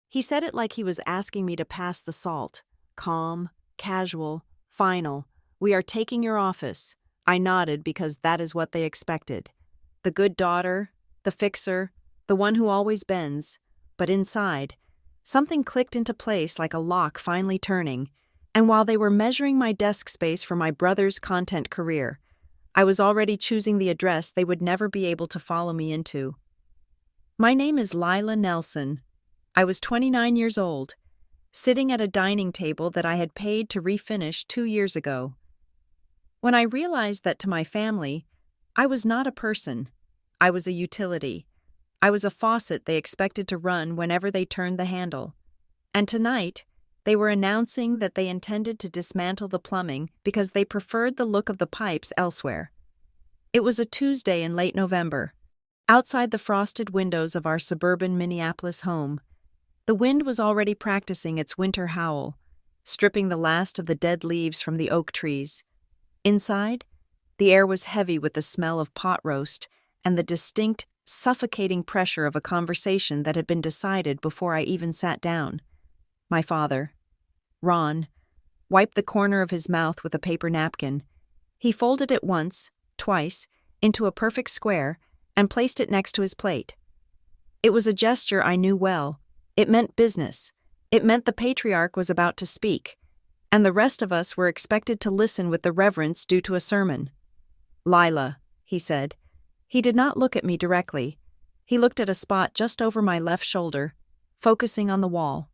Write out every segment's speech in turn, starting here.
He said it like he was asking me to pass the salt. Calm, casual, final. "We are taking your office." I nodded because that is what they expected. The good daughter, the fixer, the one who always bends. But inside, something clicked into place like a lock finally turning, and while they were measuring my desk space for my brother's content career, I was already choosing the address they would never be able to follow me into. My name is Lila Nelson. I was 29 years old, sitting at a dining table that I had paid to refinish 2 years ago. When I realized that to my family, I was not a person, I was a utility. I was a faucet they expected to run whenever they turned the handle. And tonight, they were announcing that they intended to dismantle the plumbing because they preferred the look of the pipes elsewhere. It was a Tuesday in late November. Outside the frosted windows of our suburban Minneapolis home, the wind was already practicing its winter howl, stripping the last of the dead leaves from the oak trees. Inside, the air was heavy with the smell of pot roast and the distinct, suffocating pressure of a conversation that had been decided before I even sat down. My father, Ron, wiped the corner of his mouth with a paper napkin. He folded it once, twice, into a perfect square and placed it next to his plate. It was a gesture I knew well. It meant business. It meant the patriarch was about to speak, and the rest of us were expected to listen with the reverence due to a sermon. "Lila," he said. He did not look at me directly. He looked at a spot just over my left shoulder, focusing on the wall.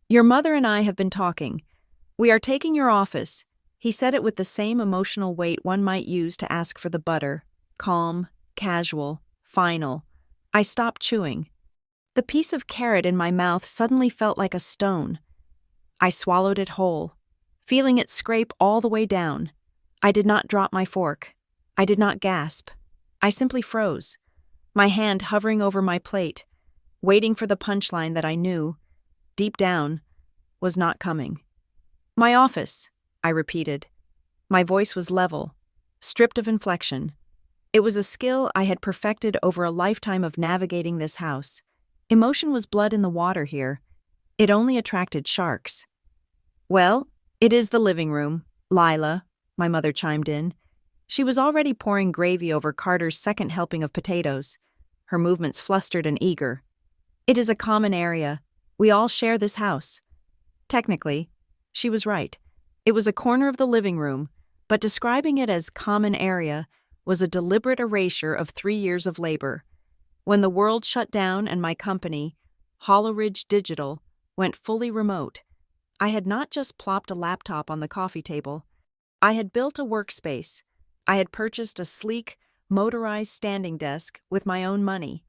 "Your mother and I have been talking. We are taking your office." He said it with the same emotional weight one might use to ask for the butter. Calm, casual, final. I stopped chewing. The piece of carrot in my mouth suddenly felt like a stone. I swallowed it whole, feeling it scrape all the way down. I did not drop my fork. I did not gasp. I simply froze, my hand hovering over my plate, waiting for the punchline that I knew, deep down, was not coming. "My office," I repeated. My voice was level, stripped of inflection. It was a skill I had perfected over a lifetime of navigating this house. Emotion was blood in the water here. It only attracted sharks. "Well, it is the living room, Lila," my mother chimed in. She was already pouring gravy over Carter's second helping of potatoes, her movements flustered and eager. "It is a common area. We all share this house." Technically, she was right. It was a corner of the living room, but describing it as common area was a deliberate erasure of 3 years of labor. When the world shut down and my company, Hollow Ridge Digital, went fully remote, I had not just plopped a laptop on the coffee table. I had built a workspace. I had purchased a sleek, motorized standing desk with my own money.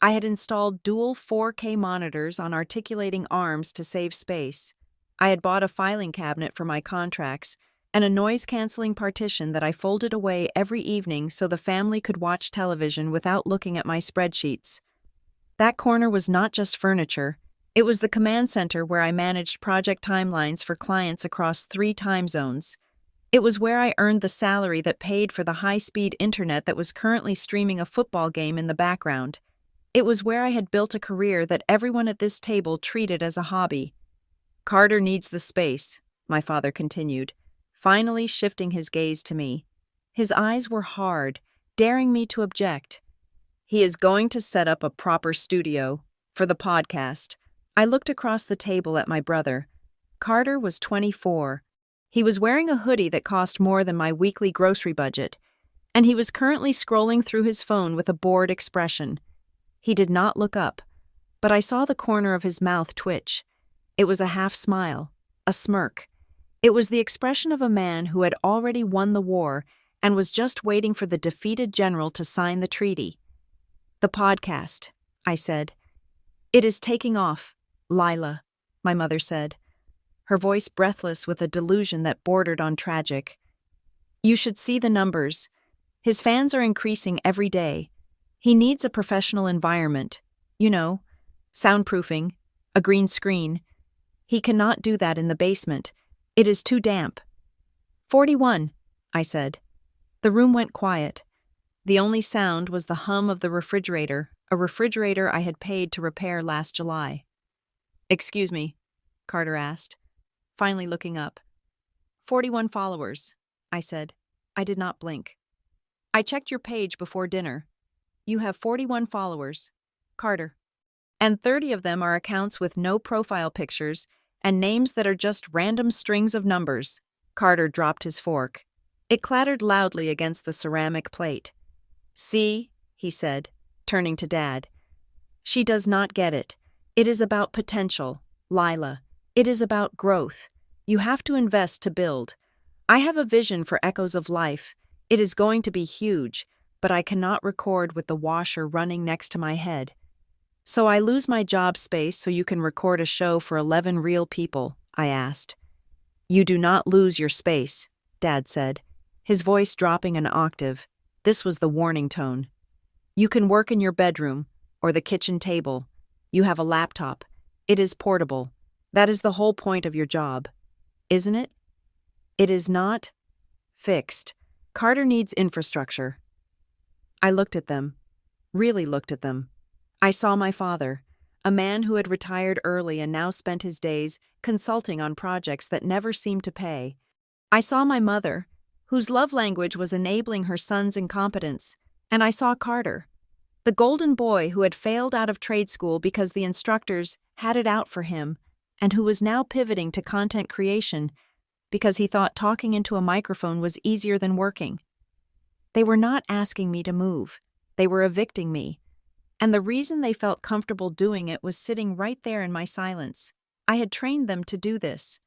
I had installed dual 4K monitors on articulating arms to save space. I had bought a filing cabinet for my contracts and a noise-canceling partition that I folded away every evening so the family could watch television without looking at my spreadsheets. That corner was not just furniture. It was the command center where I managed project timelines for clients across 3 time zones. It was where I earned the salary that paid for the high-speed internet that was currently streaming a football game in the background. It was where I had built a career that everyone at this table treated as a hobby. "Carter needs the space," my father continued, finally shifting his gaze to me. His eyes were hard, daring me to object. "He is going to set up a proper studio for the podcast." I looked across the table at my brother. Carter was 24. He was wearing a hoodie that cost more than my weekly grocery budget, and he was currently scrolling through his phone with a bored expression. He did not look up, but I saw the corner of his mouth twitch. It was a half smile, a smirk. It was the expression of a man who had already won the war and was just waiting for the defeated general to sign the treaty. "The podcast," I said. "It is taking off, Lila," my mother said, her voice breathless with a delusion that bordered on tragic. "You should see the numbers. His fans are increasing every day. He needs a professional environment. You know, soundproofing, a green screen. He cannot do that in the basement. It is too damp." 41, I said. The room went quiet. The only sound was the hum of the refrigerator, a refrigerator I had paid to repair last July. Excuse me, Carter asked, finally looking up. 41 followers, I said. I did not blink. I checked your page before dinner. You have 41 followers, Carter. And 30 of them are accounts with no profile pictures and names that are just random strings of numbers. Carter dropped his fork. It clattered loudly against the ceramic plate. See, he said, turning to Dad. She does not get it. It is about potential, Lila. It is about growth. You have to invest to build. I have a vision for Echoes of Life. It is going to be huge, but I cannot record with the washer running next to my head. So I lose my job space so you can record a show for 11 real people, I asked. You do not lose your space, Dad said, his voice dropping an octave. This was the warning tone. You can work in your bedroom or the kitchen table. You have a laptop. It is portable. That is the whole point of your job, isn't it? It is not fixed. Carter needs infrastructure. I looked at them, really looked at them. I saw my father, a man who had retired early and now spent his days consulting on projects that never seemed to pay. I saw my mother, whose love language was enabling her son's incompetence, and I saw Carter, the golden boy who had failed out of trade school because the instructors had it out for him, and who was now pivoting to content creation because he thought talking into a microphone was easier than working. They were not asking me to move. They were evicting me. And the reason they felt comfortable doing it was sitting right there in my silence. I had trained them to do this.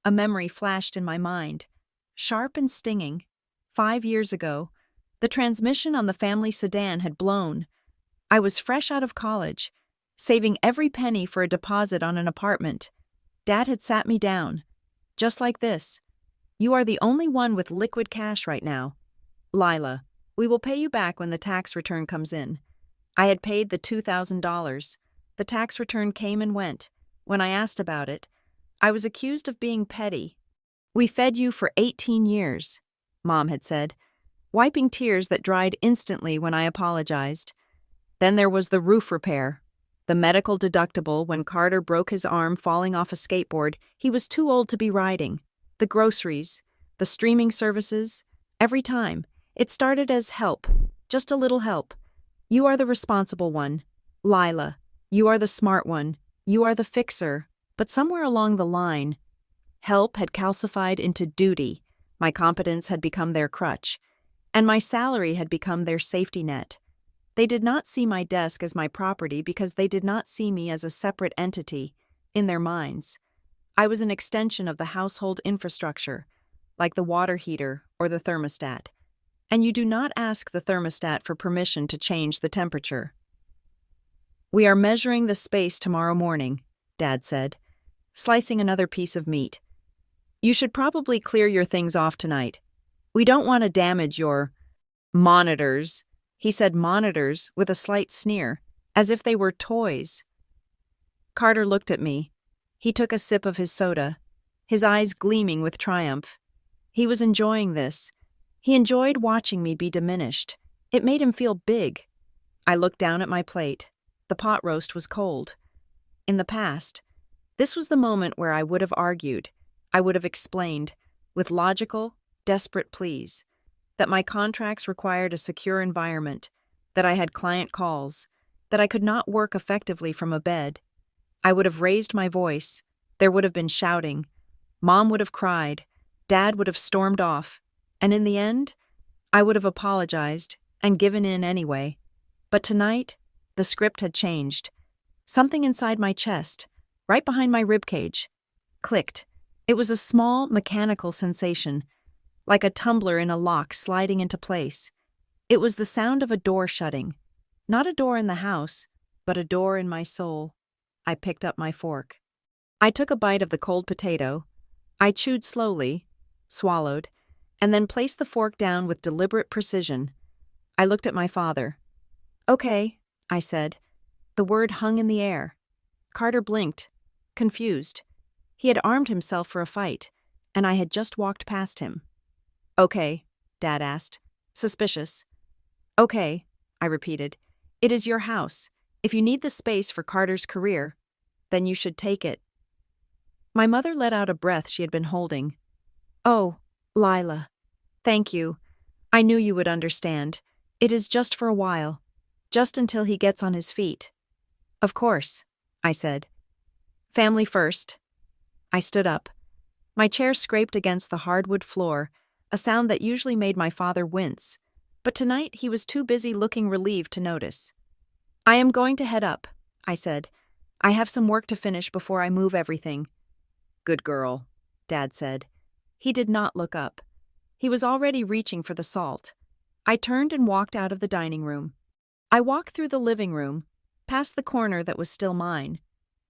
A memory flashed in my mind, sharp and stinging. 5 years ago, the transmission on the family sedan had blown. I was fresh out of college, saving every penny for a deposit on an apartment. Dad had sat me down. Just like this. You are the only one with liquid cash right now. Lila, we will pay you back when the tax return comes in. I had paid the $2,000. The tax return came and went. When I asked about it, I was accused of being petty. We fed you for 18 years, Mom had said, wiping tears that dried instantly when I apologized. Then there was the roof repair, the medical deductible when Carter broke his arm falling off a skateboard. He was too old to be riding. The groceries, the streaming services, every time. It started as help, just a little help. You are the responsible one. Lila, you are the smart one. You are the fixer. But somewhere along the line, help had calcified into duty. My competence had become their crutch, and my salary had become their safety net. They did not see my desk as my property because they did not see me as a separate entity in their minds. I was an extension of the household infrastructure, like the water heater or the thermostat. And you do not ask the thermostat for permission to change the temperature. We are measuring the space tomorrow morning, Dad said, slicing another piece of meat. You should probably clear your things off tonight. We don't want to damage your monitors. He said monitors with a slight sneer, as if they were toys. Carter looked at me. He took a sip of his soda, his eyes gleaming with triumph. He was enjoying this. He enjoyed watching me be diminished. It made him feel big. I looked down at my plate. The pot roast was cold. In the past, this was the moment where I would have argued, I would have explained, with logical, desperate pleas, that my contracts required a secure environment, that I had client calls, that I could not work effectively from a bed. I would have raised my voice. There would have been shouting. Mom would have cried. Dad would have stormed off. And in the end, I would have apologized and given in anyway. But tonight, the script had changed. Something inside my chest, right behind my ribcage, clicked. It was a small, mechanical sensation, like a tumbler in a lock sliding into place. It was the sound of a door shutting. Not a door in the house, but a door in my soul. I picked up my fork. I took a bite of the cold potato. I chewed slowly, swallowed, and then placed the fork down with deliberate precision. I looked at my father. Okay, I said. The word hung in the air. Carter blinked, confused. He had armed himself for a fight, and I had just walked past him. Okay, Dad asked, suspicious. Okay, I repeated. It is your house. If you need the space for Carter's career, Then you should take it. My mother let out a breath she had been holding. Oh, Lila. Thank you. I knew you would understand. It is just for a while. Just until he gets on his feet. Of course, I said. Family first. I stood up. My chair scraped against the hardwood floor, a sound that usually made my father wince, but tonight he was too busy looking relieved to notice. I am going to head up, I said. I have some work to finish before I move everything. Good girl, Dad said. He did not look up. He was already reaching for the salt. I turned and walked out of the dining room. I walked through the living room, past the corner that was still mine.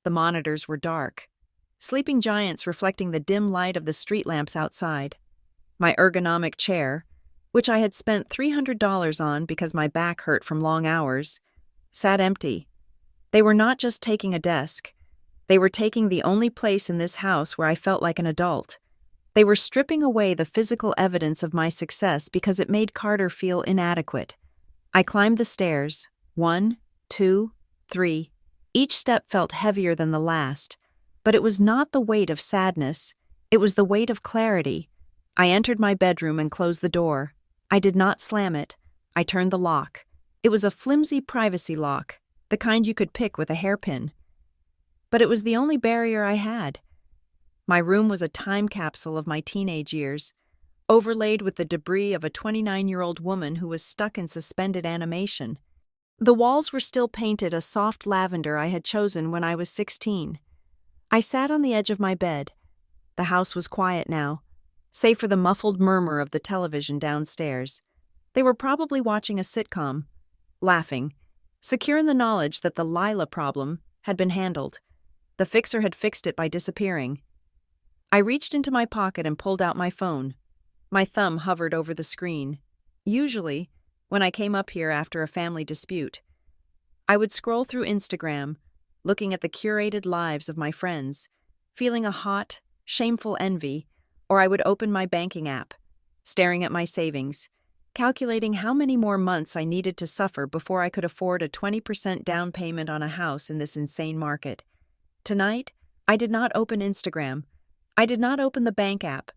The monitors were dark, sleeping giants reflecting the dim light of the street lamps outside. My ergonomic chair, which I had spent $300 on because my back hurt from long hours, sat empty. They were not just taking a desk. They were taking the only place in this house where I felt like an adult. They were stripping away the physical evidence of my success because it made Carter feel inadequate. I climbed the stairs, 1, 2, 3. Each step felt heavier than the last, but it was not the weight of sadness. It was the weight of clarity. I entered my bedroom and closed the door. I did not slam it. I turned the lock. It was a flimsy privacy lock, the kind you could pick with a hairpin. But it was the only barrier I had. My room was a time capsule of my teenage years, overlaid with the debris of a 29-year-old woman who was stuck in suspended animation. The walls were still painted a soft lavender I had chosen when I was 16. I sat on the edge of my bed. The house was quiet now, save for the muffled murmur of the television downstairs. They were probably watching a sitcom, laughing, secure in the knowledge that the Lila problem had been handled. The fixer had fixed it by disappearing. I reached into my pocket and pulled out my phone. My thumb hovered over the screen. Usually, when I came up here after a family dispute, I would scroll through Instagram, looking at the curated lives of my friends, feeling a hot, shameful envy, or I would open my banking app, staring at my savings, calculating how many more months I needed to suffer before I could afford a 20% down payment on a house in this insane market. Tonight, I did not open Instagram. I did not open the bank app.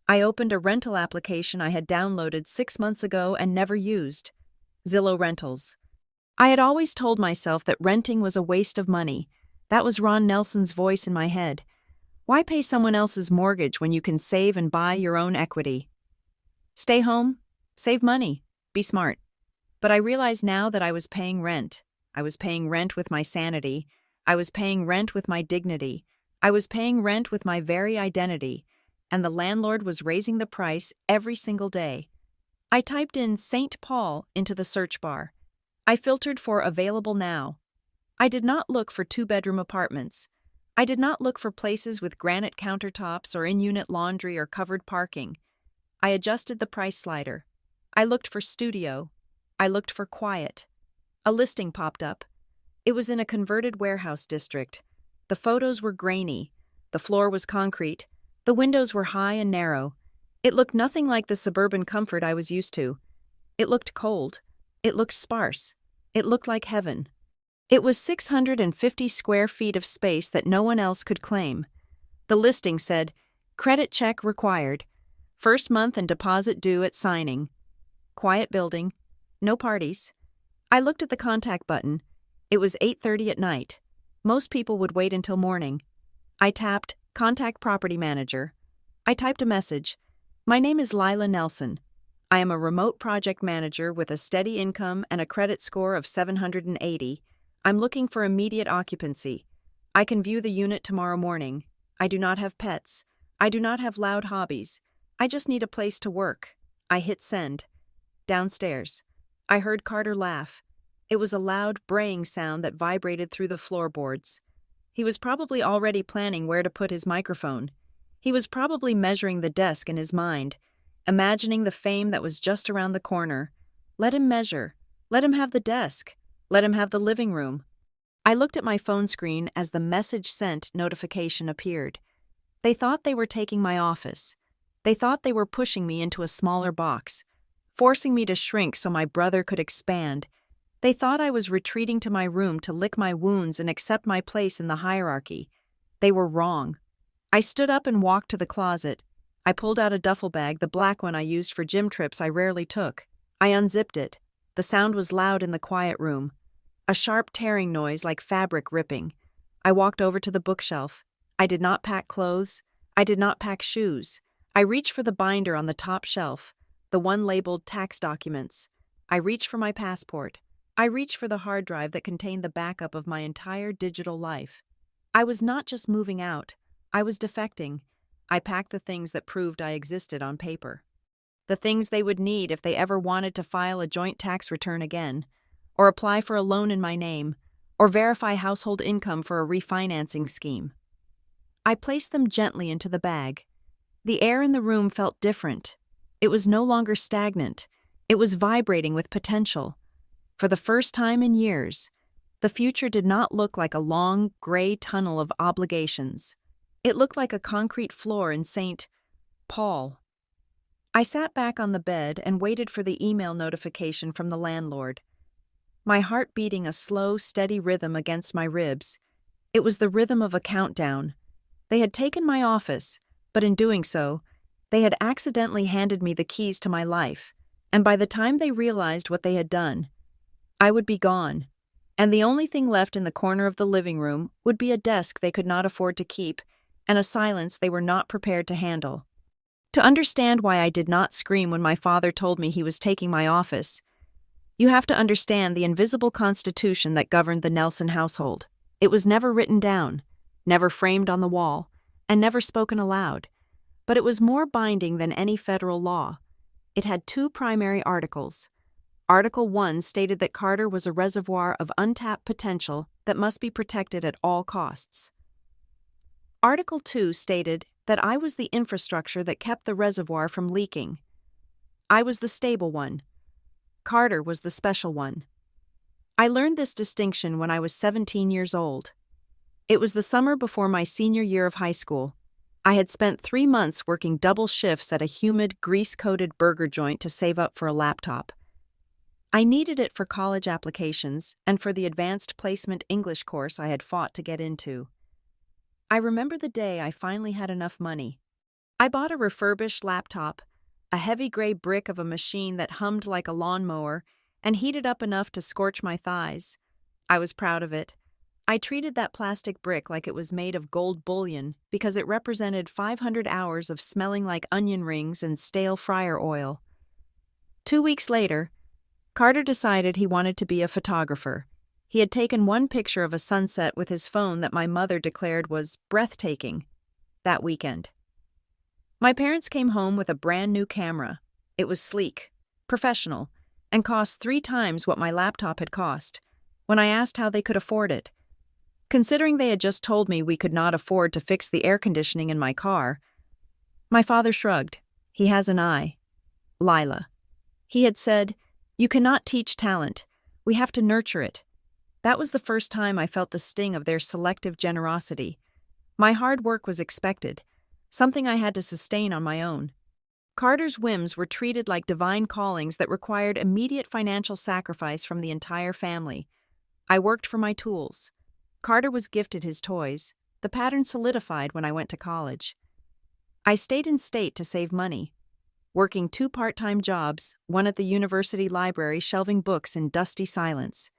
I opened a rental application I had downloaded 6 months ago and never used. Zillow Rentals. I had always told myself that renting was a waste of money. That was Ron Nelson's voice in my head. Why pay someone else's mortgage when you can save and buy your own equity? Stay home, save money, be smart. But I realize now that I was paying rent. I was paying rent with my sanity. I was paying rent with my dignity. I was paying rent with my very identity, and the landlord was raising the price every single day. I typed in St. Paul into the search bar. I filtered for available now. I did not look for 2-bedroom apartments. I did not look for places with granite countertops or in-unit laundry or covered parking. I adjusted the price slider. I looked for studio. I looked for quiet. A listing popped up. It was in a converted warehouse district. The photos were grainy. The floor was concrete. The windows were high and narrow. It looked nothing like the suburban comfort I was used to. It looked cold. It looked sparse. It looked like heaven. It was 650 square feet of space that no one else could claim. The listing said, "Credit check required. First month and deposit due at signing." Quiet building. No parties. I looked at the contact button. It was 8:30 at night. Most people would wait until morning. I tapped Contact Property Manager. I typed a message. My name is Lila Nelson. I am a remote project manager with a steady income and a credit score of 780. I'm looking for immediate occupancy. I can view the unit tomorrow morning. I do not have pets. I do not have loud hobbies. I just need a place to work. I hit send. Downstairs. I heard Carter laugh. It was a loud, braying sound that vibrated through the floorboards. He was probably already planning where to put his microphone. He was probably measuring the desk in his mind, imagining the fame that was just around the corner. Let him measure. Let him have the desk. Let him have the living room. I looked at my phone screen as the message sent notification appeared. They thought they were taking my office. They thought they were pushing me into a smaller box, forcing me to shrink so my brother could expand. They thought I was retreating to my room to lick my wounds and accept my place in the hierarchy. They were wrong. I stood up and walked to the closet. I pulled out a duffel bag, the black one I used for gym trips I rarely took. I unzipped it. The sound was loud in the quiet room. A sharp tearing noise like fabric ripping. I walked over to the bookshelf. I did not pack clothes. I did not pack shoes. I reached for the binder on the top shelf, the one labeled tax documents. I reached for my passport. I reached for the hard drive that contained the backup of my entire digital life. I was not just moving out. I was defecting. I packed the things that proved I existed on paper. The things they would need if they ever wanted to file a joint tax return again, or apply for a loan in my name, or verify household income for a refinancing scheme. I placed them gently into the bag. The air in the room felt different. It was no longer stagnant. It was vibrating with potential. For the first time in years, the future did not look like a long, gray tunnel of obligations. It looked like a concrete floor in St. Paul. I sat back on the bed and waited for the email notification from the landlord. My heart beating a slow, steady rhythm against my ribs. It was the rhythm of a countdown. They had taken my office, but in doing so, they had accidentally handed me the keys to my life, and by the time they realized what they had done, I would be gone, and the only thing left in the corner of the living room would be a desk they could not afford to keep and a silence they were not prepared to handle. To understand why I did not scream when my father told me he was taking my office, you have to understand the invisible constitution that governed the Nelson household. It was never written down, never framed on the wall, and never spoken aloud, but it was more binding than any federal law. It had two primary articles. Article 1 stated that Carter was a reservoir of untapped potential that must be protected at all costs. Article 2 stated that I was the infrastructure that kept the reservoir from leaking. I was the stable one. Carter was the special one. I learned this distinction when I was 17 years old. It was the summer before my senior year of high school. I had spent 3 months working double shifts at a humid, grease-coated burger joint to save up for a laptop. I needed it for college applications and for the advanced placement English course I had fought to get into. I remember the day I finally had enough money. I bought a refurbished laptop, a heavy gray brick of a machine that hummed like a lawnmower and heated up enough to scorch my thighs. I was proud of it. I treated that plastic brick like it was made of gold bullion because it represented 500 hours of smelling like onion rings and stale fryer oil. 2 weeks later, Carter decided he wanted to be a photographer. He had taken one picture of a sunset with his phone that my mother declared was breathtaking that weekend. My parents came home with a brand new camera. It was sleek, professional, and cost 3 times what my laptop had cost. When I asked how they could afford it, considering they had just told me we could not afford to fix the air conditioning in my car, my father shrugged. He has an eye. Lila. He had said, "You cannot teach talent. We have to nurture it." That was the first time I felt the sting of their selective generosity. My hard work was expected, something I had to sustain on my own. Carter's whims were treated like divine callings that required immediate financial sacrifice from the entire family. I worked for my tools. Carter was gifted his toys. The pattern solidified when I went to college. I stayed in state to save money, working 2 part-time jobs, one at the university library shelving books in dusty silence,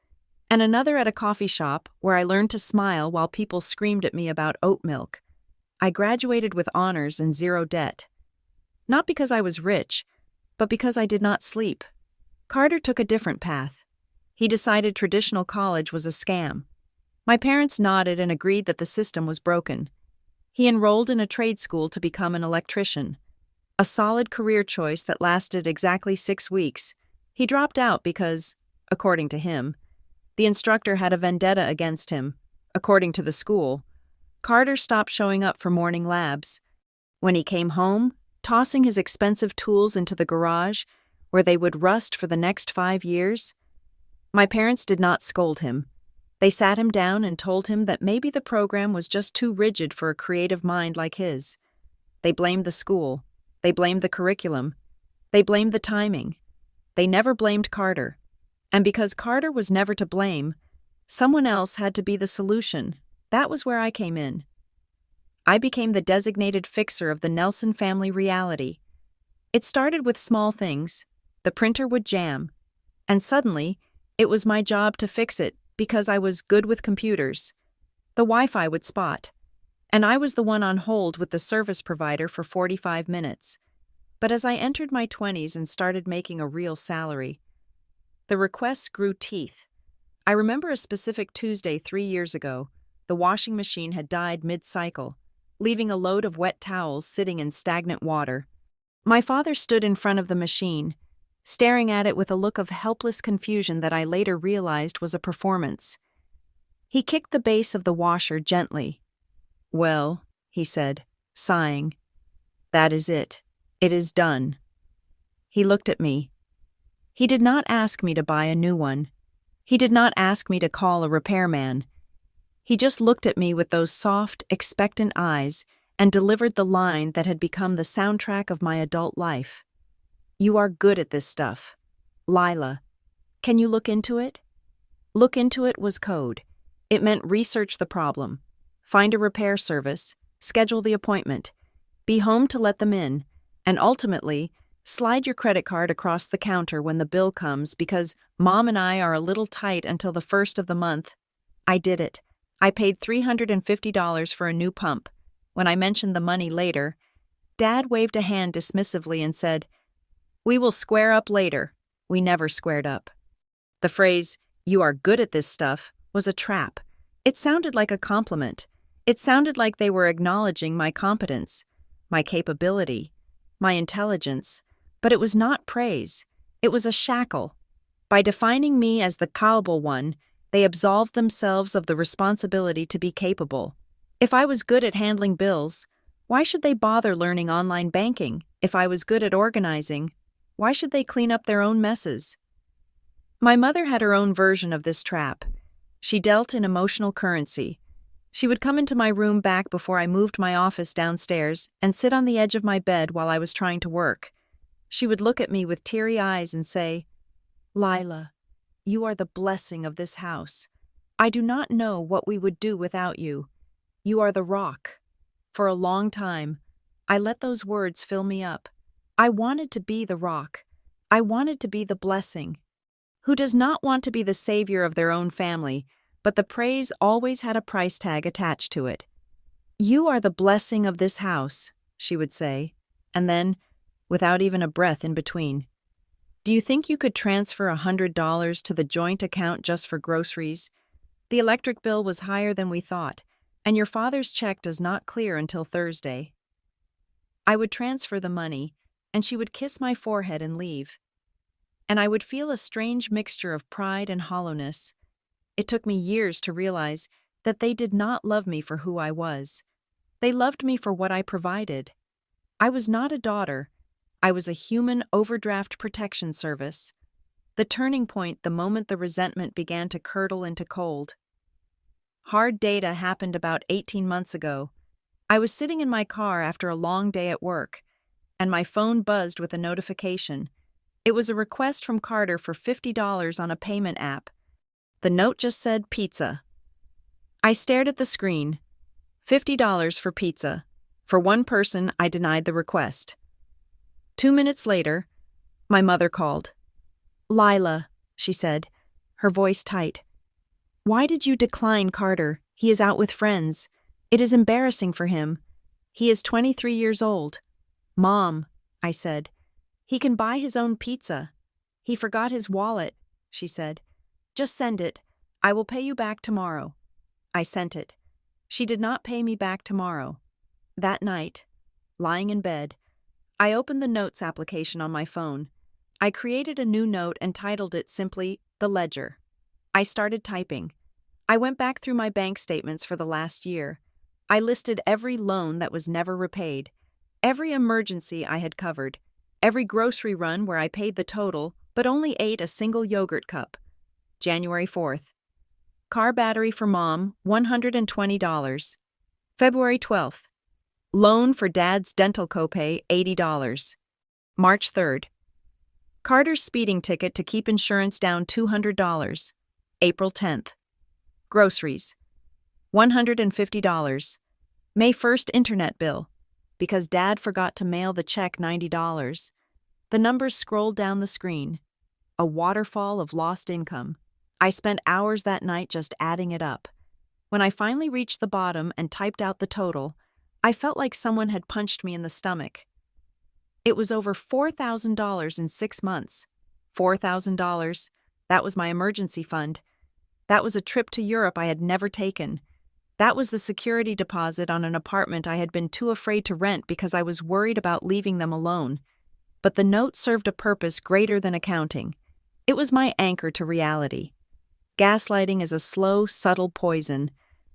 and another at a coffee shop where I learned to smile while people screamed at me about oat milk. I graduated with honors and 0 debt. Not because I was rich, but because I did not sleep. Carter took a different path. He decided traditional college was a scam. My parents nodded and agreed that the system was broken. He enrolled in a trade school to become an electrician. A solid career choice that lasted exactly 6 weeks. He dropped out because, according to him, the instructor had a vendetta against him. According to the school, Carter stopped showing up for morning labs. When he came home, tossing his expensive tools into the garage, where they would rust for the next 5 years, my parents did not scold him. They sat him down and told him that maybe the program was just too rigid for a creative mind like his. They blamed the school. They blamed the curriculum. They blamed the timing. They never blamed Carter. And because Carter was never to blame, someone else had to be the solution. That was where I came in. I became the designated fixer of the Nelson family reality. It started with small things. The printer would jam, and suddenly, it was my job to fix it because I was good with computers. The Wi-Fi would spot, and I was the one on hold with the service provider for 45 minutes. But as I entered my 20s and started making a real salary, the requests grew teeth. I remember a specific Tuesday 3 years ago. The washing machine had died mid-cycle, leaving a load of wet towels sitting in stagnant water. My father stood in front of the machine, staring at it with a look of helpless confusion that I later realized was a performance. He kicked the base of the washer gently. "Well," he said, sighing, "that is it. It is done." He looked at me. He did not ask me to buy a new one. He did not ask me to call a repairman. He just looked at me with those soft, expectant eyes and delivered the line that had become the soundtrack of my adult life. "You are good at this stuff. Lila, can you look into it?" Look into it was code. It meant research the problem, find a repair service, schedule the appointment, be home to let them in, and ultimately, slide your credit card across the counter when the bill comes because Mom and I are a little tight until the first of the month. I did it. I paid $350 for a new pump. When I mentioned the money later, Dad waved a hand dismissively and said, "We will square up later." We never squared up. The phrase, "you are good at this stuff," was a trap. It sounded like a compliment. It sounded like they were acknowledging my competence, my capability, my intelligence, but it was not praise. It was a shackle. By defining me as the culpable one, they absolved themselves of the responsibility to be capable. If I was good at handling bills, why should they bother learning online banking? If I was good at organizing, why should they clean up their own messes? My mother had her own version of this trap. She dealt in emotional currency. She would come into my room back before I moved my office downstairs and sit on the edge of my bed while I was trying to work. She would look at me with teary eyes and say, "Lila, you are the blessing of this house. I do not know what we would do without you. You are the rock." For a long time, I let those words fill me up. I wanted to be the rock. I wanted to be the blessing. Who does not want to be the savior of their own family, but the praise always had a price tag attached to it. "You are the blessing of this house," she would say, and then, without even a breath in between, "Do you think you could transfer $100 to the joint account just for groceries? The electric bill was higher than we thought, and your father's check does not clear until Thursday." I would transfer the money, and she would kiss my forehead and leave. And I would feel a strange mixture of pride and hollowness. It took me years to realize that they did not love me for who I was. They loved me for what I provided. I was not a daughter. I was a human overdraft protection service. The turning point the moment the resentment began to curdle into cold. Hard data happened about 18 months ago. I was sitting in my car after a long day at work, and my phone buzzed with a notification. It was a request from Carter for $50 on a payment app. The note just said pizza. I stared at the screen. $50 for pizza. For one person, I denied the request. 2 minutes later, my mother called. "Lila," she said, her voice tight. "Why did you decline Carter? He is out with friends. It is embarrassing for him. He is 23 years old." "Mom," I said, "he can buy his own pizza." "He forgot his wallet," she said. "Just send it. I will pay you back tomorrow." I sent it. She did not pay me back tomorrow. That night, lying in bed, I opened the notes application on my phone. I created a new note and titled it simply, "The Ledger." I started typing. I went back through my bank statements for the last year. I listed every loan that was never repaid, every emergency I had covered, every grocery run where I paid the total but only ate a single yogurt cup. January 4th. Car battery for Mom, $120. February 12th. Loan for Dad's dental copay, $80. March 3rd. Carter's speeding ticket to keep insurance down $200. April 10th. Groceries. $150. May 1st internet bill. Because Dad forgot to mail the check $90. The numbers scrolled down the screen. A waterfall of lost income. I spent hours that night just adding it up. When I finally reached the bottom and typed out the total, I felt like someone had punched me in the stomach. It was over $4,000 in 6 months. $4,000. That was my emergency fund. That was a trip to Europe I had never taken. That was the security deposit on an apartment I had been too afraid to rent because I was worried about leaving them alone. But the note served a purpose greater than accounting. It was my anchor to reality. Gaslighting is a slow, subtle poison.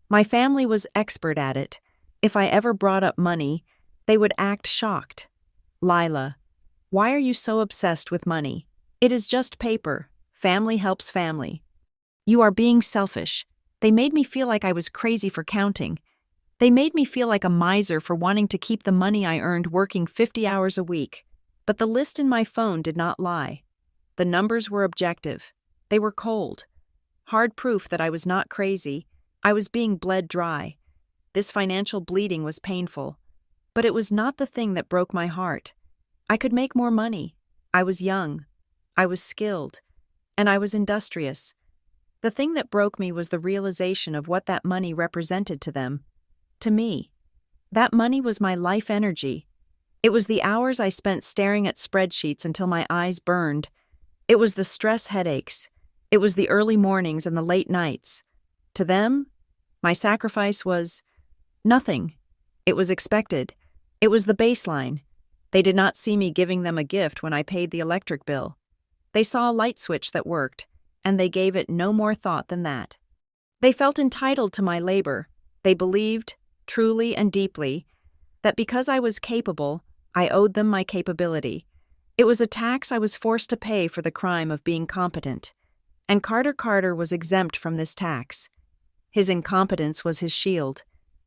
My family was expert at it. If I ever brought up money, they would act shocked. Lila, why are you so obsessed with money? It is just paper. Family helps family. You are being selfish. They made me feel like I was crazy for counting. They made me feel like a miser for wanting to keep the money I earned working 50 hours a week. But the list in my phone did not lie. The numbers were objective. They were cold. Hard proof that I was not crazy. I was being bled dry. This financial bleeding was painful. But it was not the thing that broke my heart. I could make more money. I was young. I was skilled. And I was industrious. The thing that broke me was the realization of what that money represented to them. To me. That money was my life energy. It was the hours I spent staring at spreadsheets until my eyes burned. It was the stress headaches. It was the early mornings and the late nights. To them, my sacrifice was nothing. It was expected. It was the baseline. They did not see me giving them a gift when I paid the electric bill. They saw a light switch that worked, and they gave it no more thought than that. They felt entitled to my labor. They believed, truly and deeply, that because I was capable, I owed them my capability. It was a tax I was forced to pay for the crime of being competent. And Carter was exempt from this tax. His incompetence was his shield.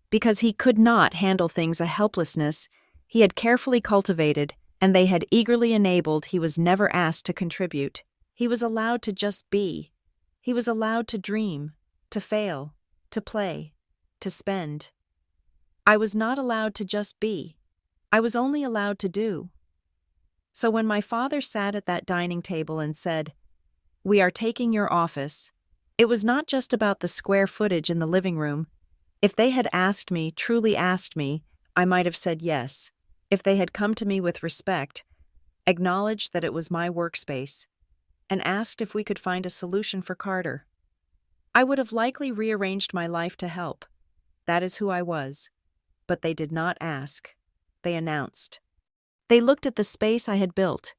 Because he could not handle things a helplessness he had carefully cultivated and they had eagerly enabled, he was never asked to contribute. He was allowed to just be. He was allowed to dream, to fail, to play, to spend. I was not allowed to just be. I was only allowed to do. So when my father sat at that dining table and said, "We are taking your office," it was not just about the square footage in the living room. If they had asked me, truly asked me, I might have said yes. If they had come to me with respect, acknowledged that it was my workspace, and asked if we could find a solution for Carter, I would have likely rearranged my life to help. That is who I was. But they did not ask. They announced. They looked at the space I had built,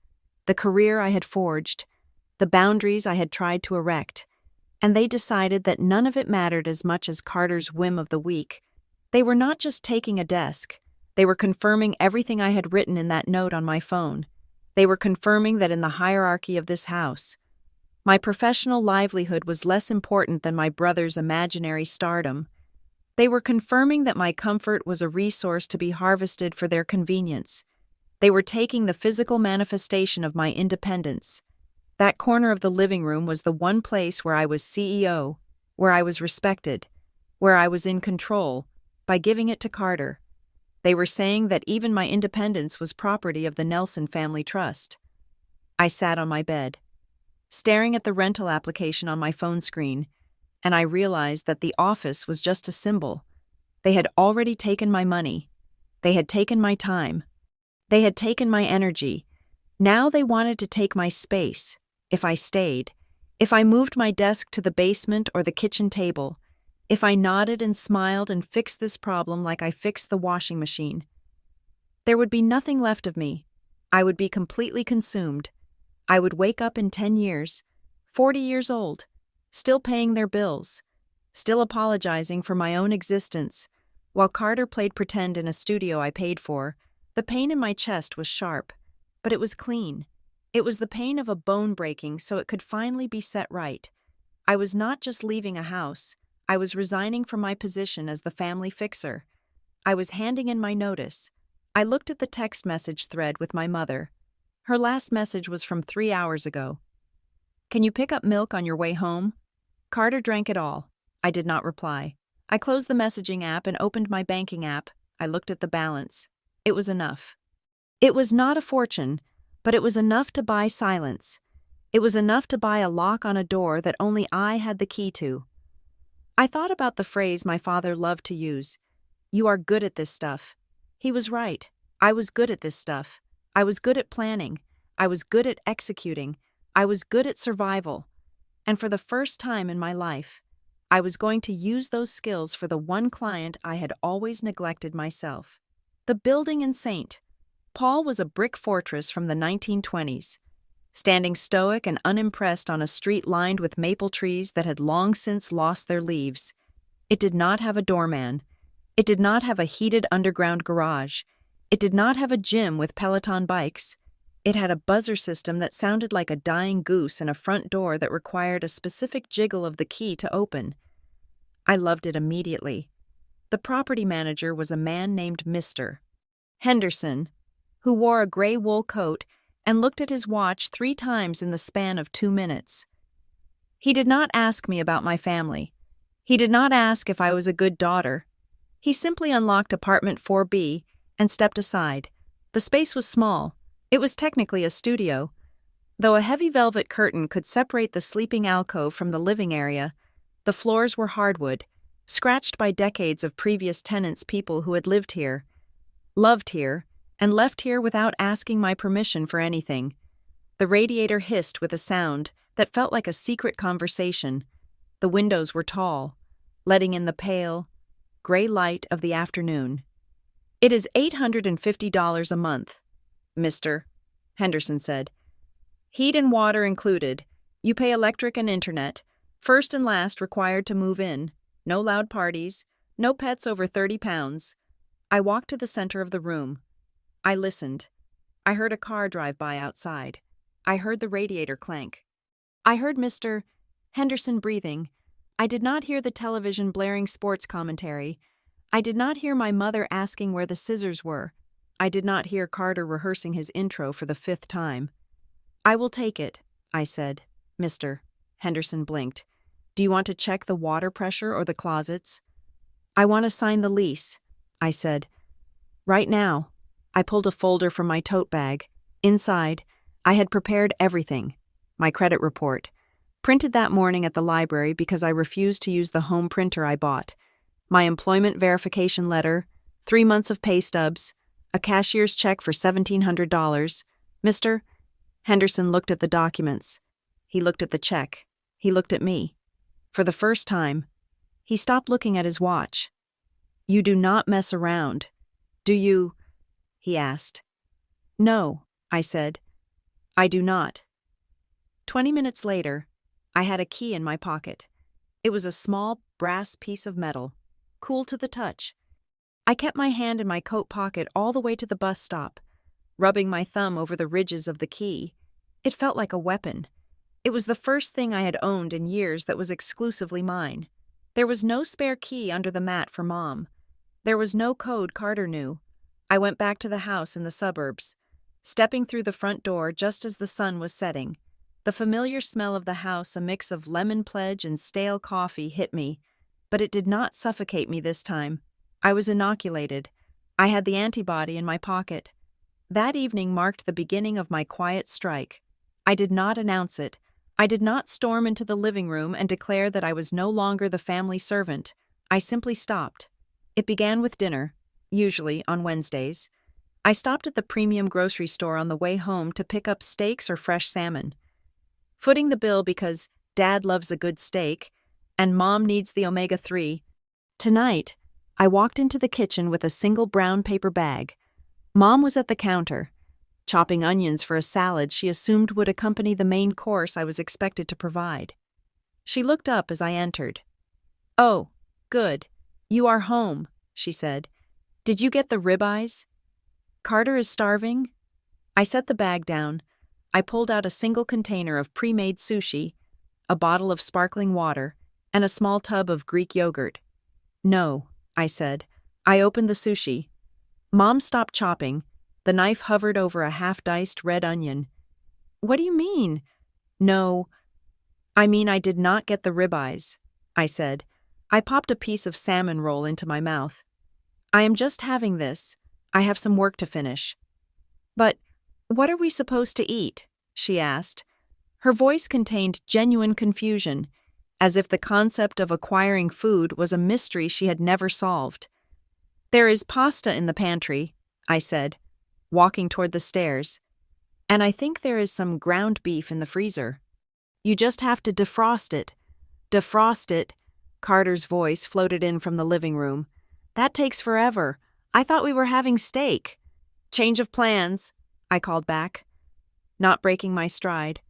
the career I had forged, the boundaries I had tried to erect, and they decided that none of it mattered as much as Carter's whim of the week. They were not just taking a desk. They were confirming everything I had written in that note on my phone. They were confirming that in the hierarchy of this house, my professional livelihood was less important than my brother's imaginary stardom. They were confirming that my comfort was a resource to be harvested for their convenience. They were taking the physical manifestation of my independence. That corner of the living room was the one place where I was CEO, where I was respected, where I was in control, by giving it to Carter. They were saying that even my independence was property of the Nelson Family Trust. I sat on my bed, staring at the rental application on my phone screen, and I realized that the office was just a symbol. They had already taken my money. They had taken my time. They had taken my energy. Now they wanted to take my space, if I stayed, if I moved my desk to the basement or the kitchen table, if I nodded and smiled and fixed this problem like I fixed the washing machine. There would be nothing left of me. I would be completely consumed. I would wake up in 10 years, 40 years old, still paying their bills, still apologizing for my own existence. While Carter played pretend in a studio I paid for, the pain in my chest was sharp, but it was clean. It was the pain of a bone breaking so it could finally be set right. I was not just leaving a house. I was resigning from my position as the family fixer. I was handing in my notice. I looked at the text message thread with my mother. Her last message was from 3 hours ago. Can you pick up milk on your way home? Carter drank it all. I did not reply. I closed the messaging app and opened my banking app. I looked at the balance. It was enough. It was not a fortune, but it was enough to buy silence. It was enough to buy a lock on a door that only I had the key to. I thought about the phrase my father loved to use. You are good at this stuff. He was right. I was good at this stuff. I was good at planning. I was good at executing. I was good at survival. And for the first time in my life, I was going to use those skills for the one client I had always neglected myself. The building in St. Paul was a brick fortress from the 1920s, standing stoic and unimpressed on a street lined with maple trees that had long since lost their leaves. It did not have a doorman. It did not have a heated underground garage. It did not have a gym with Peloton bikes. It had a buzzer system that sounded like a dying goose and a front door that required a specific jiggle of the key to open. I loved it immediately. The property manager was a man named Mr. Henderson, who wore a gray wool coat and looked at his watch 3 times in the span of 2 minutes. He did not ask me about my family. He did not ask if I was a good daughter. He simply unlocked apartment 4B and stepped aside. The space was small. It was technically a studio. Though a heavy velvet curtain could separate the sleeping alcove from the living area, the floors were hardwood, scratched by decades of previous tenants, people who had lived here, loved here, and left here without asking my permission for anything. The radiator hissed with a sound that felt like a secret conversation. The windows were tall, letting in the pale, gray light of the afternoon. It is $850 a month, Mr. Henderson said. Heat and water included. You pay electric and internet. First and last required to move in. No loud parties. No pets over 30 pounds. I walked to the center of the room. I listened. I heard a car drive by outside. I heard the radiator clank. I heard Mr. Henderson breathing. I did not hear the television blaring sports commentary. I did not hear my mother asking where the scissors were. I did not hear Carter rehearsing his intro for the 5th time. I will take it, I said. Mr. Henderson blinked. Do you want to check the water pressure or the closets? I want to sign the lease, I said. Right now. I pulled a folder from my tote bag. Inside, I had prepared everything. My credit report, printed that morning at the library because I refused to use the home printer I bought. My employment verification letter, 3 months of pay stubs, a cashier's check for $1,700. Mr. Henderson looked at the documents. He looked at the check. He looked at me. For the first time, he stopped looking at his watch. You do not mess around, do you? He asked. No, I said. I do not. 20 minutes later, I had a key in my pocket. It was a small brass piece of metal, cool to the touch. I kept my hand in my coat pocket all the way to the bus stop, rubbing my thumb over the ridges of the key. It felt like a weapon. It was the first thing I had owned in years that was exclusively mine. There was no spare key under the mat for Mom. There was no code Carter knew. I went back to the house in the suburbs, stepping through the front door just as the sun was setting. The familiar smell of the house, a mix of lemon pledge and stale coffee, hit me, but it did not suffocate me this time. I was inoculated. I had the antibody in my pocket. That evening marked the beginning of my quiet strike. I did not announce it. I did not storm into the living room and declare that I was no longer the family servant. I simply stopped. It began with dinner. Usually on Wednesdays. I stopped at the premium grocery store on the way home to pick up steaks or fresh salmon. Footing the bill because Dad loves a good steak and Mom needs the omega-3. Tonight, I walked into the kitchen with a single brown paper bag. Mom was at the counter, chopping onions for a salad she assumed would accompany the main course I was expected to provide. She looked up as I entered. Oh, good. You are home, she said. Did you get the ribeyes? Carter is starving? I set the bag down. I pulled out a single container of pre-made sushi, a bottle of sparkling water, and a small tub of Greek yogurt. No, I said. I opened the sushi. Mom stopped chopping. The knife hovered over a half-diced red onion. "What do you mean?" "No, I mean I did not get the ribeyes," I said. I popped a piece of salmon roll into my mouth. "I am just having this. I have some work to finish." "But what are we supposed to eat?" she asked. Her voice contained genuine confusion, as if the concept of acquiring food was a mystery she had never solved. "There is pasta in the pantry," I said, walking toward the stairs. "And I think there is some ground beef in the freezer. You just have to defrost it." "Defrost it?" Carter's voice floated in from the living room. "That takes forever. I thought we were having steak." "Change of plans," I called back. Not breaking my stride,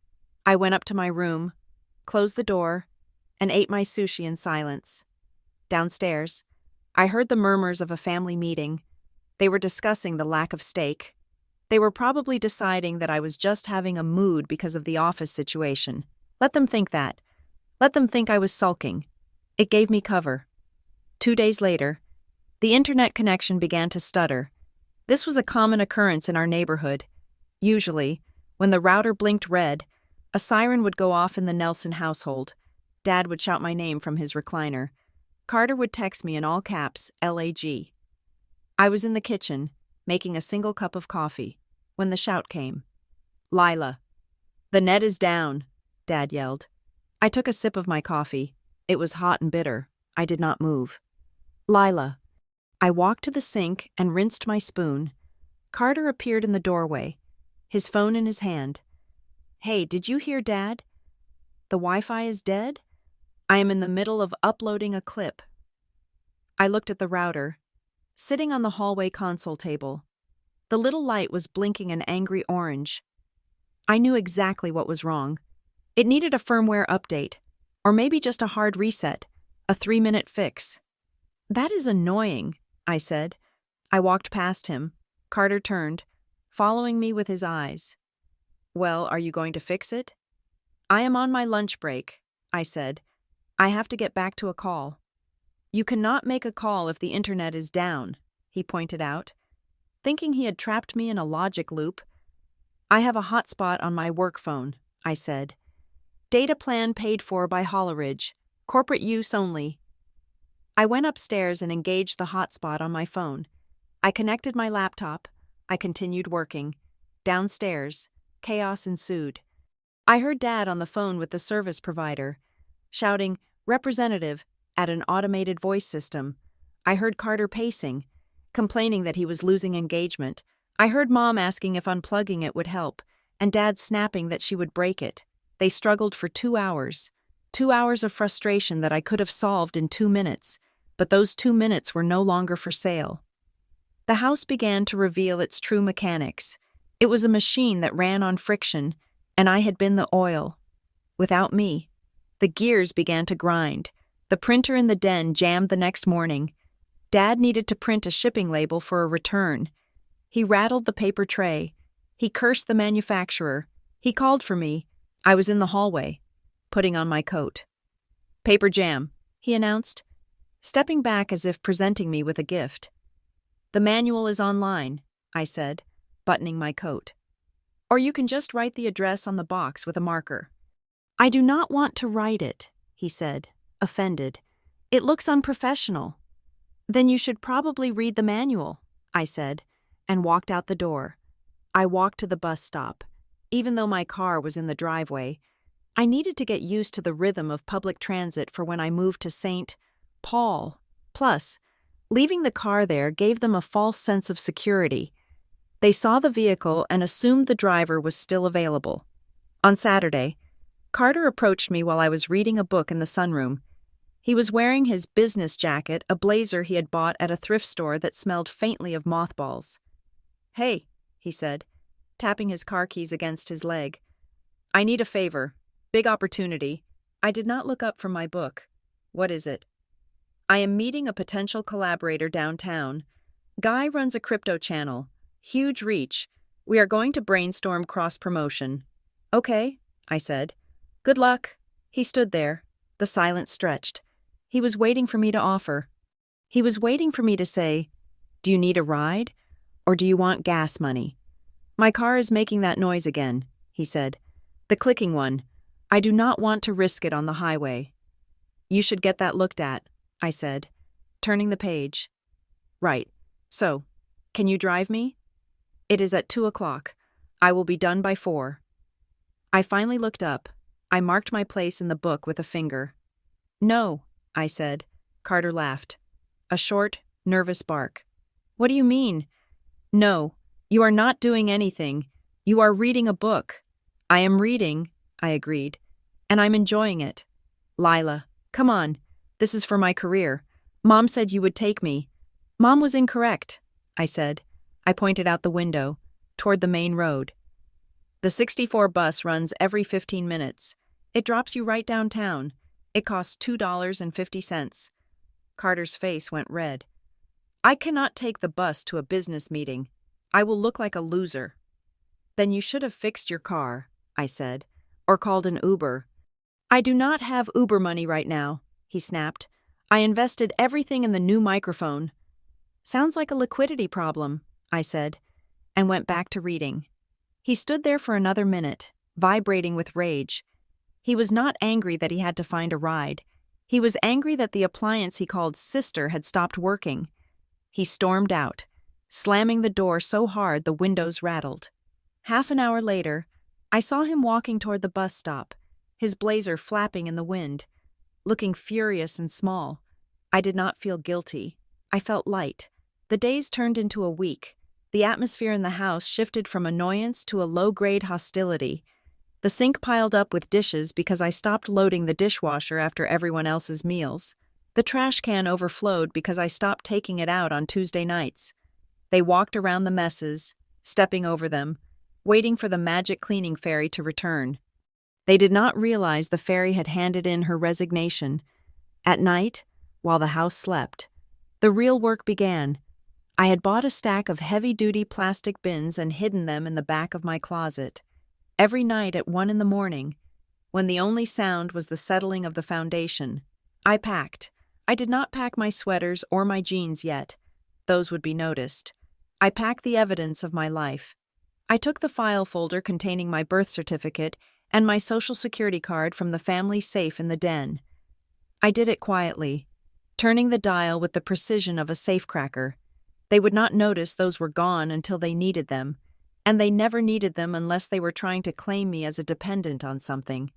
I went up to my room, closed the door, and ate my sushi in silence. Downstairs, I heard the murmurs of a family meeting. They were discussing the lack of steak. They were probably deciding that I was just having a mood because of the office situation. Let them think that. Let them think I was sulking. It gave me cover. 2 days later, the internet connection began to stutter. This was a common occurrence in our neighborhood. Usually, when the router blinked red, a siren would go off in the Nelson household. Dad would shout my name from his recliner. Carter would text me in all caps, LAG. I was in the kitchen, making a single cup of coffee, when the shout came. "Lila." "The net is down," Dad yelled. I took a sip of my coffee. It was hot and bitter. I did not move. "Lila." I walked to the sink and rinsed my spoon. Carter appeared in the doorway, his phone in his hand. "Hey, did you hear Dad? The Wi-Fi is dead? I am in the middle of uploading a clip." I looked at the router, sitting on the hallway console table. The little light was blinking an angry orange. I knew exactly what was wrong. It needed a firmware update, or maybe just a hard reset, a 3-minute fix. "That is annoying," I said. I walked past him. Carter turned, following me with his eyes. "Well, are you going to fix it?" "I am on my lunch break," I said. "I have to get back to a call." "You cannot make a call if the internet is down," he pointed out. Thinking he had trapped me in a logic loop. "I have a hotspot on my work phone," I said. "Data plan paid for by Holleridge. Corporate use only." I went upstairs and engaged the hotspot on my phone. I connected my laptop. I continued working. Downstairs, chaos ensued. I heard Dad on the phone with the service provider, shouting, "Representative," at an automated voice system. I heard Carter pacing, complaining that he was losing engagement. I heard Mom asking if unplugging it would help, and Dad snapping that she would break it. They struggled for 2 hours. 2 hours of frustration that I could have solved in 2 minutes, but those 2 minutes were no longer for sale. The house began to reveal its true mechanics. It was a machine that ran on friction, and I had been the oil. Without me, the gears began to grind. The printer in the den jammed the next morning. Dad needed to print a shipping label for a return. He rattled the paper tray. He cursed the manufacturer. He called for me. I was in the hallway, putting on my coat. "Paper jam," he announced, stepping back as if presenting me with a gift. "The manual is online," I said, buttoning my coat. "Or you can just write the address on the box with a marker." "I do not want to write it," he said, offended. "It looks unprofessional." "Then you should probably read the manual," I said, and walked out the door. I walked to the bus stop. Even though my car was in the driveway, I needed to get used to the rhythm of public transit for when I moved to St. Paul. Plus, leaving the car there gave them a false sense of security. They saw the vehicle and assumed the driver was still available. On Saturday, Carter approached me while I was reading a book in the sunroom. He was wearing his business jacket, a blazer he had bought at a thrift store that smelled faintly of mothballs. "Hey," he said, tapping his car keys against his leg. "I need a favor. Big opportunity." I did not look up from my book. "What is it?" "I am meeting a potential collaborator downtown. Guy runs a crypto channel. Huge reach. We are going to brainstorm cross-promotion." "Okay," I said. "Good luck." He stood there. The silence stretched. He was waiting for me to offer. He was waiting for me to say, "Do you need a ride?" or do you want gas money? My car is making that noise again, he said. The clicking one. I do not want to risk it on the highway. You should get that looked at, I said, turning the page. Right. So, can you drive me? It is at 2:00. I will be done by 4. I finally looked up. I marked my place in the book with a finger. No, I said. Carter laughed. A short, nervous bark. What do you mean? No, you are not doing anything. You are reading a book. I am reading, I agreed, and I'm enjoying it. Lila, come on. This is for my career. Mom said you would take me. Mom was incorrect, I said. I pointed out the window, toward the main road. The 64 bus runs every 15 minutes. It drops you right downtown. It costs $2.50. Carter's face went red. I cannot take the bus to a business meeting. I will look like a loser. Then you should have fixed your car, I said, or called an Uber. I do not have Uber money right now, he snapped. I invested everything in the new microphone. Sounds like a liquidity problem, I said, and went back to reading. He stood there for another minute, vibrating with rage. He was not angry that he had to find a ride. He was angry that the appliance he called sister had stopped working. He stormed out, slamming the door so hard the windows rattled. Half an hour later, I saw him walking toward the bus stop, his blazer flapping in the wind, looking furious and small. I did not feel guilty. I felt light. The days turned into a week. The atmosphere in the house shifted from annoyance to a low-grade hostility. The sink piled up with dishes because I stopped loading the dishwasher after everyone else's meals. The trash can overflowed because I stopped taking it out on Tuesday nights. They walked around the messes, stepping over them, waiting for the magic cleaning fairy to return. They did not realize the fairy had handed in her resignation. At night, while the house slept, the real work began. I had bought a stack of heavy-duty plastic bins and hidden them in the back of my closet. Every night at 1 a.m, when the only sound was the settling of the foundation, I packed. I did not pack my sweaters or my jeans yet. Those would be noticed. I packed the evidence of my life. I took the file folder containing my birth certificate and my Social Security card from the family safe in the den. I did it quietly, turning the dial with the precision of a safecracker. They would not notice those were gone until they needed them, and they never needed them unless they were trying to claim me as a dependent on something.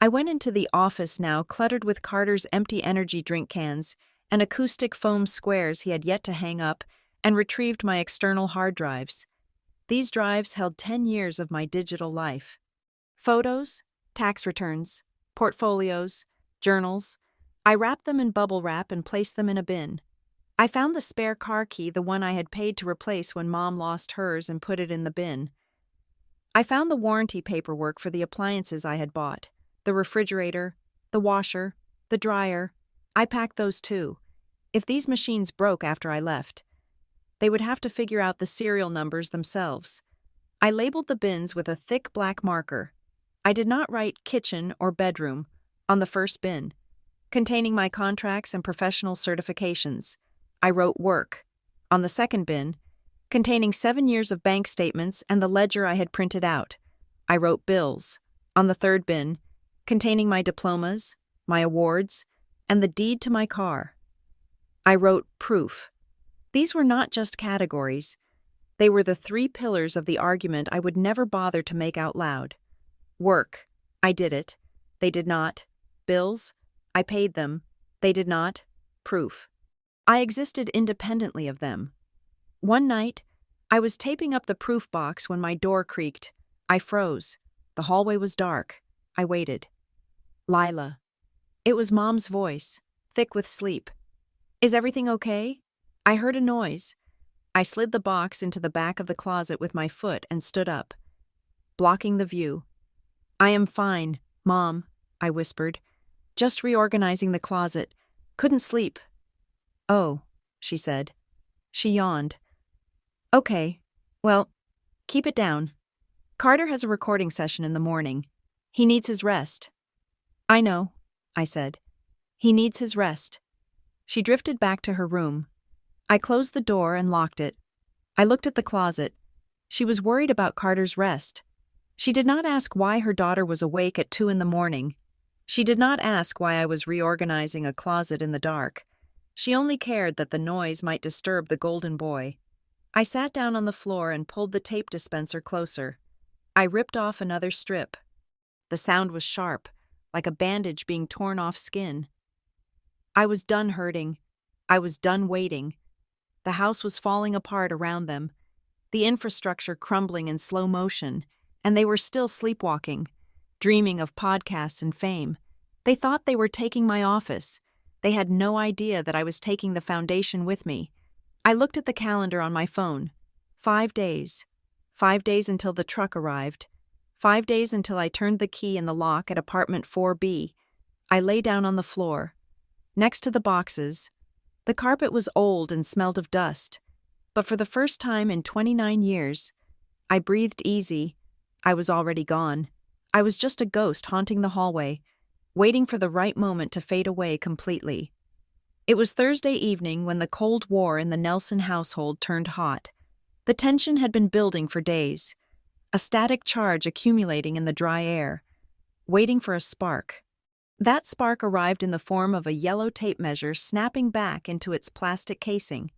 I went into the office now cluttered with Carter's empty energy drink cans and acoustic foam squares he had yet to hang up, and retrieved my external hard drives. These drives held 10 years of my digital life. Photos, tax returns, portfolios, journals. I wrapped them in bubble wrap and placed them in a bin. I found the spare car key, the one I had paid to replace when Mom lost hers, and put it in the bin. I found the warranty paperwork for the appliances I had bought. The refrigerator, the washer, the dryer. I packed those too. If these machines broke after I left, they would have to figure out the serial numbers themselves. I labeled the bins with a thick black marker. I did not write kitchen or bedroom on the first bin, containing my contracts and professional certifications. I wrote work on the second bin, containing 7 years of bank statements and the ledger I had printed out. I wrote bills on the third bin, containing my diplomas, my awards, and the deed to my car. I wrote proof. These were not just categories. They were the 3 pillars of the argument I would never bother to make out loud. Work. I did it. They did not. Bills. I paid them. They did not. Proof. I existed independently of them. One night, I was taping up the proof box when my door creaked. I froze. The hallway was dark. I waited. Lila. It was Mom's voice, thick with sleep. Is everything okay? I heard a noise. I slid the box into the back of the closet with my foot and stood up, blocking the view. I am fine, Mom, I whispered. Just reorganizing the closet. Couldn't sleep. Oh, she said. She yawned. Okay, well, keep it down. Carter has a recording session in the morning. He needs his rest. I know, I said. He needs his rest. She drifted back to her room. I closed the door and locked it. I looked at the closet. She was worried about Carter's rest. She did not ask why her daughter was awake at 2 a.m. She did not ask why I was reorganizing a closet in the dark. She only cared that the noise might disturb the golden boy. I sat down on the floor and pulled the tape dispenser closer. I ripped off another strip. The sound was sharp, like a bandage being torn off skin. I was done hurting. I was done waiting. The house was falling apart around them, the infrastructure crumbling in slow motion, and they were still sleepwalking, dreaming of podcasts and fame. They thought they were taking my office. They had no idea that I was taking the foundation with me. I looked at the calendar on my phone. 5 days. 5 days until the truck arrived. 5 days until I turned the key in the lock at apartment 4B. I lay down on the floor. Next to the boxes, the carpet was old and smelled of dust. But for the first time in 29 years, I breathed easy. I was already gone. I was just a ghost haunting the hallway, waiting for the right moment to fade away completely. It was Thursday evening when the Cold War in the Nelson household turned hot. The tension had been building for days, a static charge accumulating in the dry air, waiting for a spark. That spark arrived in the form of a yellow tape measure snapping back into its plastic casing.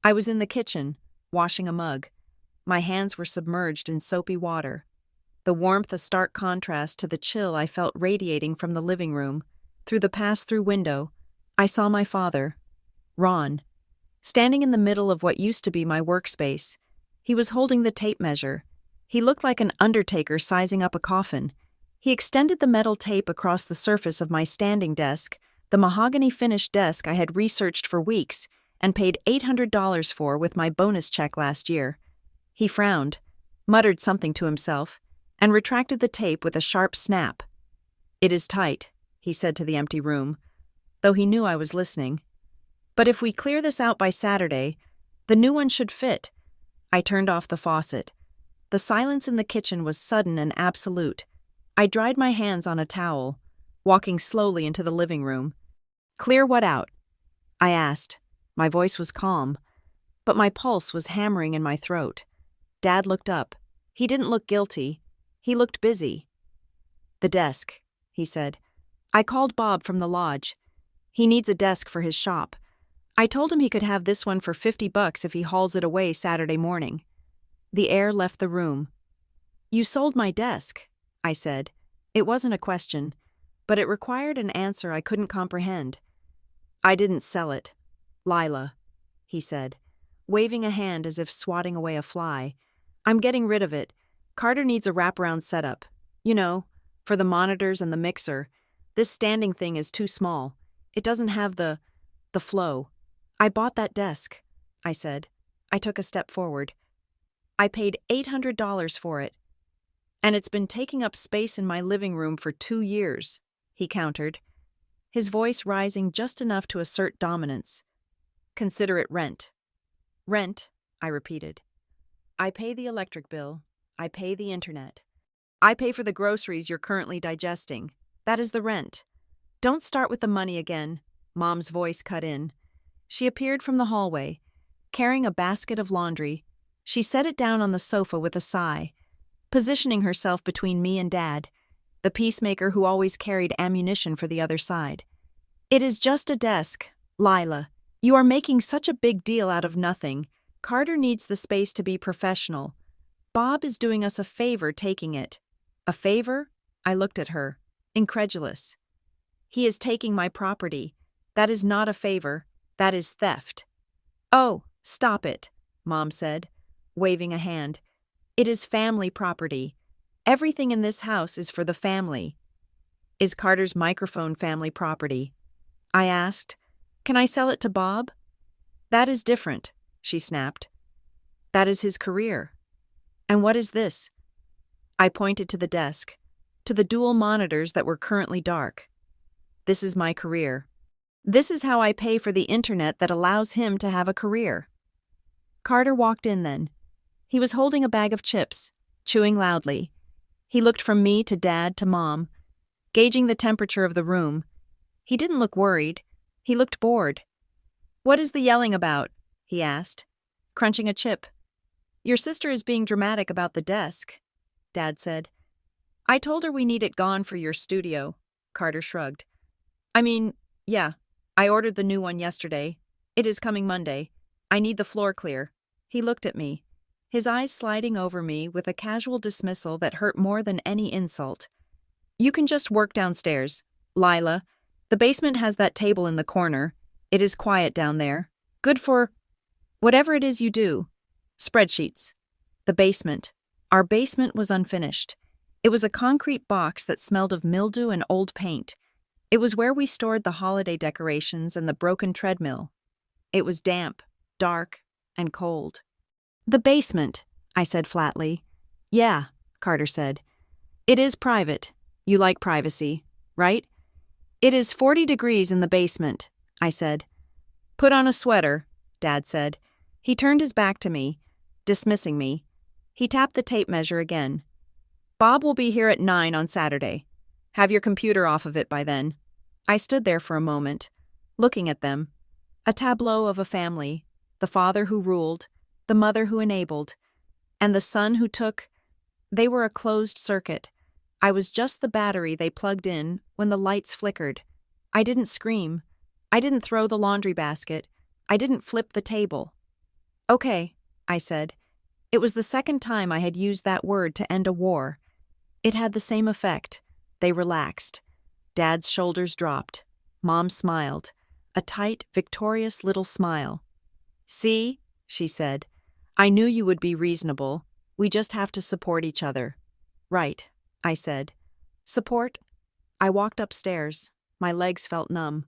I was in the kitchen, washing a mug. My hands were submerged in soapy water. The warmth a stark contrast to the chill I felt radiating from the living room. Through the pass-through window, I saw my father, Ron, standing in the middle of what used to be my workspace. He was holding the tape measure. He looked like an undertaker sizing up a coffin. He extended the metal tape across the surface of my standing desk, the mahogany-finished desk I had researched for weeks and paid $800 for with my bonus check last year. He frowned, muttered something to himself, and retracted the tape with a sharp snap. "It is tight," he said to the empty room, though he knew I was listening. "But if we clear this out by Saturday, the new one should fit." I turned off the faucet. The silence in the kitchen was sudden and absolute. I dried my hands on a towel, walking slowly into the living room. "Clear what out?" I asked. My voice was calm, but my pulse was hammering in my throat. Dad looked up. He didn't look guilty. He looked busy. "The desk," he said. "I called Bob from the lodge. He needs a desk for his shop. I told him he could have this one for $50 if he hauls it away Saturday morning." The air left the room. "You sold my desk," I said. It wasn't a question, but it required an answer I couldn't comprehend. "I didn't sell it. Lila," he said, waving a hand as if swatting away a fly. "I'm getting rid of it. Carter needs a wraparound setup. You know, for the monitors and the mixer. This standing thing is too small. It doesn't have the flow. I bought that desk," I said. I took a step forward. "I paid $800 for it. And it's been taking up space in my living room for 2 years, he countered, his voice rising just enough to assert dominance. "Consider it rent." "Rent," I repeated. "I pay the electric bill. I pay the internet. I pay for the groceries you're currently digesting. That is the rent." "Don't start with the money again," Mom's voice cut in. She appeared from the hallway, carrying a basket of laundry. She set it down on the sofa with a sigh, positioning herself between me and Dad, the peacemaker who always carried ammunition for the other side. "It is just a desk, Lila. You are making such a big deal out of nothing. Carter needs the space to be professional. Bob is doing us a favor taking it." "A favor?" I looked at her, incredulous. "He is taking my property. That is not a favor. That is theft." "Oh, stop it," Mom said, waving a hand. "It is family property. Everything in this house is for the family." "Is Carter's microphone family property?" I asked. "Can I sell it to Bob?" "That is different," she snapped. "That is his career." "And what is this?" I pointed to the desk, to the dual monitors that were currently dark. "This is my career. This is how I pay for the internet that allows him to have a career." Carter walked in then. He was holding a bag of chips, chewing loudly. He looked from me to Dad to Mom, gauging the temperature of the room. He didn't look worried. He looked bored. "What is the yelling about?" he asked, crunching a chip. Your sister is being dramatic about the desk, Dad said. I told her we need it gone for your studio, Carter shrugged. I mean, yeah, I ordered the new one yesterday. It is coming Monday. I need the floor clear. He looked at me, his eyes sliding over me with a casual dismissal that hurt more than any insult. You can just work downstairs, Lila. The basement has that table in the corner. It is quiet down there. Good for whatever it is you do. Spreadsheets. The basement. Our basement was unfinished. It was a concrete box that smelled of mildew and old paint. It was where we stored the holiday decorations and the broken treadmill. It was damp, dark, and cold. The basement, I said flatly. Yeah, Carter said. It is private. You like privacy, right? It is 40 degrees in the basement, I said. Put on a sweater, Dad said. He turned his back to me, dismissing me. He tapped the tape measure again. Bob will be here at 9 on Saturday. Have your computer off of it by then. I stood there for a moment, looking at them. A tableau of a family, the father who ruled, the mother who enabled, and the son who took. They were a closed circuit. I was just the battery they plugged in when the lights flickered. I didn't scream. I didn't throw the laundry basket. I didn't flip the table. Okay, I said. It was the second time I had used that word to end a war. It had the same effect. They relaxed. Dad's shoulders dropped. Mom smiled. A tight, victorious little smile. See, she said. I knew you would be reasonable. We just have to support each other. Right, I said. Support? I walked upstairs. My legs felt numb.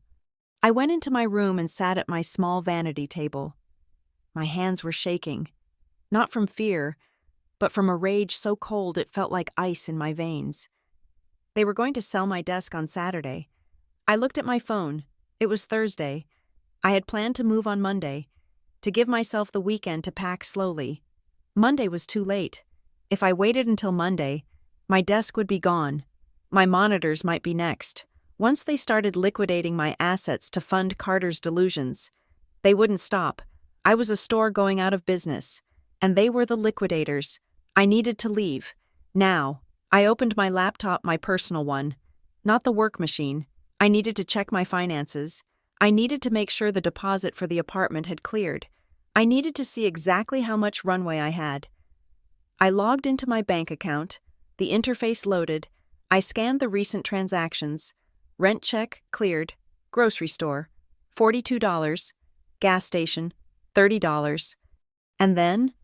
I went into my room and sat at my small vanity table. My hands were shaking. Not from fear, but from a rage so cold it felt like ice in my veins. They were going to sell my desk on Saturday. I looked at my phone. It was Thursday. I had planned to move on Monday, to give myself the weekend to pack slowly. Monday was too late. If I waited until Monday, my desk would be gone. My monitors might be next. Once they started liquidating my assets to fund Carter's delusions, they wouldn't stop. I was a store going out of business, and they were the liquidators. I needed to leave. Now, I opened my laptop, my personal one, not the work machine. I needed to check my finances. I needed to make sure the deposit for the apartment had cleared. I needed to see exactly how much runway I had. I logged into my bank account. The interface loaded. I scanned the recent transactions. Rent check, cleared. Grocery store, $42. Gas station, $30. And then,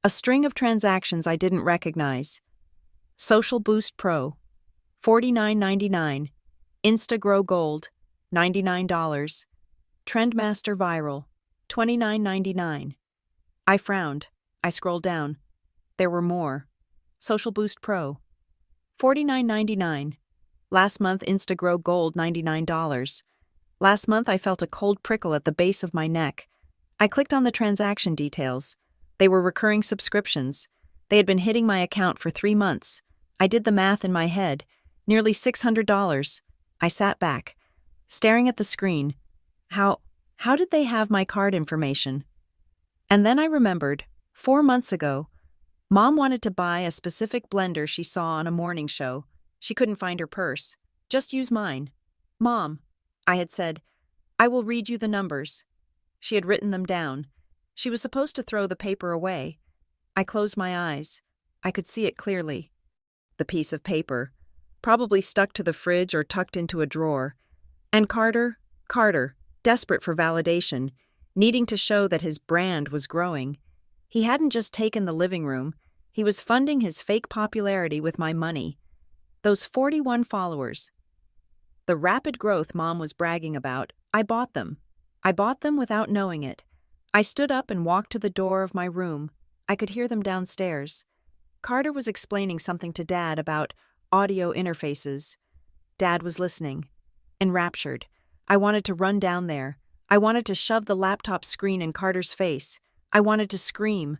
a string of transactions I didn't recognize. Social Boost Pro, $49.99. Instagrow Gold, $99. Trendmaster Viral, $29.99. I frowned. I scrolled down. There were more. Social Boost Pro, $49.99. Last month Instagrow Gold, $99. Last month I felt a cold prickle at the base of my neck. I clicked on the transaction details. They were recurring subscriptions. They had been hitting my account for 3 months. I did the math in my head. Nearly $600. I sat back, staring at the screen. How did they have my card information? And then I remembered, 4 months ago, Mom wanted to buy a specific blender she saw on a morning show. She couldn't find her purse. Just use mine. Mom, I had said, I will read you the numbers. She had written them down. She was supposed to throw the paper away. I closed my eyes. I could see it clearly. The piece of paper, probably stuck to the fridge or tucked into a drawer. And Carter, desperate for validation, needing to show that his brand was growing. He hadn't just taken the living room. He was funding his fake popularity with my money. Those 41 followers. The rapid growth Mom was bragging about, I bought them. I bought them without knowing it. I stood up and walked to the door of my room. I could hear them downstairs. Carter was explaining something to Dad about audio interfaces. Dad was listening, enraptured. I wanted to run down there. I wanted to shove the laptop screen in Carter's face. I wanted to scream,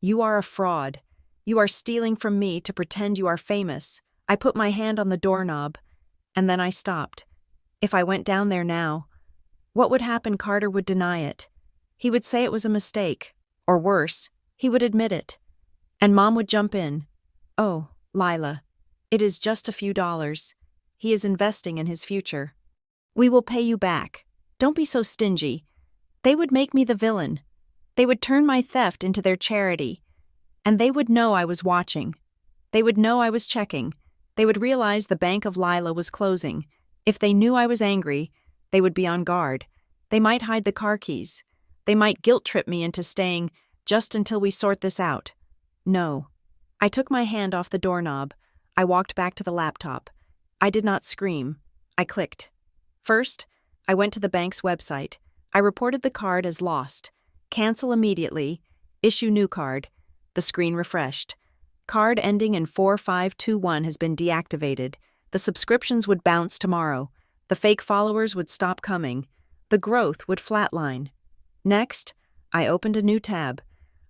"You are a fraud. You are stealing from me to pretend you are famous." I put my hand on the doorknob, and then I stopped. If I went down there now, what would happen? Carter would deny it. He would say it was a mistake, or worse, he would admit it. And Mom would jump in. "Oh, Lila, it is just a few dollars. He is investing in his future. We will pay you back. Don't be so stingy." They would make me the villain. They would turn my theft into their charity. And they would know I was watching. They would know I was checking. They would realize the bank of Lila was closing. If they knew I was angry, they would be on guard. They might hide the car keys. They might guilt-trip me into staying just until we sort this out. No. I took my hand off the doorknob. I walked back to the laptop. I did not scream. I clicked. First, I went to the bank's website. I reported the card as lost. Cancel immediately. Issue new card. The screen refreshed. Card ending in 4521 has been deactivated. The subscriptions would bounce tomorrow. The fake followers would stop coming. The growth would flatline. Next, I opened a new tab.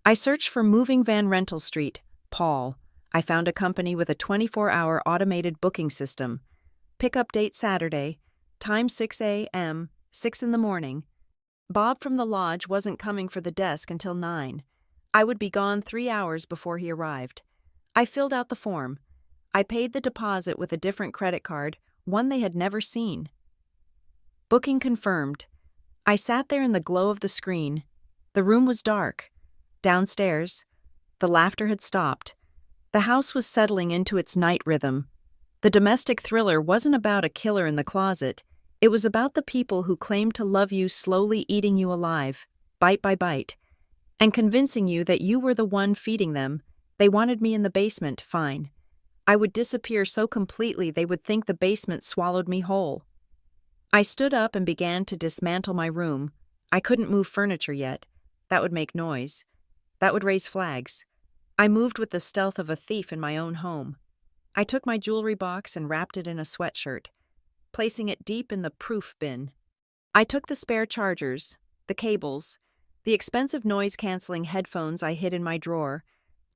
I searched for Moving Van Rental Street, Paul. I found a company with a 24-hour automated booking system. Pickup date Saturday. Time 6 a.m., 6 in the morning. Bob from the lodge wasn't coming for the desk until 9. I would be gone 3 hours before he arrived. I filled out the form. I paid the deposit with a different credit card, one they had never seen. Booking confirmed. I sat there in the glow of the screen. The room was dark. Downstairs, the laughter had stopped. The house was settling into its night rhythm. The domestic thriller wasn't about a killer in the closet. It was about the people who claimed to love you slowly eating you alive, bite by bite, and convincing you that you were the one feeding them. They wanted me in the basement, fine. I would disappear so completely they would think the basement swallowed me whole. I stood up and began to dismantle my room. I couldn't move furniture yet. That would make noise. That would raise flags. I moved with the stealth of a thief in my own home. I took my jewelry box and wrapped it in a sweatshirt, placing it deep in the proof bin. I took the spare chargers, the cables, the expensive noise-canceling headphones I hid in my drawer.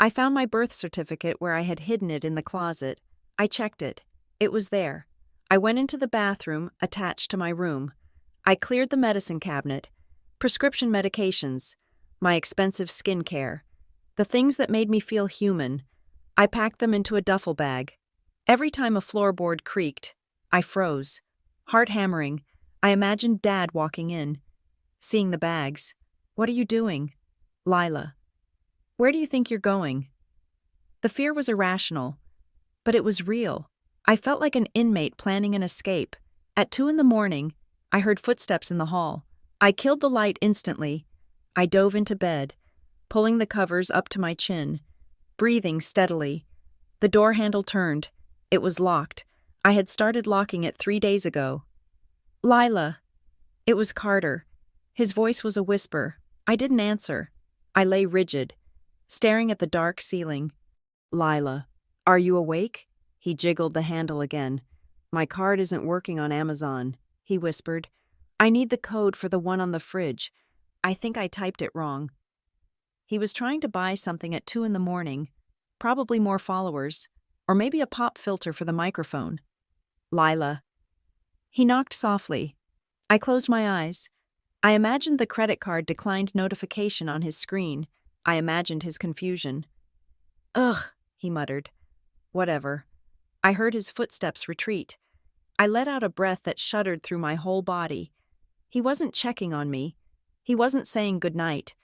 I found my birth certificate where I had hidden it in the closet. I checked it. It was there. I went into the bathroom attached to my room. I cleared the medicine cabinet, prescription medications, my expensive skincare, the things that made me feel human. I packed them into a duffel bag. Every time a floorboard creaked, I froze. Heart hammering, I imagined Dad walking in, seeing the bags. "What are you doing?" "Lila." "Where do you think you're going?" The fear was irrational, but it was real. I felt like an inmate planning an escape. At 2 in the morning, I heard footsteps in the hall. I killed the light instantly. I dove into bed, pulling the covers up to my chin, breathing steadily. The door handle turned. It was locked. I had started locking it 3 days ago. "Lila." It was Carter. His voice was a whisper. I didn't answer. I lay rigid, staring at the dark ceiling. "Lila, are you awake?" He jiggled the handle again. "My card isn't working on Amazon," he whispered. "I need the code for the one on the fridge. I think I typed it wrong." He was trying to buy something at 2 in the morning, probably more followers, or maybe a pop filter for the microphone. "Lila." He knocked softly. I closed my eyes. I imagined the credit card declined notification on his screen. I imagined his confusion. "Ugh," he muttered. "Whatever." I heard his footsteps retreat. I let out a breath that shuddered through my whole body. He wasn't checking on me. He wasn't saying goodnight.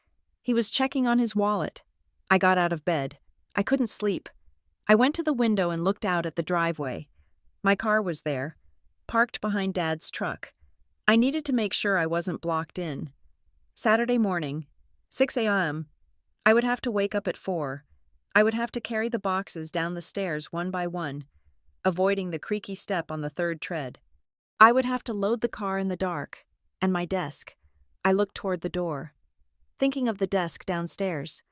He was checking on his wallet. I got out of bed. I couldn't sleep. I went to the window and looked out at the driveway. My car was there, parked behind Dad's truck. I needed to make sure I wasn't blocked in. Saturday morning, 6 a.m. I would have to wake up at 4. I would have to carry the boxes down the stairs one by one, avoiding the creaky step on the 3rd tread. I would have to load the car in the dark, and my desk. I looked toward the door, thinking of the desk downstairs.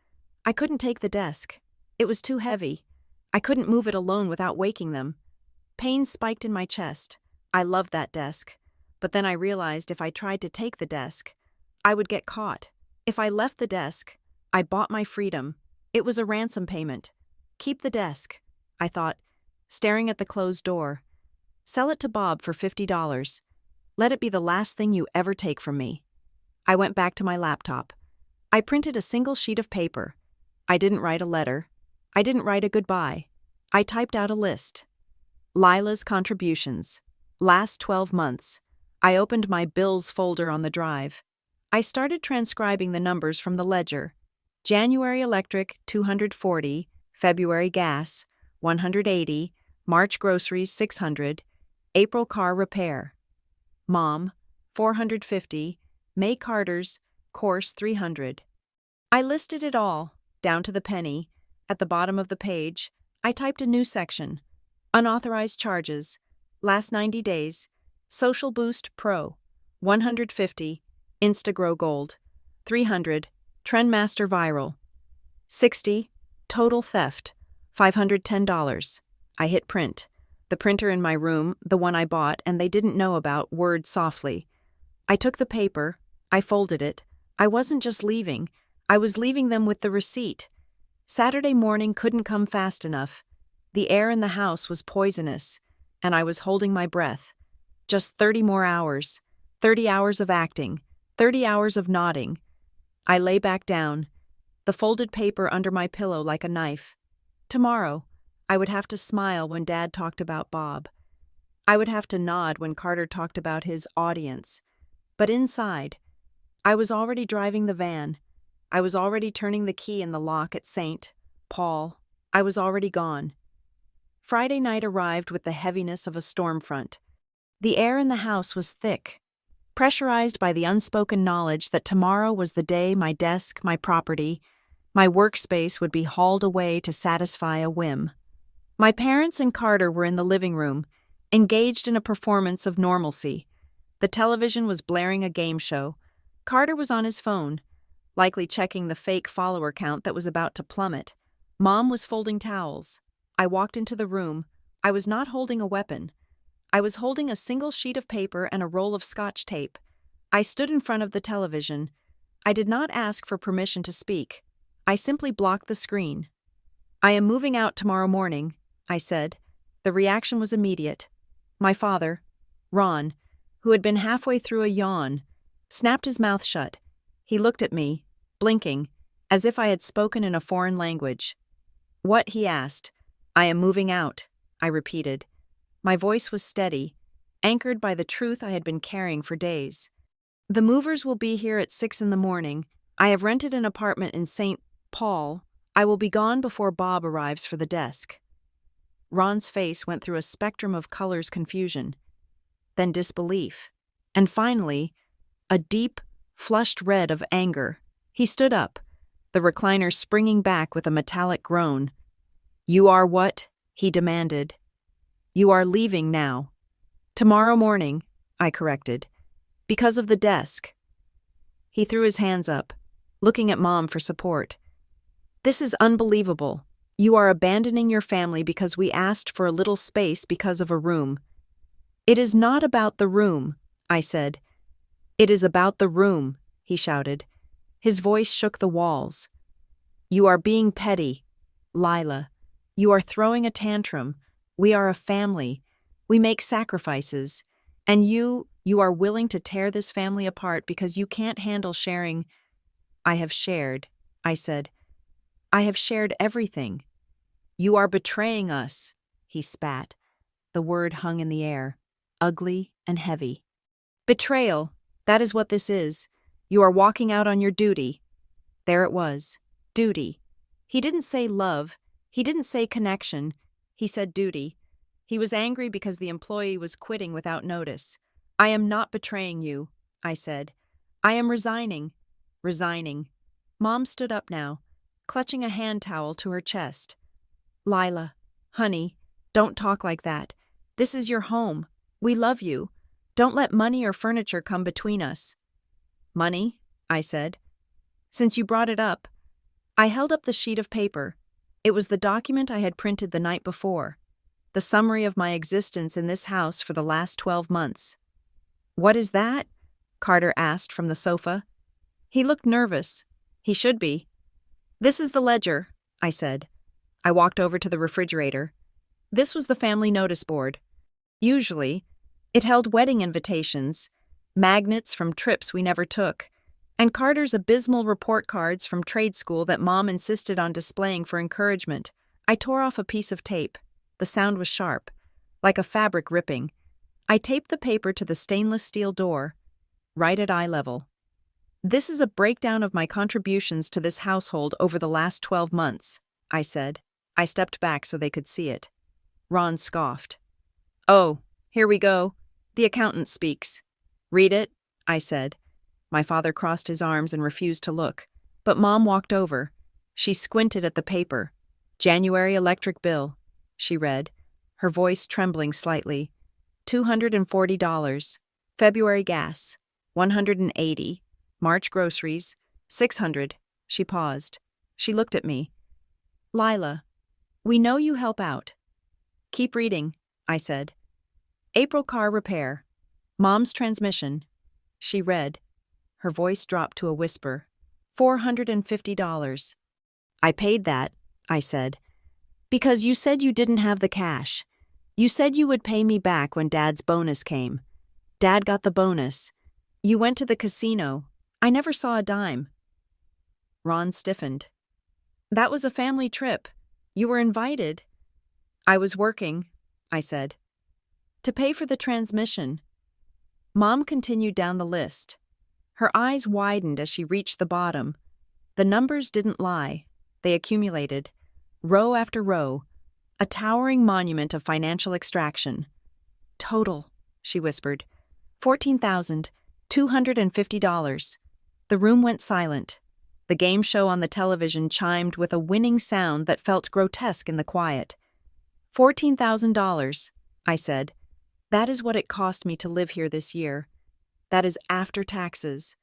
I couldn't take the desk. It was too heavy. I couldn't move it alone without waking them. Pain spiked in my chest. I loved that desk. But then I realized if I tried to take the desk, I would get caught. If I left the desk, I bought my freedom. It was a ransom payment. Keep the desk, I thought, staring at the closed door. Sell it to Bob for $50. Let it be the last thing you ever take from me. I went back to my laptop. I printed a single sheet of paper. I didn't write a letter. I didn't write a goodbye. I typed out a list. Lila's contributions. Last 12 months. I opened my bills folder on the drive. I started transcribing the numbers from the ledger. January electric, $240, February gas, $180, March groceries, $600, April car repair. Mom, $450, May Carter's, course, $300. I listed it all, down to the penny. At the bottom of the page, I typed a new section. Unauthorized charges. Last 90 days. Social Boost Pro. $150. Instagrow Gold. $300. Trendmaster Viral. $60. Total theft. $510. I hit print. The printer in my room, the one I bought and they didn't know about, whirred softly. I took the paper. I folded it. I wasn't just leaving. I was leaving them with the receipt. Saturday morning couldn't come fast enough. The air in the house was poisonous, and I was holding my breath. Just 30 more hours. 30 hours of acting. 30 hours of nodding. I lay back down, the folded paper under my pillow like a knife. Tomorrow, I would have to smile when Dad talked about Bob. I would have to nod when Carter talked about his audience. But inside, I was already driving the van. I was already turning the key in the lock at St. Paul. I was already gone. Friday night arrived with the heaviness of a storm front. The air in the house was thick, pressurized by the unspoken knowledge that tomorrow was the day my desk, my property, my workspace would be hauled away to satisfy a whim. My parents and Carter were in the living room, engaged in a performance of normalcy. The television was blaring a game show. Carter was on his phone, likely checking the fake follower count that was about to plummet. Mom was folding towels. I walked into the room. I was not holding a weapon. I was holding a single sheet of paper and a roll of Scotch tape. I stood in front of the television. I did not ask for permission to speak. I simply blocked the screen. I am moving out tomorrow morning, I said. The reaction was immediate. My father, Ron, who had been halfway through a yawn, snapped his mouth shut. He looked at me, blinking, as if I had spoken in a foreign language. What? He asked. I am moving out, I repeated. My voice was steady, anchored by the truth I had been carrying for days. The movers will be here at 6 a.m. I have rented an apartment in St. Paul. I will be gone before Bob arrives for the desk. Ron's face went through a spectrum of colors: confusion, then disbelief, and finally, a deep, flushed red of anger. He stood up, the recliner springing back with a metallic groan. You are what? He demanded. You are leaving now. Tomorrow morning, I corrected. Because of the desk. He threw his hands up, looking at Mom for support. This is unbelievable. You are abandoning your family because we asked for a little space because of a room. It is not about the room, I said. It is about the room, he shouted. His voice shook the walls. You are being petty, Lila. You are throwing a tantrum. We are a family. We make sacrifices. And you are willing to tear this family apart because you can't handle sharing. I have shared, I said. I have shared everything. You are betraying us, he spat. The word hung in the air, ugly and heavy. Betrayal, that is what this is. You are walking out on your duty. There it was, duty. He didn't say love. He didn't say connection. He said duty. He was angry because the employee was quitting without notice. I am not betraying you, I said. I am resigning. Resigning. Mom stood up now, clutching a hand towel to her chest. Lila, honey, don't talk like that. This is your home. We love you. Don't let money or furniture come between us. Money? I said. Since you brought it up. I held up the sheet of paper. It was the document I had printed the night before, the summary of my existence in this house for the last 12 months. What is that? Carter asked from the sofa. He looked nervous. He should be. This is the ledger, I said. I walked over to the refrigerator. This was the family notice board. Usually, it held wedding invitations, magnets from trips we never took, and Carter's abysmal report cards from trade school that Mom insisted on displaying for encouragement. I tore off a piece of tape. The sound was sharp, like a fabric ripping. I taped the paper to the stainless steel door, right at eye level. "This is a breakdown of my contributions to this household over the last 12 months, I said. I stepped back so they could see it. Ron scoffed. "Oh, here we go. The accountant speaks." "Read it," I said. My father crossed his arms and refused to look, but Mom walked over. She squinted at the paper. "January electric bill," she read, her voice trembling slightly. $240. February gas, $180. March groceries, $600. She paused. She looked at me. "Lila, we know you help out." "Keep reading," I said. "April car repair. Mom's transmission." She read. Her voice dropped to a whisper. $450. "I paid that," I said, "because you said you didn't have the cash. You said you would pay me back when Dad's bonus came. Dad got the bonus. You went to the casino. I never saw a dime." Ron stiffened. "That was a family trip. You were invited." "I was working," I said. "To pay for the transmission." Mom continued down the list. Her eyes widened as she reached the bottom. The numbers didn't lie. They accumulated, row after row, a towering monument of financial extraction. "Total," she whispered, $14,250. The room went silent. The game show on the television chimed with a winning sound that felt grotesque in the quiet. $14,000, I said. "That is what it cost me to live here this year. That is after taxes.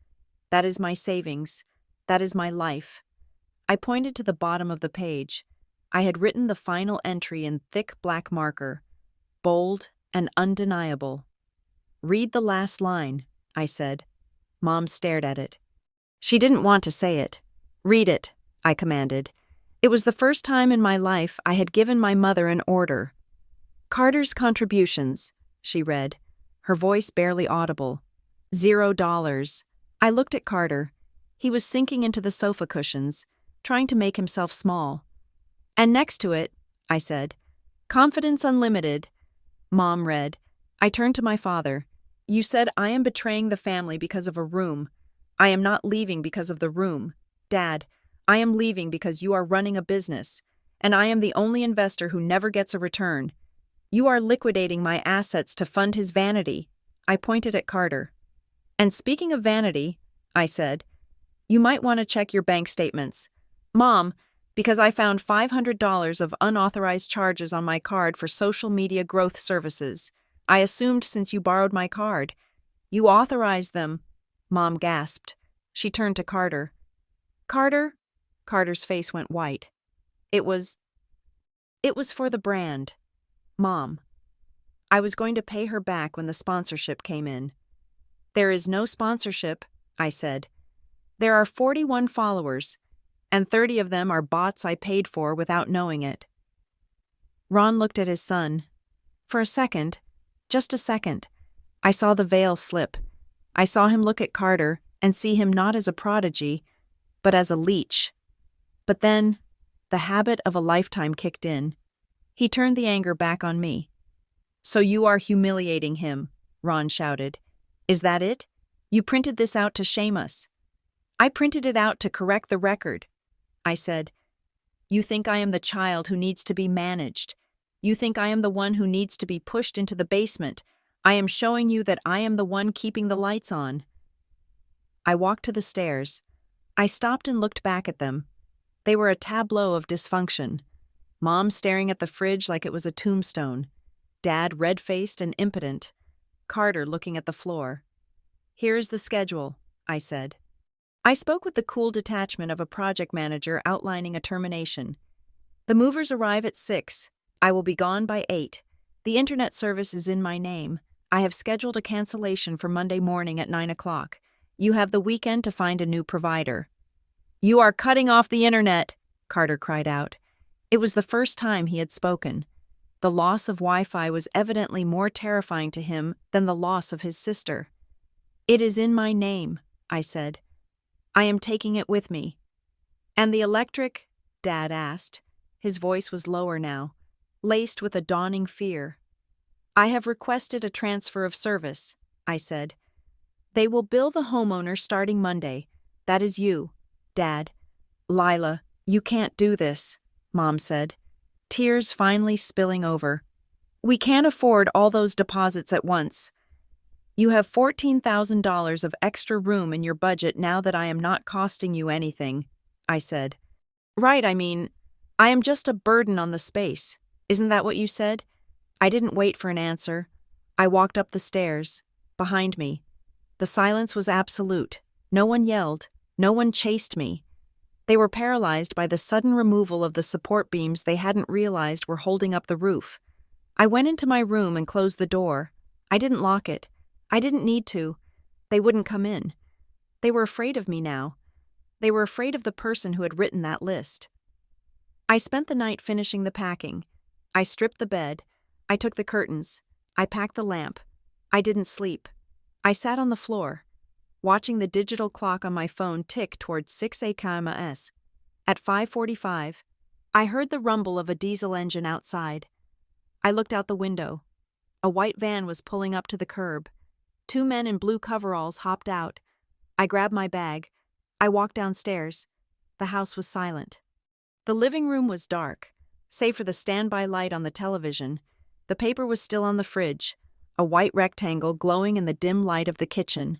That is my savings. That is my life." I pointed to the bottom of the page. I had written the final entry in thick black marker, bold and undeniable. "Read the last line," I said. Mom stared at it. She didn't want to say it. "Read it," I commanded. It was the first time in my life I had given my mother an order. "Carter's contributions," she read, her voice barely audible. $0. I looked at Carter. He was sinking into the sofa cushions, trying to make himself small. "And next to it," I said, "Confidence Unlimited." Mom read. I turned to my father. "You said I am betraying the family because of a room. I am not leaving because of the room. Dad, I am leaving because you are running a business, and I am the only investor who never gets a return. You are liquidating my assets to fund his vanity." I pointed at Carter. "And speaking of vanity," I said, "you might want to check your bank statements. Mom, because I found $500 of unauthorized charges on my card for social media growth services. I assumed since you borrowed my card. You authorized them." Mom gasped. She turned to Carter. "Carter?" Carter's face went white. It was for the brand. Mom. I was going to pay her back when the sponsorship came in. "There is no sponsorship," I said. "There are 41 followers, and 30 of them are bots I paid for without knowing it." Ron looked at his son. For a second, just a second, I saw the veil slip. I saw him look at Carter and see him not as a prodigy, but as a leech. But then, the habit of a lifetime kicked in. He turned the anger back on me. "So you are humiliating him," Ron shouted. "Is that it? You printed this out to shame us." "I printed it out to correct the record," I said. "You think I am the child who needs to be managed. You think I am the one who needs to be pushed into the basement. I am showing you that I am the one keeping the lights on." I walked to the stairs. I stopped and looked back at them. They were a tableau of dysfunction. Mom staring at the fridge like it was a tombstone. Dad red-faced and impotent. Carter looking at the floor. "Here is the schedule," I said. I spoke with the cool detachment of a project manager outlining a termination. "The movers arrive at 6. I will be gone by 8. The internet service is in my name. I have scheduled a cancellation for Monday morning at 9 o'clock. You have the weekend to find a new provider." "You are cutting off the internet," Carter cried out. It was the first time he had spoken. The loss of Wi-Fi was evidently more terrifying to him than the loss of his sister. "It is in my name," I said. "I am taking it with me." "And the electric?" Dad asked. His voice was lower now, laced with a dawning fear. "I have requested a transfer of service," I said. "They will bill the homeowner starting Monday. That is you, Dad." "Lila, you can't do this," Mom said, tears finally spilling over. "We can't afford all those deposits at once. You have $14,000 of extra room in your budget now that I am not costing you anything," I said. "Right, I am just a burden on the space. Isn't that what you said?" I didn't wait for an answer. I walked up the stairs. Behind me, the silence was absolute. No one yelled. No one chased me. They were paralyzed by the sudden removal of the support beams they hadn't realized were holding up the roof. I went into my room and closed the door. I didn't lock it. I didn't need to. They wouldn't come in. They were afraid of me now. They were afraid of the person who had written that list. I spent the night finishing the packing. I stripped the bed. I took the curtains. I packed the lamp. I didn't sleep. I sat on the floor, watching the digital clock on my phone tick towards 6 a.m. At 5:45, I heard the rumble of a diesel engine outside. I looked out the window. A white van was pulling up to the curb. 2 men in blue coveralls hopped out. I grabbed my bag. I walked downstairs. The house was silent. The living room was dark, save for the standby light on the television. The paper was still on the fridge, a white rectangle glowing in the dim light of the kitchen.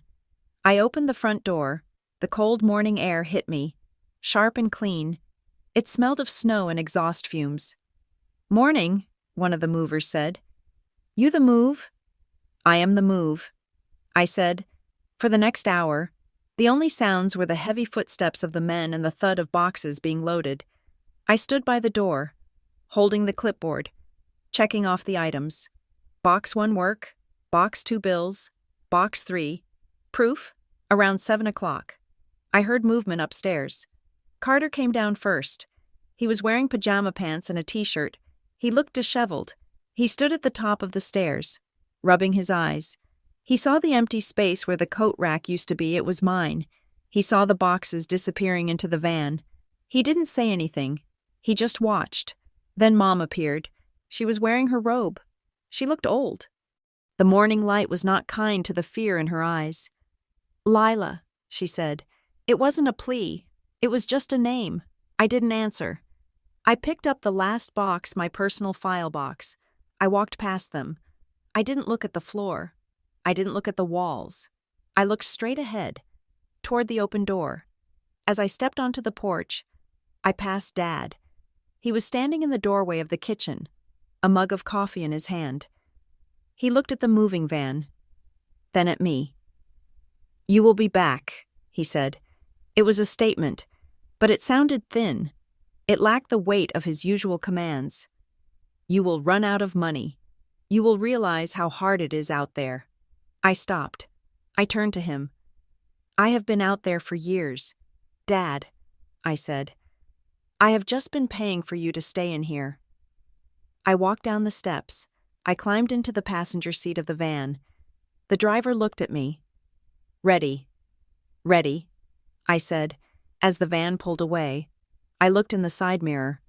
I opened the front door. The cold morning air hit me, sharp and clean. It smelled of snow and exhaust fumes. "Morning," one of the movers said. "You the move?" "I am the move," I said. For the next hour, the only sounds were the heavy footsteps of the men and the thud of boxes being loaded. I stood by the door, holding the clipboard, checking off the items. Box 1 work, Box 2 bills, Box 3, proof, around 7 o'clock. I heard movement upstairs. Carter came down first. He was wearing pajama pants and a t-shirt. He looked disheveled. He stood at the top of the stairs, rubbing his eyes. He saw the empty space where the coat rack used to be. It was mine. He saw the boxes disappearing into the van. He didn't say anything. He just watched. Then Mom appeared. She was wearing her robe. She looked old. The morning light was not kind to the fear in her eyes. "Lila," she said. It wasn't a plea. It was just a name. I didn't answer. I picked up the last box, my personal file box. I walked past them. I didn't look at the floor. I didn't look at the walls. I looked straight ahead, toward the open door. As I stepped onto the porch, I passed Dad. He was standing in the doorway of the kitchen, a mug of coffee in his hand. He looked at the moving van, then at me. "You will be back," he said. It was a statement, but it sounded thin. It lacked the weight of his usual commands. "You will run out of money. You will realize how hard it is out there." I stopped. I turned to him. "I have been out there for years. Dad," I said. "I have just been paying for you to stay in here." I walked down the steps. I climbed into the passenger seat of the van. The driver looked at me. "Ready." "Ready," I said, as the van pulled away. I looked in the side mirror.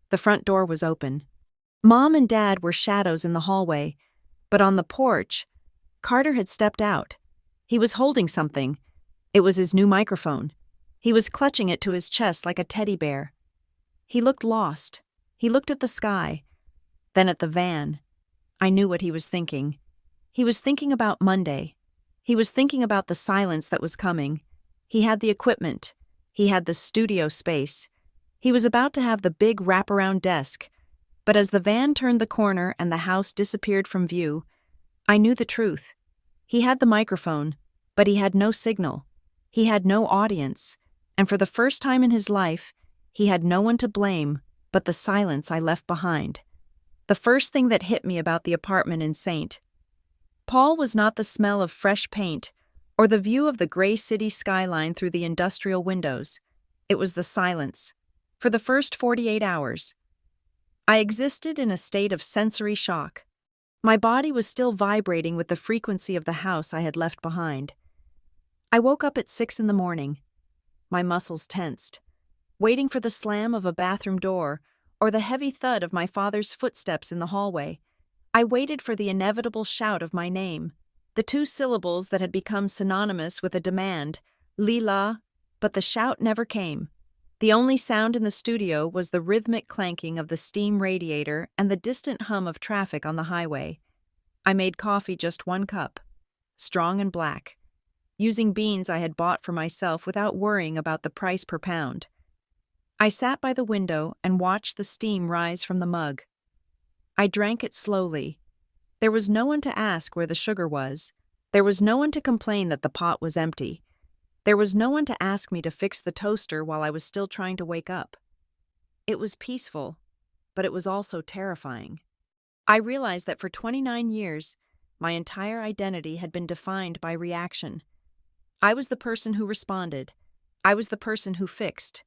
The front door was open. Mom and Dad were shadows in the hallway, but on the porch, Carter had stepped out. He was holding something. It was his new microphone. He was clutching it to his chest like a teddy bear. He looked lost. He looked at the sky, then at the van. I knew what he was thinking. He was thinking about Monday. He was thinking about the silence that was coming. He had the equipment. He had the studio space. He was about to have the big wraparound desk. But as the van turned the corner and the house disappeared from view, I knew the truth. He had the microphone, but he had no signal. He had no audience. And for the first time in his life, he had no one to blame but the silence I left behind. The first thing that hit me about the apartment in St. Paul was not the smell of fresh paint or the view of the gray city skyline through the industrial windows. It was the silence. For the first 48 hours, I existed in a state of sensory shock. My body was still vibrating with the frequency of the house I had left behind. I woke up at 6 in the morning. My muscles tensed, waiting for the slam of a bathroom door or the heavy thud of my father's footsteps in the hallway. I waited for the inevitable shout of my name, the two syllables that had become synonymous with a demand, Lila, but the shout never came. The only sound in the studio was the rhythmic clanking of the steam radiator and the distant hum of traffic on the highway. I made coffee just 1 cup, strong and black, using beans I had bought for myself without worrying about the price per pound. I sat by the window and watched the steam rise from the mug. I drank it slowly. There was no one to ask where the sugar was. There was no one to complain that the pot was empty. There was no one to ask me to fix the toaster while I was still trying to wake up. It was peaceful, but it was also terrifying. I realized that for 29 years, my entire identity had been defined by reaction. I was the person who responded. I was the person who fixed.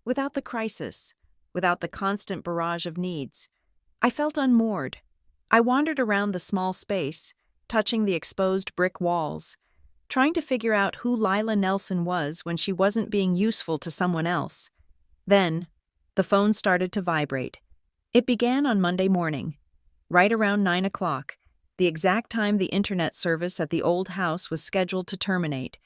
Without the crisis, without the constant barrage of needs, I felt unmoored. I wandered around the small space, touching the exposed brick walls, trying to figure out who Lila Nelson was when she wasn't being useful to someone else. Then, the phone started to vibrate. It began on Monday morning, right around 9 o'clock, the exact time the internet service at the old house was scheduled to terminate.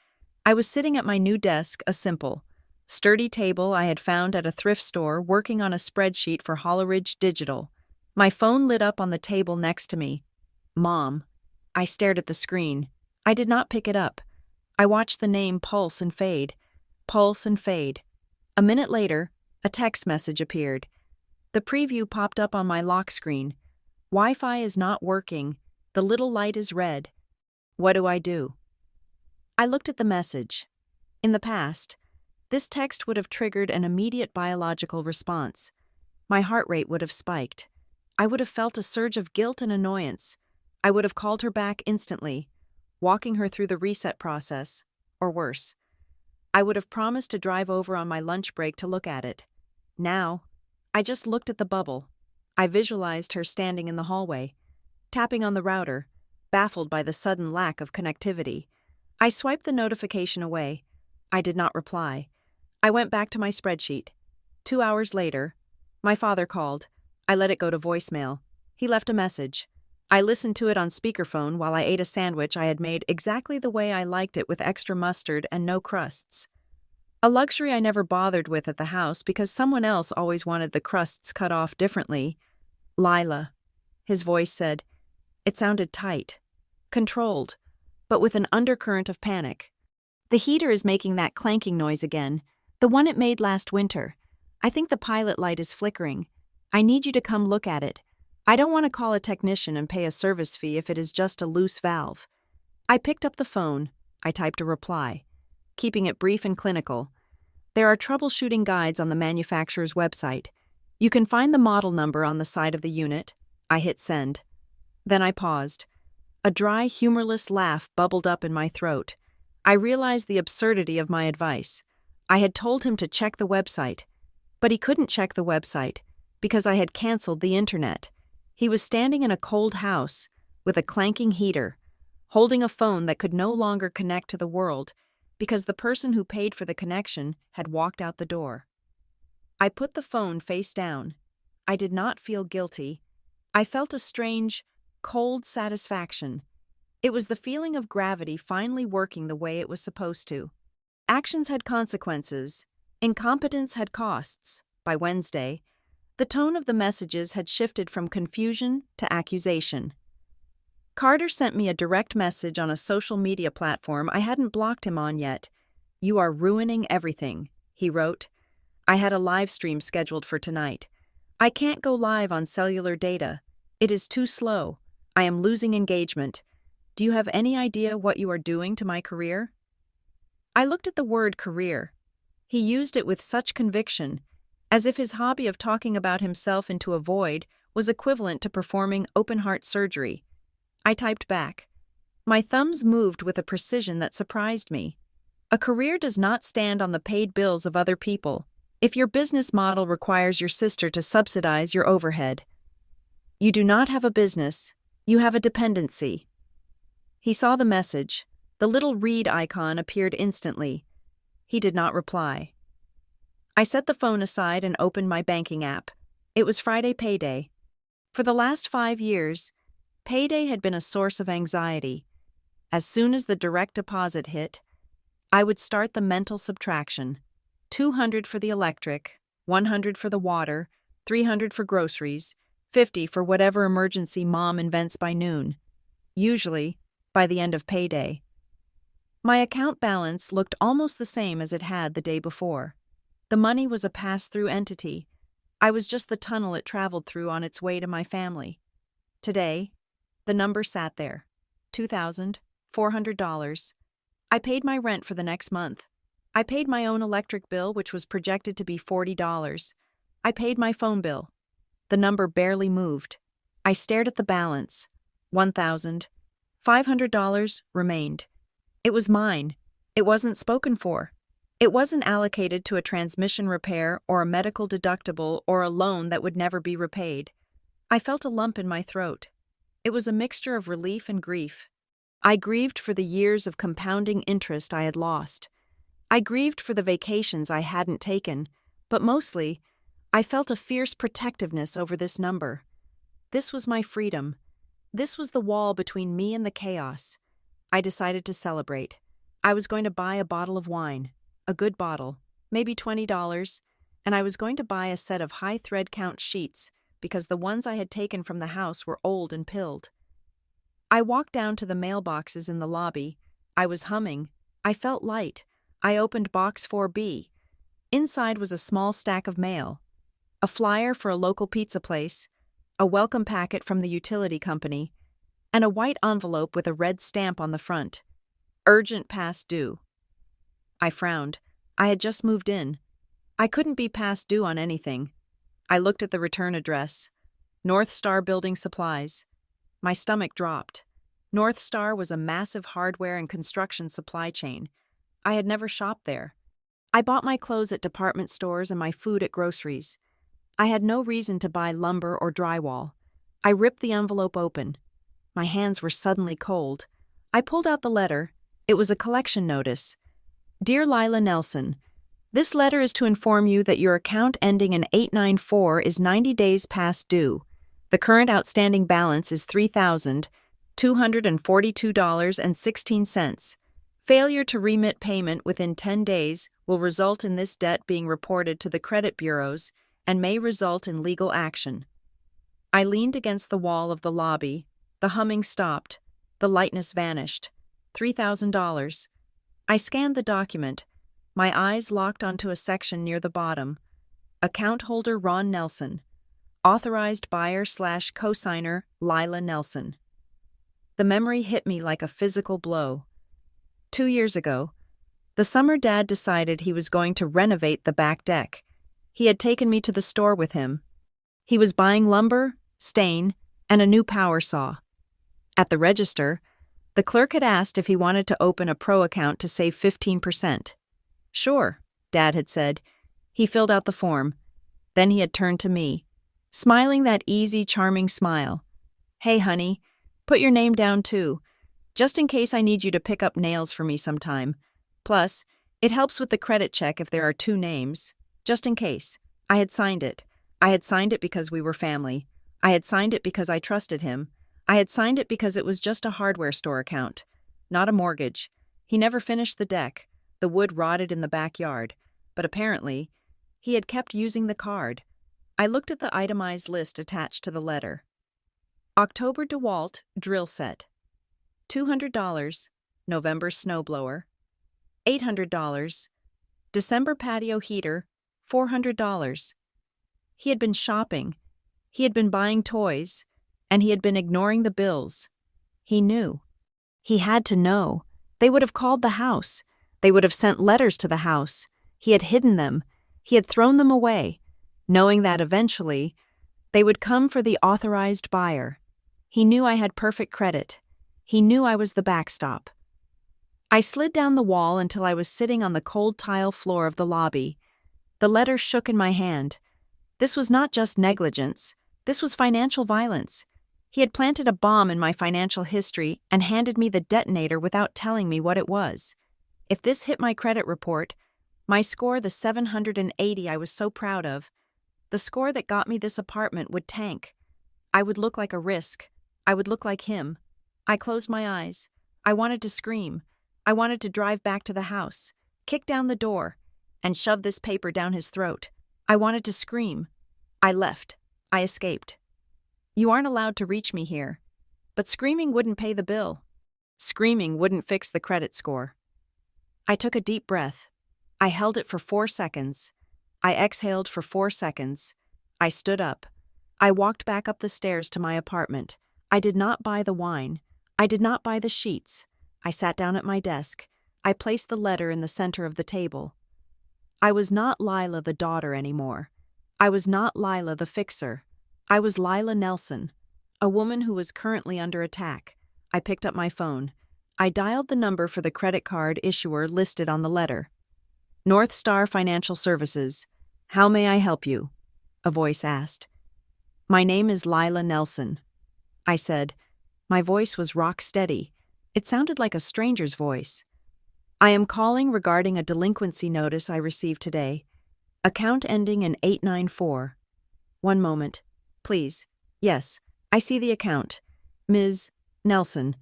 I was sitting at my new desk, a simple, sturdy table I had found at a thrift store, working on a spreadsheet for Holleridge Digital. My phone lit up on the table next to me. Mom. I stared at the screen. I did not pick it up. I watched the name pulse and fade. Pulse and fade. A minute later, a text message appeared. The preview popped up on my lock screen. Wi-Fi is not working. The little light is red. What do I do? I looked at the message. In the past, this text would have triggered an immediate biological response. My heart rate would have spiked. I would have felt a surge of guilt and annoyance. I would have called her back instantly, walking her through the reset process, or worse. I would have promised to drive over on my lunch break to look at it. Now, I just looked at the bubble. I visualized her standing in the hallway, tapping on the router, baffled by the sudden lack of connectivity. I swiped the notification away. I did not reply. I went back to my spreadsheet. 2 hours later, my father called. I let it go to voicemail. He left a message. I listened to it on speakerphone while I ate a sandwich I had made exactly the way I liked it, with extra mustard and no crusts. A luxury I never bothered with at the house because someone else always wanted the crusts cut off differently. Lila, his voice said. It sounded tight, controlled, but with an undercurrent of panic. The heater is making that clanking noise again, the one it made last winter. I think the pilot light is flickering. I need you to come look at it. I don't want to call a technician and pay a service fee if it is just a loose valve. I picked up the phone. I typed a reply, keeping it brief and clinical. There are troubleshooting guides on the manufacturer's website. You can find the model number on the side of the unit. I hit send. Then I paused. A dry, humorless laugh bubbled up in my throat. I realized the absurdity of my advice. I had told him to check the website, but he couldn't check the website because I had canceled the internet. He was standing in a cold house with a clanking heater, holding a phone that could no longer connect to the world because the person who paid for the connection had walked out the door. I put the phone face down. I did not feel guilty. I felt a strange, cold satisfaction. It was the feeling of gravity finally working the way it was supposed to. Actions had consequences. Incompetence had costs. By Wednesday, the tone of the messages had shifted from confusion to accusation. Carter sent me a direct message on a social media platform I hadn't blocked him on yet. "You are ruining everything," he wrote. I had a live stream scheduled for tonight. "I can't go live on cellular data. It is too slow. I am losing engagement. Do you have any idea what you are doing to my career?" I looked at the word career. He used it with such conviction, as if his hobby of talking about himself into a void was equivalent to performing open-heart surgery. I typed back. My thumbs moved with a precision that surprised me. A career does not stand on the paid bills of other people. If your business model requires your sister to subsidize your overhead, you do not have a business, you have a dependency. He saw the message. The little read icon appeared instantly. He did not reply. I set the phone aside and opened my banking app. It was Friday payday. For the last 5 years, payday had been a source of anxiety. As soon as the direct deposit hit, I would start the mental subtraction. 200 for the electric, 100 for the water, 300 for groceries, 50 for whatever emergency mom invents by noon. Usually, by the end of payday. My account balance looked almost the same as it had the day before. The money was a pass-through entity. I was just the tunnel it traveled through on its way to my family. Today, the number sat there. $2,400. I paid my rent for the next month. I paid my own electric bill, which was projected to be $40. I paid my phone bill. The number barely moved. I stared at the balance. $1,500 remained. It was mine. It wasn't spoken for. It wasn't allocated to a transmission repair or a medical deductible or a loan that would never be repaid. I felt a lump in my throat. It was a mixture of relief and grief. I grieved for the years of compounding interest I had lost. I grieved for the vacations I hadn't taken, but mostly, I felt a fierce protectiveness over this number. This was my freedom. This was the wall between me and the chaos. I decided to celebrate. I was going to buy a bottle of wine, a good bottle, maybe $20, and I was going to buy a set of high thread count sheets because the ones I had taken from the house were old and pilled. I walked down to the mailboxes in the lobby. I was humming. I felt light. I opened box 4B. Inside was a small stack of mail, a flyer for a local pizza place, a welcome packet from the utility company, and a white envelope with a red stamp on the front. Urgent past due. I frowned. I had just moved in. I couldn't be past due on anything. I looked at the return address. North Star Building Supplies. My stomach dropped. North Star was a massive hardware and construction supply chain. I had never shopped there. I bought my clothes at department stores and my food at groceries. I had no reason to buy lumber or drywall. I ripped the envelope open. My hands were suddenly cold. I pulled out the letter. It was a collection notice. Dear Lila Nelson, this letter is to inform you that your account ending in 894 is 90 days past due. The current outstanding balance is $3,242.16. Failure to remit payment within 10 days will result in this debt being reported to the credit bureaus and may result in legal action. I leaned against the wall of the lobby. The humming stopped. The lightness vanished. $3,000. I scanned the document. My eyes locked onto a section near the bottom. Account holder Ron Nelson. Authorized buyer/cosigner Lila Nelson. The memory hit me like a physical blow. 2 years ago, the summer Dad decided he was going to renovate the back deck. He had taken me to the store with him. He was buying lumber, stain, and a new power saw. At the register, the clerk had asked if he wanted to open a pro account to save 15%. Sure, Dad had said. He filled out the form. Then he had turned to me, smiling that easy, charming smile. Hey, honey, put your name down too, just in case I need you to pick up nails for me sometime. Plus, it helps with the credit check if there are 2 names. Just in case. I had signed it. I had signed it because we were family. I had signed it because I trusted him. I had signed it because it was just a hardware store account, not a mortgage. He never finished the deck. The wood rotted in the backyard, but apparently, he had kept using the card. I looked at the itemized list attached to the letter. October DeWalt drill set. $200, November snowblower. $800, December patio heater, $400. He had been shopping. He had been buying toys, and he had been ignoring the bills. He knew. He had to know. They would have called the house. They would have sent letters to the house. He had hidden them. He had thrown them away, knowing that eventually they would come for the authorized buyer. He knew I had perfect credit. He knew I was the backstop. I slid down the wall until I was sitting on the cold tile floor of the lobby. The letter shook in my hand. This was not just negligence. This was financial violence. He had planted a bomb in my financial history and handed me the detonator without telling me what it was. If this hit my credit report, my score, the 780 I was so proud of, The score that got me this apartment would tank. I would look like a risk. I would look like him. I closed my eyes. I wanted to scream. I wanted to drive back to the house, kick down the door, and shove this paper down his throat. I wanted to scream. I left. I escaped. You aren't allowed to reach me here. But screaming wouldn't pay the bill. Screaming wouldn't fix the credit score. I took a deep breath. I held it for 4 seconds. I exhaled for 4 seconds. I stood up. I walked back up the stairs to my apartment. I did not buy the wine. I did not buy the sheets. I sat down at my desk. I placed the letter in the center of the table. I was not Lila the daughter anymore. I was not Lila the fixer. I was Lila Nelson, a woman who was currently under attack. I picked up my phone. I dialed the number for the credit card issuer listed on the letter. North Star Financial Services. How may I help you? A voice asked. My name is Lila Nelson. I said. My voice was rock steady. It sounded like a stranger's voice. I am calling regarding a delinquency notice I received today. Account ending in 894. One moment. Please. Yes, I see the account. Ms. Nelson,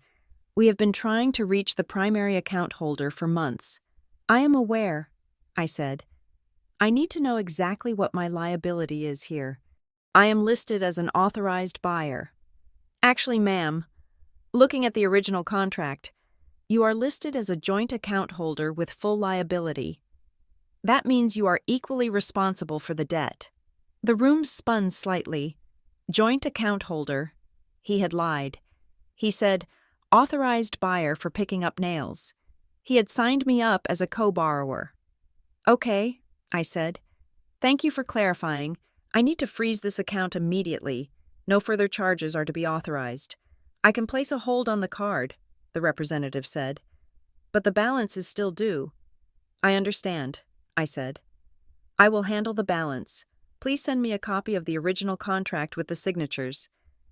we have been trying to reach the primary account holder for months. I am aware, I said. I need to know exactly what my liability is here. I am listed as an authorized buyer. Actually, ma'am, looking at the original contract, you are listed as a joint account holder with full liability. That means you are equally responsible for the debt. The room spun slightly. Joint account holder. He had lied. He said, authorized buyer for picking up nails. He had signed me up as a co-borrower. Okay, I said. Thank you for clarifying. I need to freeze this account immediately. No further charges are to be authorized. I can place a hold on the card, the representative said. But the balance is still due. I understand, I said. I will handle the balance. Please send me a copy of the original contract with the signatures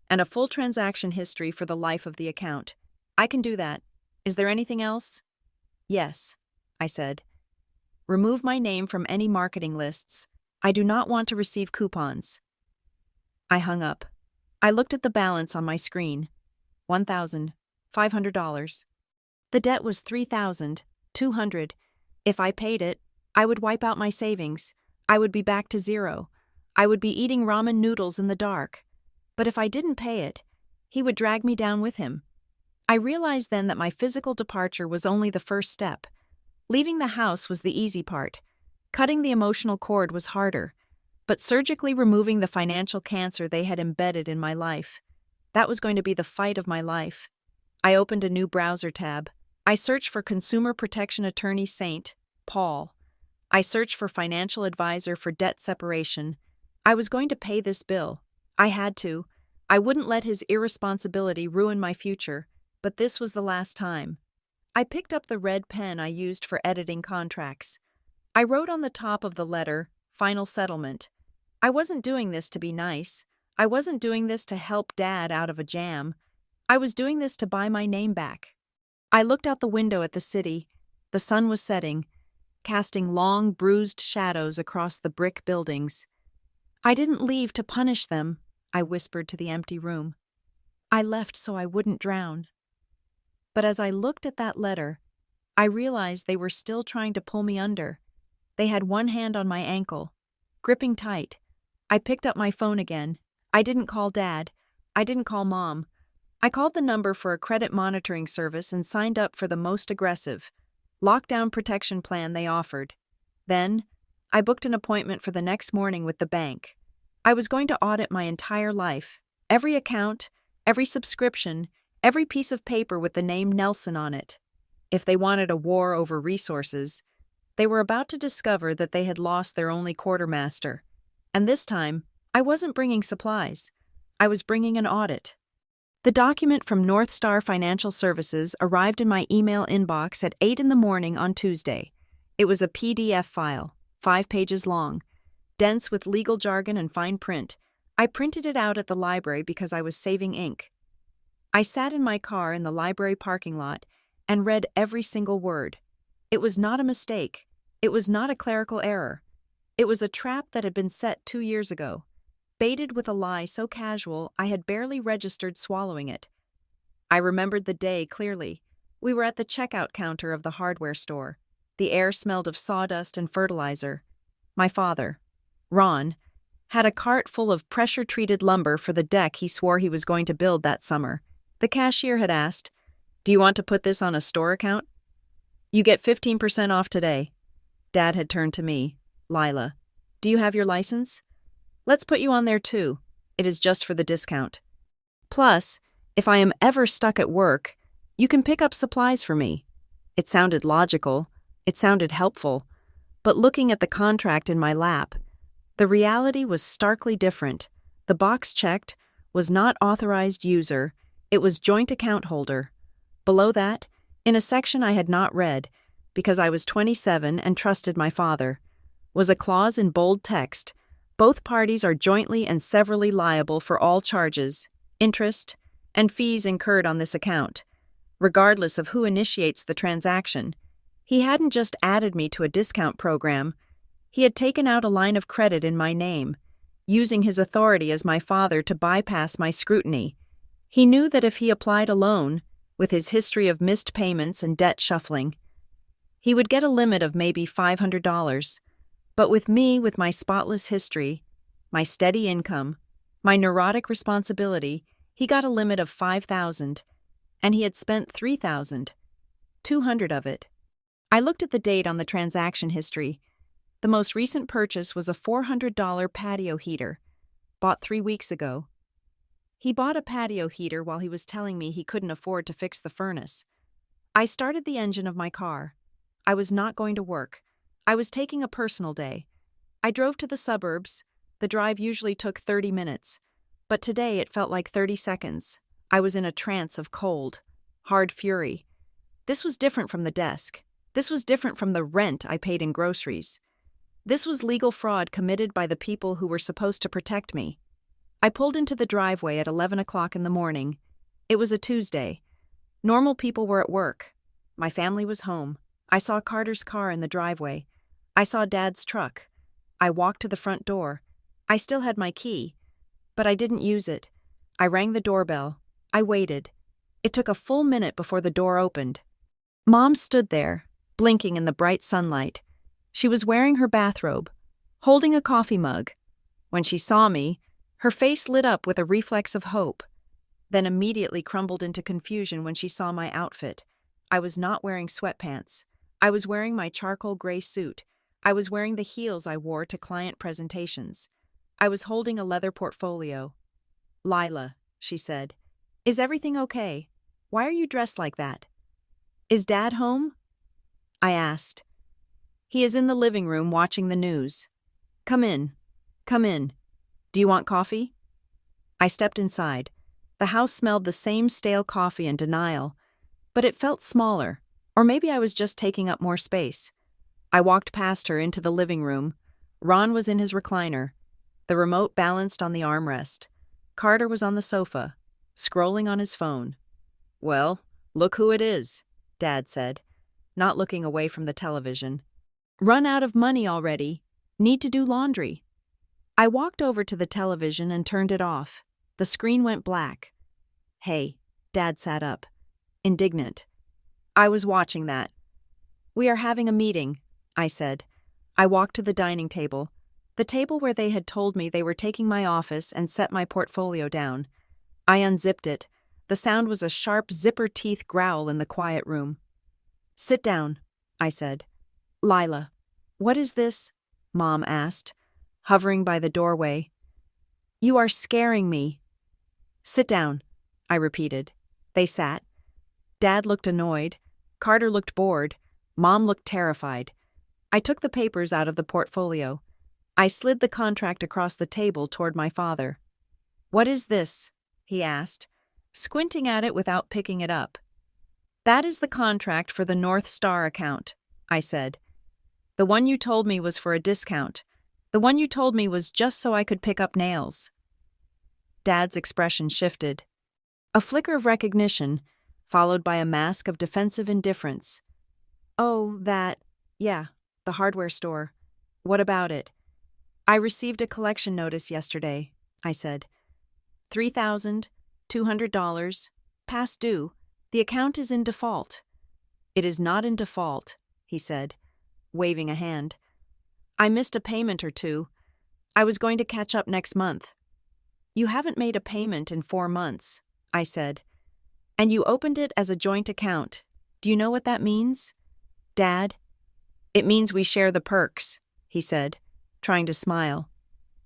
and a full transaction history for the life of the account. I can do that. Is there anything else? Yes, I said. Remove my name from any marketing lists. I do not want to receive coupons. I hung up. I looked at the balance on my screen. $1,500. The debt was $3,200. If I paid it, I would wipe out my savings. I would be back to zero. I would be eating ramen noodles in the dark. But if I didn't pay it, he would drag me down with him. I realized then that my physical departure was only the first step. Leaving the house was the easy part. Cutting the emotional cord was harder. But surgically removing the financial cancer they had embedded in my life, that was going to be the fight of my life. I opened a new browser tab. I searched for Consumer Protection Attorney St. Paul. I searched for Financial Advisor for Debt Separation. I was going to pay this bill. I had to. I wouldn't let his irresponsibility ruin my future, but this was the last time. I picked up the red pen I used for editing contracts. I wrote on the top of the letter, Final Settlement. I wasn't doing this to be nice. I wasn't doing this to help Dad out of a jam. I was doing this to buy my name back. I looked out the window at the city. The sun was setting, casting long, bruised shadows across the brick buildings. I didn't leave to punish them, I whispered to the empty room. I left so I wouldn't drown. But as I looked at that letter, I realized they were still trying to pull me under. They had one hand on my ankle, gripping tight. I picked up my phone again. I didn't call Dad. I didn't call Mom. I called the number for a credit monitoring service and signed up for the most aggressive lockdown protection plan they offered. Then, I booked an appointment for the next morning with the bank. I was going to audit my entire life, every account, every subscription, every piece of paper with the name Nelson on it. If they wanted a war over resources, they were about to discover that they had lost their only quartermaster. And this time, I wasn't bringing supplies. I was bringing an audit. The document from North Star Financial Services arrived in my email inbox at 8 a.m. on Tuesday. It was a PDF file, 5 pages long, dense with legal jargon and fine print. I printed it out at the library because I was saving ink. I sat in my car in the library parking lot and read every single word. It was not a mistake. It was not a clerical error. It was a trap that had been set 2 years ago, baited with a lie so casual I had barely registered swallowing it. I remembered the day clearly. We were at the checkout counter of the hardware store. The air smelled of sawdust and fertilizer. My father, Ron, had a cart full of pressure-treated lumber for the deck he swore he was going to build that summer. The cashier had asked, "Do you want to put this on a store account? You get 15% off today." Dad had turned to me. "Lila, do you have your license? Let's put you on there too. It is just for the discount. Plus, if I am ever stuck at work, you can pick up supplies for me." It sounded logical. It sounded helpful. But looking at the contract in my lap, the reality was starkly different. The box checked was not authorized user, it was joint account holder. Below that, in a section I had not read, because I was 27 and trusted my father, was a clause in bold text: "Both parties are jointly and severally liable for all charges, interest, and fees incurred on this account, regardless of who initiates the transaction." He hadn't just added me to a discount program. He had taken out a line of credit in my name, using his authority as my father to bypass my scrutiny. He knew that if he applied a loan, with his history of missed payments and debt shuffling, he would get a limit of maybe $500. But with me, with my spotless history, my steady income, my neurotic responsibility, he got a limit of $5,000, and he had spent $3,000, $200 of it. I looked at the date on the transaction history. The most recent purchase was a $400 patio heater, bought 3 weeks ago. He bought a patio heater while he was telling me he couldn't afford to fix the furnace. I started the engine of my car. I was not going to work. I was taking a personal day. I drove to the suburbs. The drive usually took 30 minutes, but today it felt like 30 seconds. I was in a trance of cold, hard fury. This was different from the desk. This was different from the rent I paid in groceries. This was legal fraud committed by the people who were supposed to protect me. I pulled into the driveway at 11 o'clock in the morning. It was a Tuesday. Normal people were at work. My family was home. I saw Carter's car in the driveway. I saw Dad's truck. I walked to the front door. I still had my key, but I didn't use it. I rang the doorbell. I waited. It took a full minute before the door opened. Mom stood there, blinking in the bright sunlight. She was wearing her bathrobe, holding a coffee mug. When she saw me, her face lit up with a reflex of hope, then immediately crumbled into confusion when she saw my outfit. I was not wearing sweatpants. I was wearing my charcoal gray suit. I was wearing the heels I wore to client presentations. I was holding a leather portfolio. "Lila," she said, "is everything okay? Why are you dressed like that?" "Is Dad home?" I asked. "He is in the living room watching the news." Come in. Come in. Do you want coffee?" I stepped inside. The house smelled the same stale coffee and denial, but it felt smaller, or maybe I was just taking up more space. I walked past her into the living room. Ron was in his recliner, the remote balanced on the armrest. Carter was on the sofa, scrolling on his phone. "Well, look who it is," Dad said, not looking away from the television. "Run out of money already. Need to do laundry." I walked over to the television and turned it off. The screen went black. "Hey," Dad sat up, indignant. "I was watching that." "We are having a meeting," I said. I walked to the dining table, the table where they had told me they were taking my office, and set my portfolio down. I unzipped it. The sound was a sharp zipper-teeth growl in the quiet room. "Sit down," I said. "Lila, what is this?" Mom asked, hovering by the doorway. "You are scaring me." "Sit down," I repeated. They sat. Dad looked annoyed. Carter looked bored. Mom looked terrified. I took the papers out of the portfolio. I slid the contract across the table toward my father. "What is this?" he asked, squinting at it without picking it up. "That is the contract for the North Star account," I said. "The one you told me was for a discount. The one you told me was just so I could pick up nails." Dad's expression shifted. A flicker of recognition, followed by a mask of defensive indifference. "Oh, that, yeah, the hardware store. What about it?" I received a collection notice yesterday, I said. $3,200, past due. The account is in default. It is not in default, he said, waving a hand. I missed a payment or two. I was going to catch up next month. You haven't made a payment in 4 months, I said. And you opened it as a joint account. Do you know what that means? Dad? It means we share the perks, he said, trying to smile.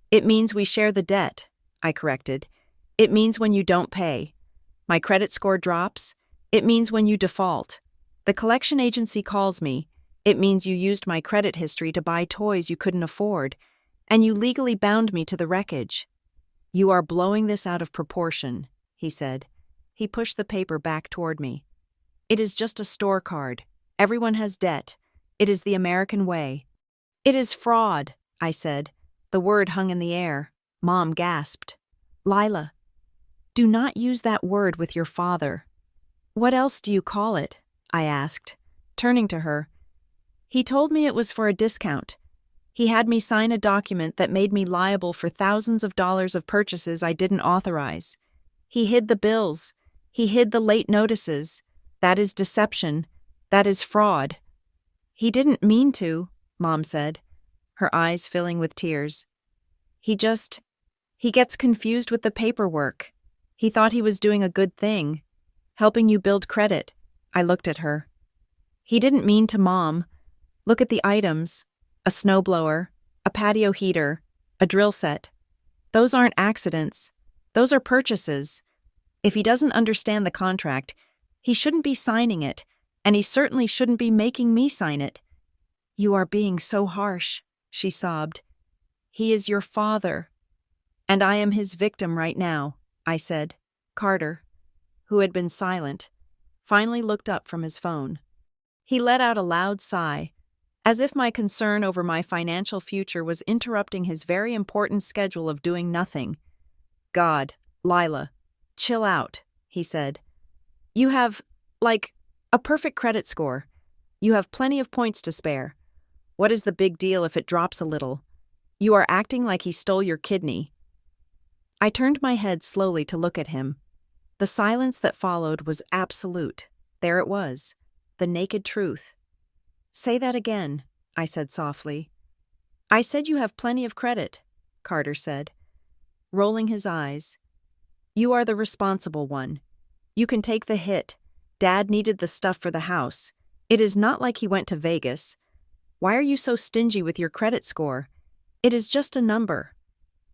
It means we share the debt, I corrected. It means when you don't pay. My credit score drops. It means when you default. The collection agency calls me. It means you used my credit history to buy toys you couldn't afford, and you legally bound me to the wreckage. You are blowing this out of proportion, he said. He pushed the paper back toward me. It is just a store card. Everyone has debt. It is the American way. It is fraud, I said. The word hung in the air. Mom gasped. Lila, do not use that word with your father. What else do you call it? I asked, turning to her. He told me it was for a discount. He had me sign a document that made me liable for thousands of dollars of purchases I didn't authorize. He hid the bills. He hid the late notices. That is deception. That is fraud. He didn't mean to, Mom said, her eyes filling with tears. He gets confused with the paperwork. He thought he was doing a good thing, helping you build credit. I looked at her. He didn't mean to, Mom. Look at the items. A snowblower, a patio heater, a drill set. Those aren't accidents. Those are purchases. If he doesn't understand the contract, he shouldn't be signing it, and he certainly shouldn't be making me sign it. You are being so harsh, she sobbed. He is your father. And I am his victim right now, I said. Carter, who had been silent, finally looked up from his phone. He let out a loud sigh, as if my concern over my financial future was interrupting his very important schedule of doing nothing. God, Lila, chill out, he said. You have, a perfect credit score. You have plenty of points to spare. What is the big deal if it drops a little? You are acting like he stole your kidney. I turned my head slowly to look at him. The silence that followed was absolute. There it was, the naked truth. Say that again, I said softly. I said you have plenty of credit, Carter said, rolling his eyes. You are the responsible one. You can take the hit. Dad needed the stuff for the house. It is not like he went to Vegas. Why are you so stingy with your credit score? It is just a number.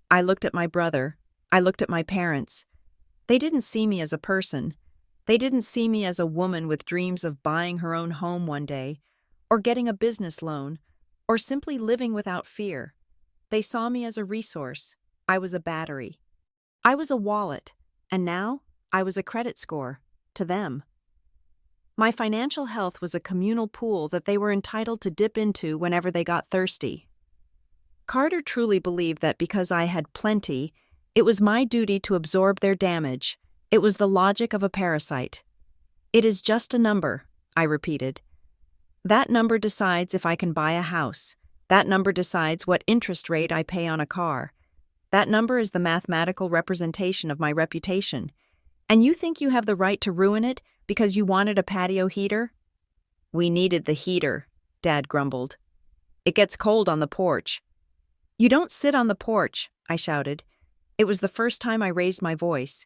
I looked at my brother. I looked at my parents. They didn't see me as a person. They didn't see me as a woman with dreams of buying her own home one day, or getting a business loan, or simply living without fear. They saw me as a resource. I was a battery. I was a wallet, and now I was a credit score, to them. My financial health was a communal pool that they were entitled to dip into whenever they got thirsty. Carter truly believed that because I had plenty, it was my duty to absorb their damage. It was the logic of a parasite. It is just a number, I repeated. That number decides if I can buy a house. That number decides what interest rate I pay on a car. That number is the mathematical representation of my reputation. And you think you have the right to ruin it because you wanted a patio heater? We needed the heater, Dad grumbled. It gets cold on the porch. You don't sit on the porch, I shouted. It was the first time I raised my voice.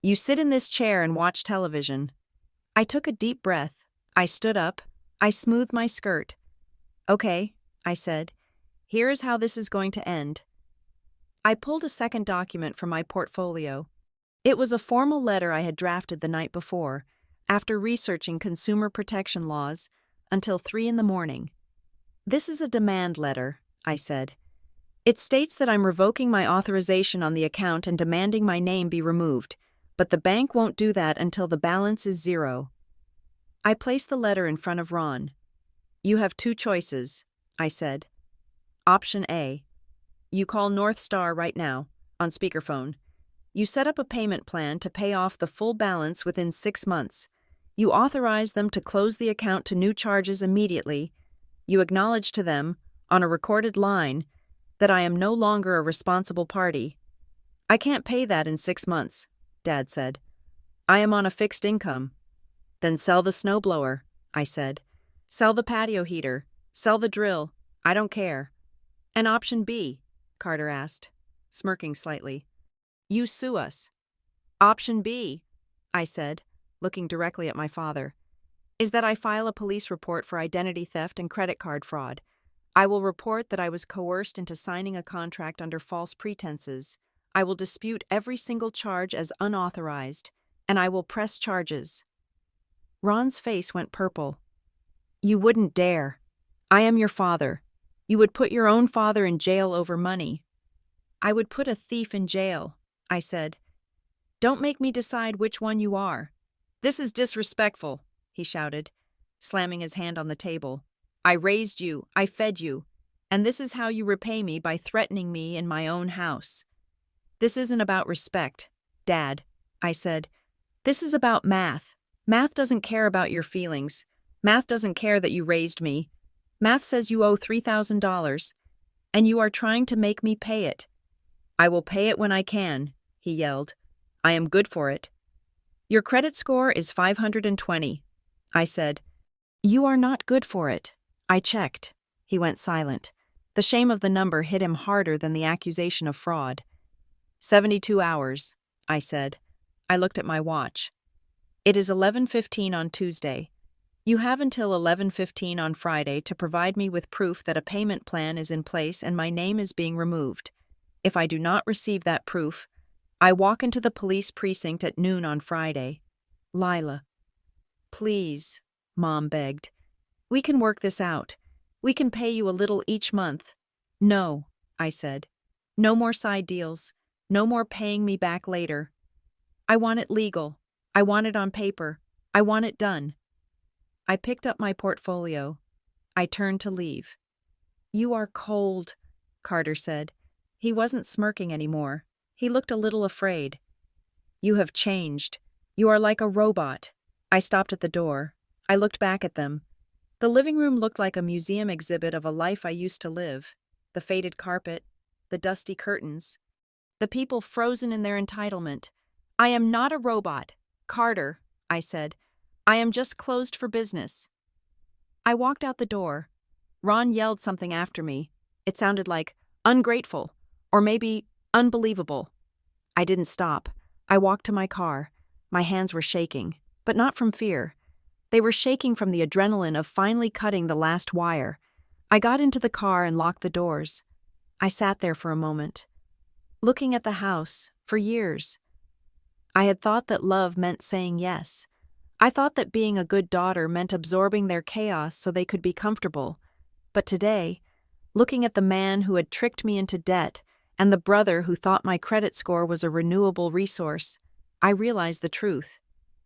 You sit in this chair and watch television. I took a deep breath. I stood up. I smoothed my skirt. Okay, I said. Here is how this is going to end. I pulled a second document from my portfolio. It was a formal letter I had drafted the night before, after researching consumer protection laws, until 3 a.m. This is a demand letter, I said. It states that I'm revoking my authorization on the account and demanding my name be removed, but the bank won't do that until the balance is 0. I placed the letter in front of Ron. You have 2 choices, I said. Option A. You call North Star right now, on speakerphone. You set up a payment plan to pay off the full balance within 6 months. You authorize them to close the account to new charges immediately. You acknowledge to them, on a recorded line, that I am no longer a responsible party. I can't pay that in 6 months, Dad said. I am on a fixed income. Then sell the snowblower, I said. Sell the patio heater. Sell the drill. I don't care. And option B, Carter asked, smirking slightly. You sue us. Option B, I said, looking directly at my father, is that I file a police report for identity theft and credit card fraud. I will report that I was coerced into signing a contract under false pretenses. I will dispute every single charge as unauthorized, and I will press charges. Ron's face went purple. You wouldn't dare. I am your father. You would put your own father in jail over money. I would put a thief in jail, I said. Don't make me decide which one you are. This is disrespectful, he shouted, slamming his hand on the table. I raised you, I fed you, and this is how you repay me by threatening me in my own house. This isn't about respect, Dad, I said. This is about math. Math doesn't care about your feelings. Math doesn't care that you raised me. Math says you owe $3,000, and you are trying to make me pay it. I will pay it when I can, he yelled. I am good for it. Your credit score is 520, I said. You are not good for it. I checked. He went silent. The shame of the number hit him harder than the accusation of fraud. 72 hours, I said. I looked at my watch. It is 11:15 on Tuesday. You have until 11:15 on Friday to provide me with proof that a payment plan is in place and my name is being removed. If I do not receive that proof, I walk into the police precinct at noon on Friday. Lila. Please, Mom begged. We can work this out. We can pay you a little each month. No, I said. No more side deals. No more paying me back later. I want it legal. I want it on paper. I want it done. I picked up my portfolio. I turned to leave. You are cold, Carter said. He wasn't smirking anymore. He looked a little afraid. You have changed. You are like a robot. I stopped at the door. I looked back at them. The living room looked like a museum exhibit of a life I used to live. The faded carpet, the dusty curtains, the people frozen in their entitlement. I am not a robot, Carter, I said. I am just closed for business. I walked out the door. Ron yelled something after me. It sounded like ungrateful, or maybe unbelievable. I didn't stop. I walked to my car. My hands were shaking, but not from fear. They were shaking from the adrenaline of finally cutting the last wire. I got into the car and locked the doors. I sat there for a moment, looking at the house for years. I had thought that love meant saying yes. I thought that being a good daughter meant absorbing their chaos so they could be comfortable. But today, looking at the man who had tricked me into debt and the brother who thought my credit score was a renewable resource, I realized the truth.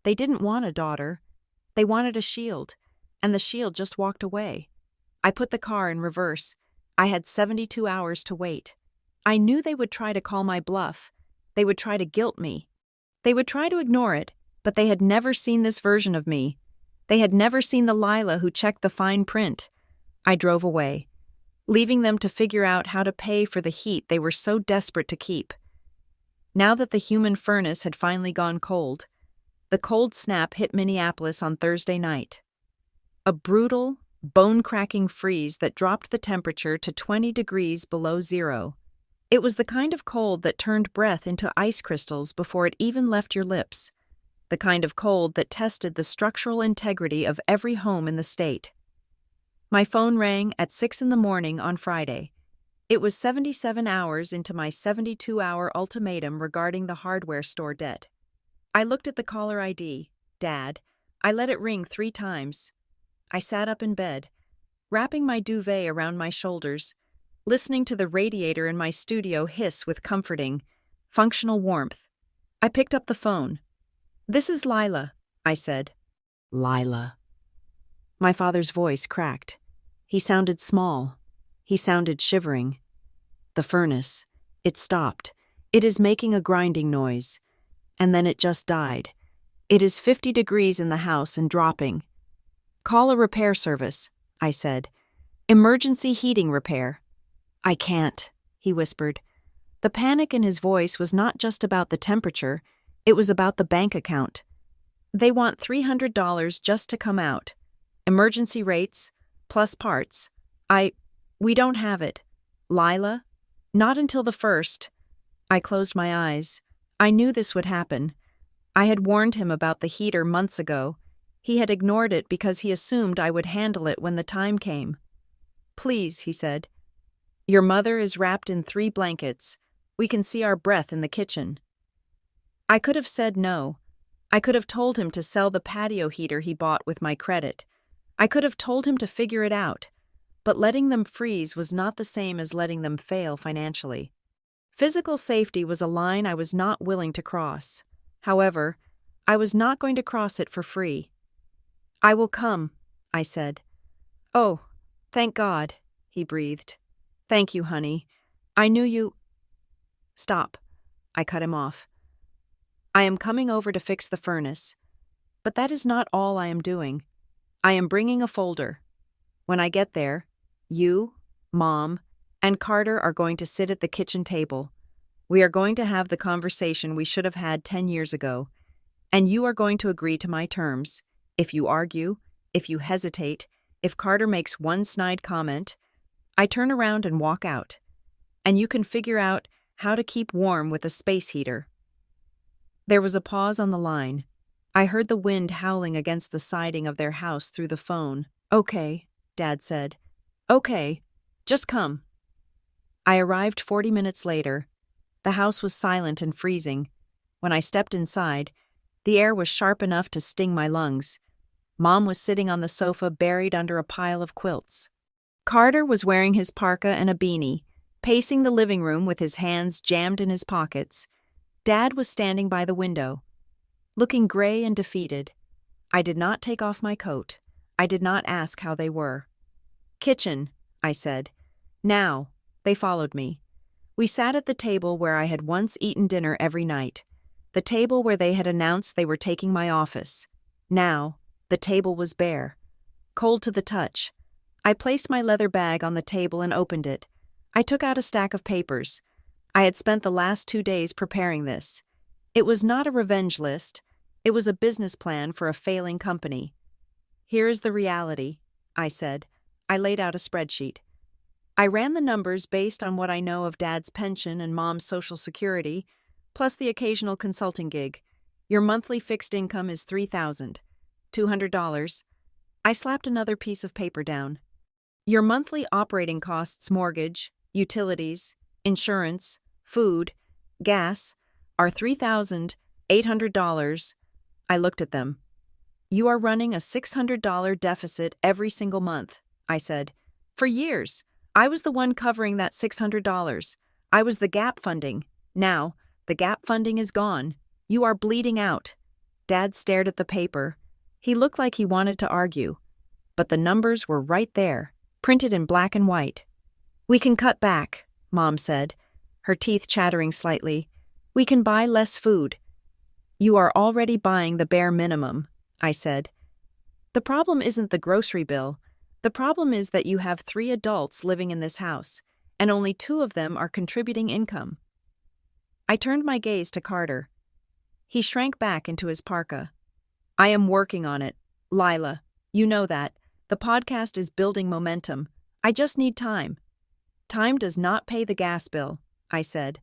They didn't want a daughter. They wanted a shield, and the shield just walked away. I put the car in reverse. I had 72 hours to wait. I knew they would try to call my bluff. They would try to guilt me. They would try to ignore it, but they had never seen this version of me. They had never seen the Lila who checked the fine print. I drove away, leaving them to figure out how to pay for the heat they were so desperate to keep. Now that the human furnace had finally gone cold, the cold snap hit Minneapolis on Thursday night. A brutal, bone-cracking freeze that dropped the temperature to 20 degrees below zero. It was the kind of cold that turned breath into ice crystals before it even left your lips. The kind of cold that tested the structural integrity of every home in the state. My phone rang at 6 a.m. on Friday. It was 77 hours into my 72-hour ultimatum regarding the hardware store debt. I looked at the caller ID, Dad. I let it ring 3 times. I sat up in bed, wrapping my duvet around my shoulders, listening to the radiator in my studio hiss with comforting, functional warmth. I picked up the phone. This is Lila, I said. Lila. My father's voice cracked. He sounded small. He sounded shivering. The furnace. It stopped. It is making a grinding noise. And then it just died. It is 50 degrees in the house and dropping. Call a repair service, I said. Emergency heating repair. I can't, he whispered. The panic in his voice was not just about the temperature, it was about the bank account. They want $300 just to come out. Emergency rates, plus parts. We don't have it. Lila? Not until the 1st. I closed my eyes. I knew this would happen. I had warned him about the heater months ago. He had ignored it because he assumed I would handle it when the time came. Please, he said. Your mother is wrapped in 3 blankets. We can see our breath in the kitchen. I could have said no. I could have told him to sell the patio heater he bought with my credit. I could have told him to figure it out. But letting them freeze was not the same as letting them fail financially. Physical safety was a line I was not willing to cross. However, I was not going to cross it for free. I will come, I said. Oh, thank God, he breathed. Thank you, honey. I knew you... Stop. I cut him off. I am coming over to fix the furnace. But that is not all I am doing. I am bringing a folder. When I get there, you, Mom, and Carter are going to sit at the kitchen table. We are going to have the conversation we should have had 10 years ago, and you are going to agree to my terms. If you argue, if you hesitate, if Carter makes one snide comment, I turn around and walk out, and you can figure out how to keep warm with a space heater. There was a pause on the line. I heard the wind howling against the siding of their house through the phone. Okay, Dad said. Okay, just come. I arrived 40 minutes later. The house was silent and freezing. When I stepped inside, the air was sharp enough to sting my lungs. Mom was sitting on the sofa buried under a pile of quilts. Carter was wearing his parka and a beanie, pacing the living room with his hands jammed in his pockets. Dad was standing by the window, looking gray and defeated. I did not take off my coat. I did not ask how they were. Kitchen, I said. Now. They followed me. We sat at the table where I had once eaten dinner every night, the table where they had announced they were taking my office. Now, the table was bare, cold to the touch. I placed my leather bag on the table and opened it. I took out a stack of papers. I had spent the last 2 days preparing this. It was not a revenge list. It was a business plan for a failing company. Here is the reality, I said. I laid out a spreadsheet. I ran the numbers based on what I know of Dad's pension and Mom's Social Security, plus the occasional consulting gig. Your monthly fixed income is $3,200. I slapped another piece of paper down. Your monthly operating costs, mortgage, utilities, insurance, food, gas, are $3,800. I looked at them. You are running a $600 deficit every single month, I said. For years, I was the one covering that $600. I was the gap funding. Now, the gap funding is gone. You are bleeding out. Dad stared at the paper. He looked like he wanted to argue. But the numbers were right there, printed in black and white. We can cut back, Mom said, her teeth chattering slightly. We can buy less food. You are already buying the bare minimum, I said. The problem isn't the grocery bill. The problem is that you have 3 adults living in this house, and only 2 of them are contributing income. I turned my gaze to Carter. He shrank back into his parka. I am working on it, Lila. You know that. The podcast is building momentum. I just need time. Time does not pay the gas bill, I said.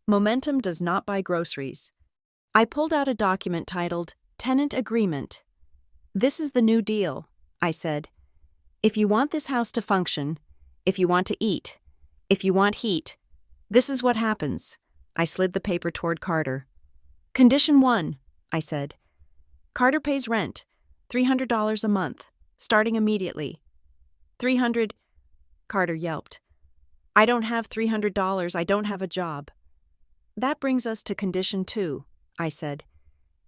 Momentum does not buy groceries. I pulled out a document titled Tenant Agreement. This is the new deal, I said. If you want this house to function, if you want to eat, if you want heat, this is what happens. I slid the paper toward Carter. Condition 1, I said. Carter pays rent, $300 a month, starting immediately. $300, Carter yelped. I don't have $300, I don't have a job. That brings us to condition 2, I said.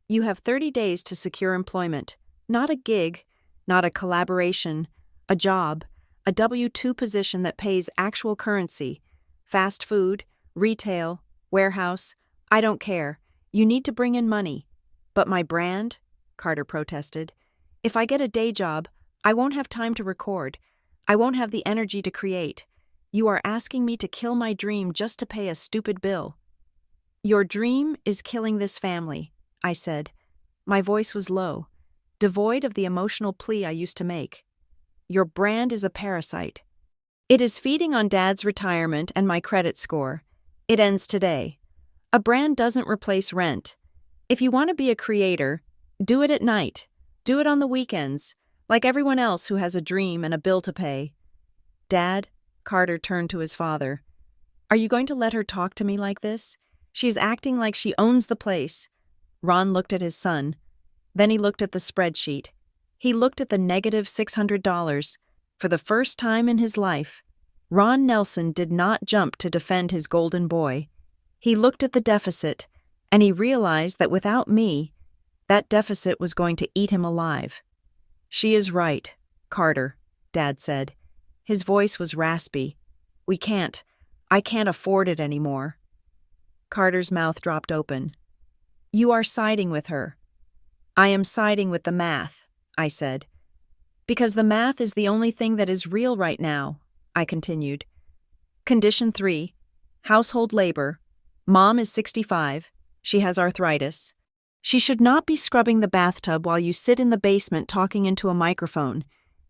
You have 30 days to secure employment, not a gig, not a collaboration, a job, a W-2 position that pays actual currency, fast food, retail, warehouse, I don't care. You need to bring in money. But my brand, Carter protested. If I get a day job, I won't have time to record. I won't have the energy to create. You are asking me to kill my dream just to pay a stupid bill. Your dream is killing this family, I said. My voice was low, devoid of the emotional plea I used to make. Your brand is a parasite. It is feeding on Dad's retirement and my credit score. It ends today. A brand doesn't replace rent. If you want to be a creator, do it at night. Do it on the weekends, like everyone else who has a dream and a bill to pay. Dad, Carter turned to his father. Are you going to let her talk to me like this? She's acting like she owns the place. Ron looked at his son. Then he looked at the spreadsheet. He looked at the negative $600. For the first time in his life, Ron Nelson did not jump to defend his golden boy. He looked at the deficit, and he realized that without me, that deficit was going to eat him alive. She is right, Carter, Dad said. His voice was raspy. I can't afford it anymore. Carter's mouth dropped open. You are siding with her. I am siding with the math, I said. Because the math is the only thing that is real right now, I continued. Condition 3, household labor. Mom is 65. She has arthritis. She should not be scrubbing the bathtub while you sit in the basement talking into a microphone.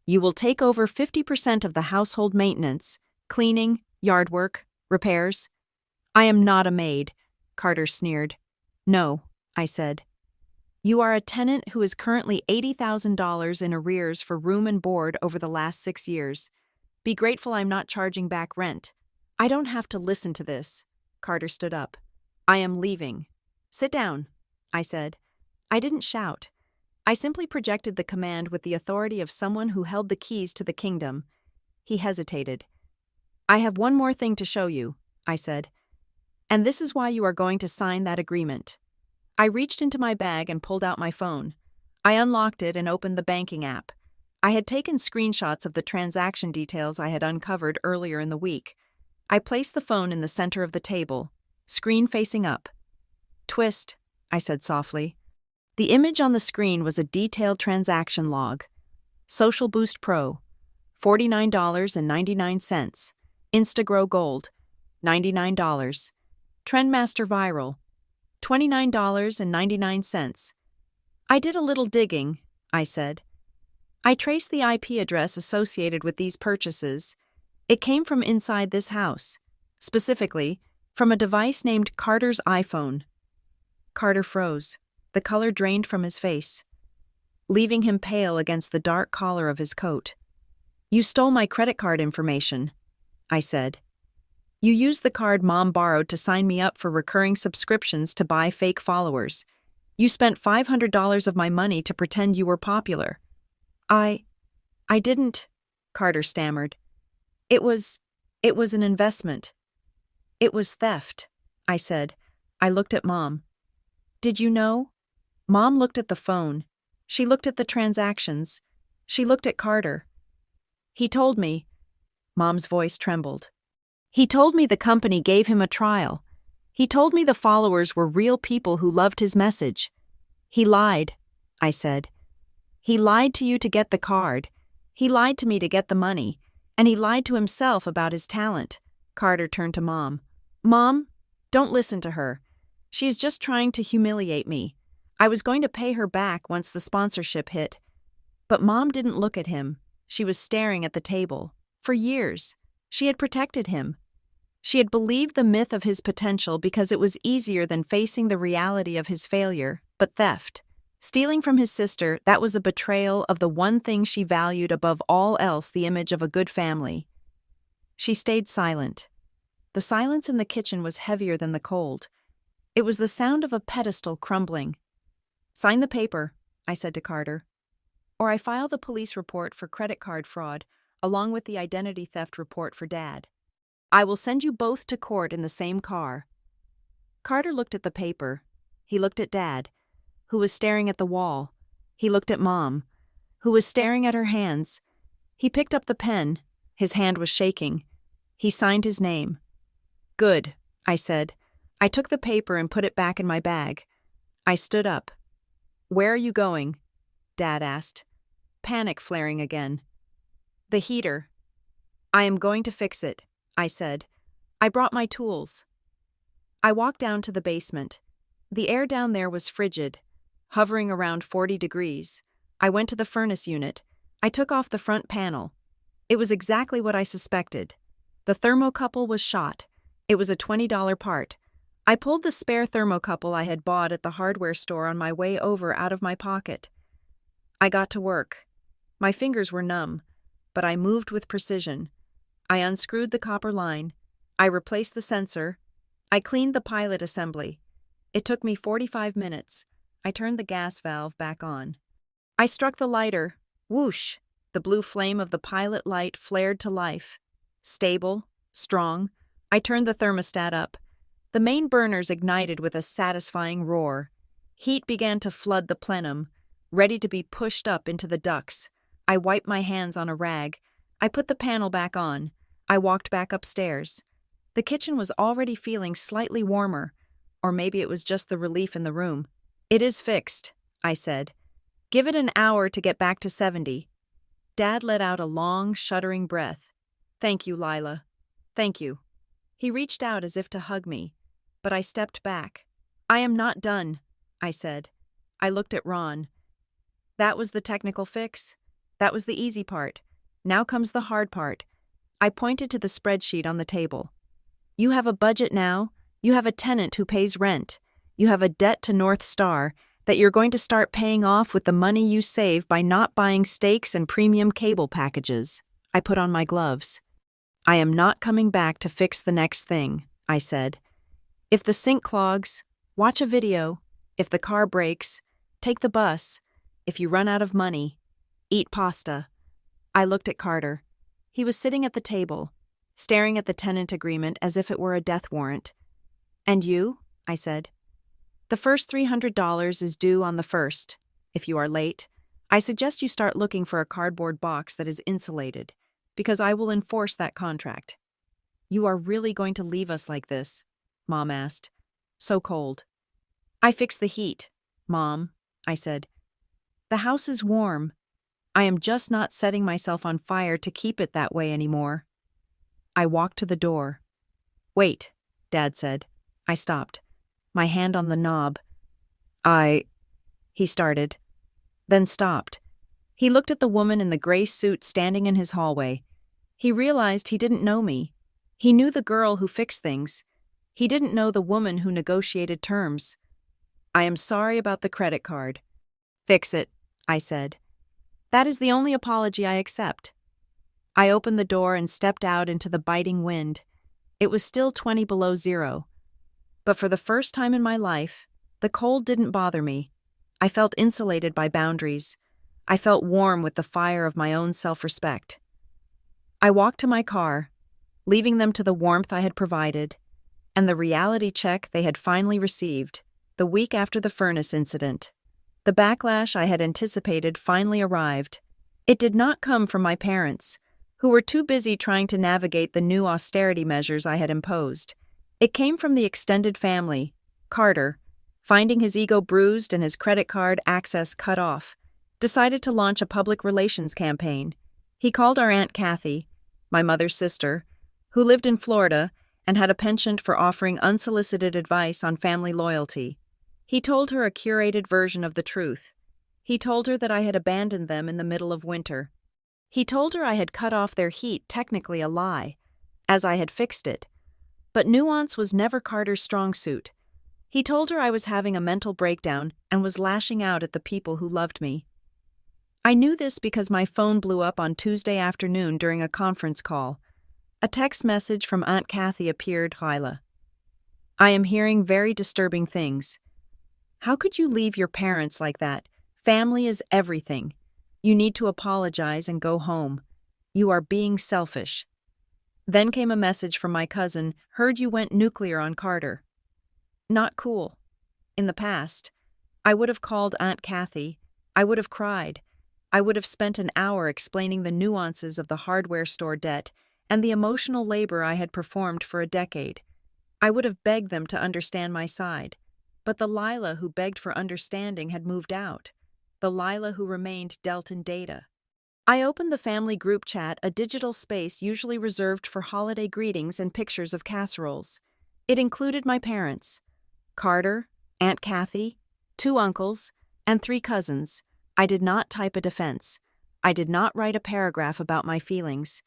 You will take over 50% of the household maintenance, cleaning, yard work, repairs. I am not a maid, Carter sneered. No, I said. You are a tenant who is currently $80,000 in arrears for room and board over the last 6 years. Be grateful I'm not charging back rent. I don't have to listen to this. Carter stood up. I am leaving. Sit down, I said. I didn't shout. I simply projected the command with the authority of someone who held the keys to the kingdom. He hesitated. I have one more thing to show you, I said. And this is why you are going to sign that agreement. I reached into my bag and pulled out my phone. I unlocked it and opened the banking app. I had taken screenshots of the transaction details I had uncovered earlier in the week. I placed the phone in the center of the table, screen facing up. Twist, I said softly. The image on the screen was a detailed transaction log. Social Boost Pro, $49.99. Instagrow Gold, $99. Trendmaster Viral, $29.99. I did a little digging, I said. I traced the IP address associated with these purchases. It came from inside this house, specifically from a device named Carter's iPhone. Carter froze. The color drained from his face, leaving him pale against the dark collar of his coat. You stole my credit card information, I said. You used the card Mom borrowed to sign me up for recurring subscriptions to buy fake followers. You spent $500 of my money to pretend you were popular. I didn't, Carter stammered. It was an investment. It was theft, I said. I looked at Mom. Did you know? Mom looked at the phone. She looked at the transactions. She looked at Carter. He told me. Mom's voice trembled. He told me the company gave him a trial. He told me the followers were real people who loved his message. He lied, I said. He lied to you to get the card. He lied to me to get the money. And he lied to himself about his talent. Carter turned to Mom. Mom, don't listen to her. She's just trying to humiliate me. I was going to pay her back once the sponsorship hit. But Mom didn't look at him. She was staring at the table. For years, she had protected him. She had believed the myth of his potential because it was easier than facing the reality of his failure. But theft, stealing from his sister, that was a betrayal of the one thing she valued above all else, the image of a good family. She stayed silent. The silence in the kitchen was heavier than the cold. It was the sound of a pedestal crumbling. Sign the paper, I said to Carter. Or I file the police report for credit card fraud, along with the identity theft report for Dad. I will send you both to court in the same car. Carter looked at the paper. He looked at Dad, who was staring at the wall. He looked at Mom, who was staring at her hands. He picked up the pen. His hand was shaking. He signed his name. Good, I said. I took the paper and put it back in my bag. I stood up. Where are you going? Dad asked, panic flaring again. The heater. I am going to fix it, I said. I brought my tools. I walked down to the basement. The air down there was frigid, hovering around 40 degrees. I went to the furnace unit. I took off the front panel. It was exactly what I suspected. The thermocouple was shot. It was a $20 part. I pulled the spare thermocouple I had bought at the hardware store on my way over out of my pocket. I got to work. My fingers were numb, but I moved with precision. I unscrewed the copper line. I replaced the sensor. I cleaned the pilot assembly. It took me 45 minutes. I turned the gas valve back on. I struck the lighter. Whoosh! The blue flame of the pilot light flared to life. Stable, strong. I turned the thermostat up. The main burners ignited with a satisfying roar. Heat began to flood the plenum, ready to be pushed up into the ducts. I wiped my hands on a rag. I put the panel back on. I walked back upstairs. The kitchen was already feeling slightly warmer, or maybe it was just the relief in the room. "It is fixed," I said. "Give it an hour to get back to 70. Dad let out a long, shuddering breath. "Thank you, Lila. Thank you." He reached out as if to hug me, but I stepped back. "I am not done," I said. I looked at Ron. "That was the technical fix. That was the easy part. Now comes the hard part." I pointed to the spreadsheet on the table. "You have a budget now. You have a tenant who pays rent. You have a debt to North Star that you're going to start paying off with the money you save by not buying steaks and premium cable packages." I put on my gloves. "I am not coming back to fix the next thing," I said. "If the sink clogs, watch a video. If the car breaks, take the bus. If you run out of money, eat pasta." I looked at Carter. He was sitting at the table, staring at the tenant agreement as if it were a death warrant. "And you?" I said. "The first $300 is due on the 1st. If you are late, I suggest you start looking for a cardboard box that is insulated, because I will enforce that contract." "You are really going to leave us like this?" Mom asked. "So cold." "I fixed the heat, Mom," I said. "The house is warm. I am just not setting myself on fire to keep it that way anymore." I walked to the door. "Wait," Dad said. I stopped, my hand on the knob. He started, then stopped. He looked at the woman in the gray suit standing in his hallway. He realized he didn't know me. He knew the girl who fixed things. He didn't know the woman who negotiated terms. "I am sorry about the credit card." "Fix it," I said. "That is the only apology I accept." I opened the door and stepped out into the biting wind. It was still 20 below zero. But for the first time in my life, the cold didn't bother me. I felt insulated by boundaries. I felt warm with the fire of my own self-respect. I walked to my car, leaving them to the warmth I had provided, and the reality check they had finally received, the week after the furnace incident. The backlash I had anticipated finally arrived. It did not come from my parents, who were too busy trying to navigate the new austerity measures I had imposed. It came from the extended family. Carter, finding his ego bruised and his credit card access cut off, decided to launch a public relations campaign. He called our Aunt Kathy, my mother's sister, who lived in Florida and had a penchant for offering unsolicited advice on family loyalty. He told her a curated version of the truth. He told her that I had abandoned them in the middle of winter. He told her I had cut off their heat, technically a lie, as I had fixed it. But nuance was never Carter's strong suit. He told her I was having a mental breakdown and was lashing out at the people who loved me. I knew this because my phone blew up on Tuesday afternoon during a conference call. A text message from Aunt Kathy appeared, Lila. "I am hearing very disturbing things. How could you leave your parents like that? Family is everything. You need to apologize and go home. You are being selfish." Then came a message from my cousin, "Heard you went nuclear on Carter." Not cool. In the past, I would have called Aunt Kathy. I would have cried. I would have spent an hour explaining the nuances of the hardware store debt and the emotional labor I had performed for a decade. I would have begged them to understand my side. But the Lila who begged for understanding had moved out. The Lila who remained dealt in data. I opened the family group chat, a digital space usually reserved for holiday greetings and pictures of casseroles. It included my parents, Carter, Aunt Kathy, 2 uncles, and 3 cousins. I did not type a defense. I did not write a paragraph about my feelings.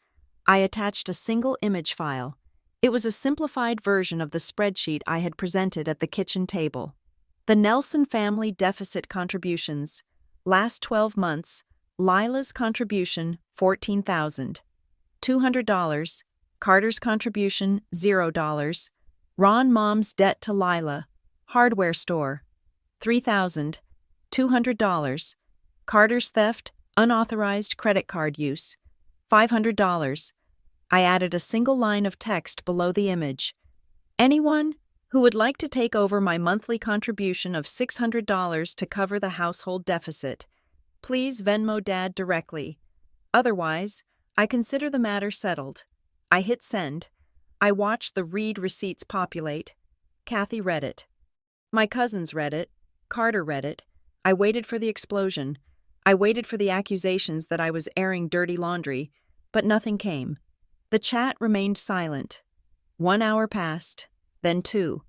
I attached a single image file. It was a simplified version of the spreadsheet I had presented at the kitchen table. The Nelson family deficit contributions. Last 12 months, Lila's contribution, $14,000. $200. Carter's contribution, $0. Ron mom's debt to Lila. Hardware store. $3,000. $200. Carter's theft, unauthorized credit card use. $500. I added a single line of text below the image. Anyone who would like to take over my monthly contribution of $600 to cover the household deficit, please Venmo Dad directly. Otherwise, I consider the matter settled. I hit send. I watched the read receipts populate. Kathy read it. My cousins read it. Carter read it. I waited for the explosion. I waited for the accusations that I was airing dirty laundry, but nothing came. The chat remained silent. 1 hour passed, then 2.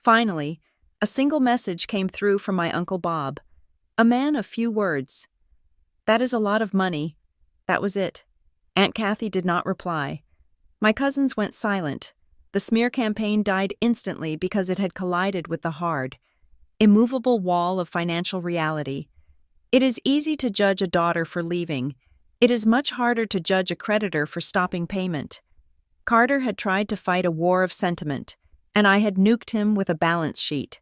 Finally, a single message came through from my Uncle Bob, a man of few words. "That is a lot of money." That was it. Aunt Kathy did not reply. My cousins went silent. The smear campaign died instantly because it had collided with the hard, immovable wall of financial reality. It is easy to judge a daughter for leaving. It is much harder to judge a creditor for stopping payment. Carter had tried to fight a war of sentiment, and I had nuked him with a balance sheet.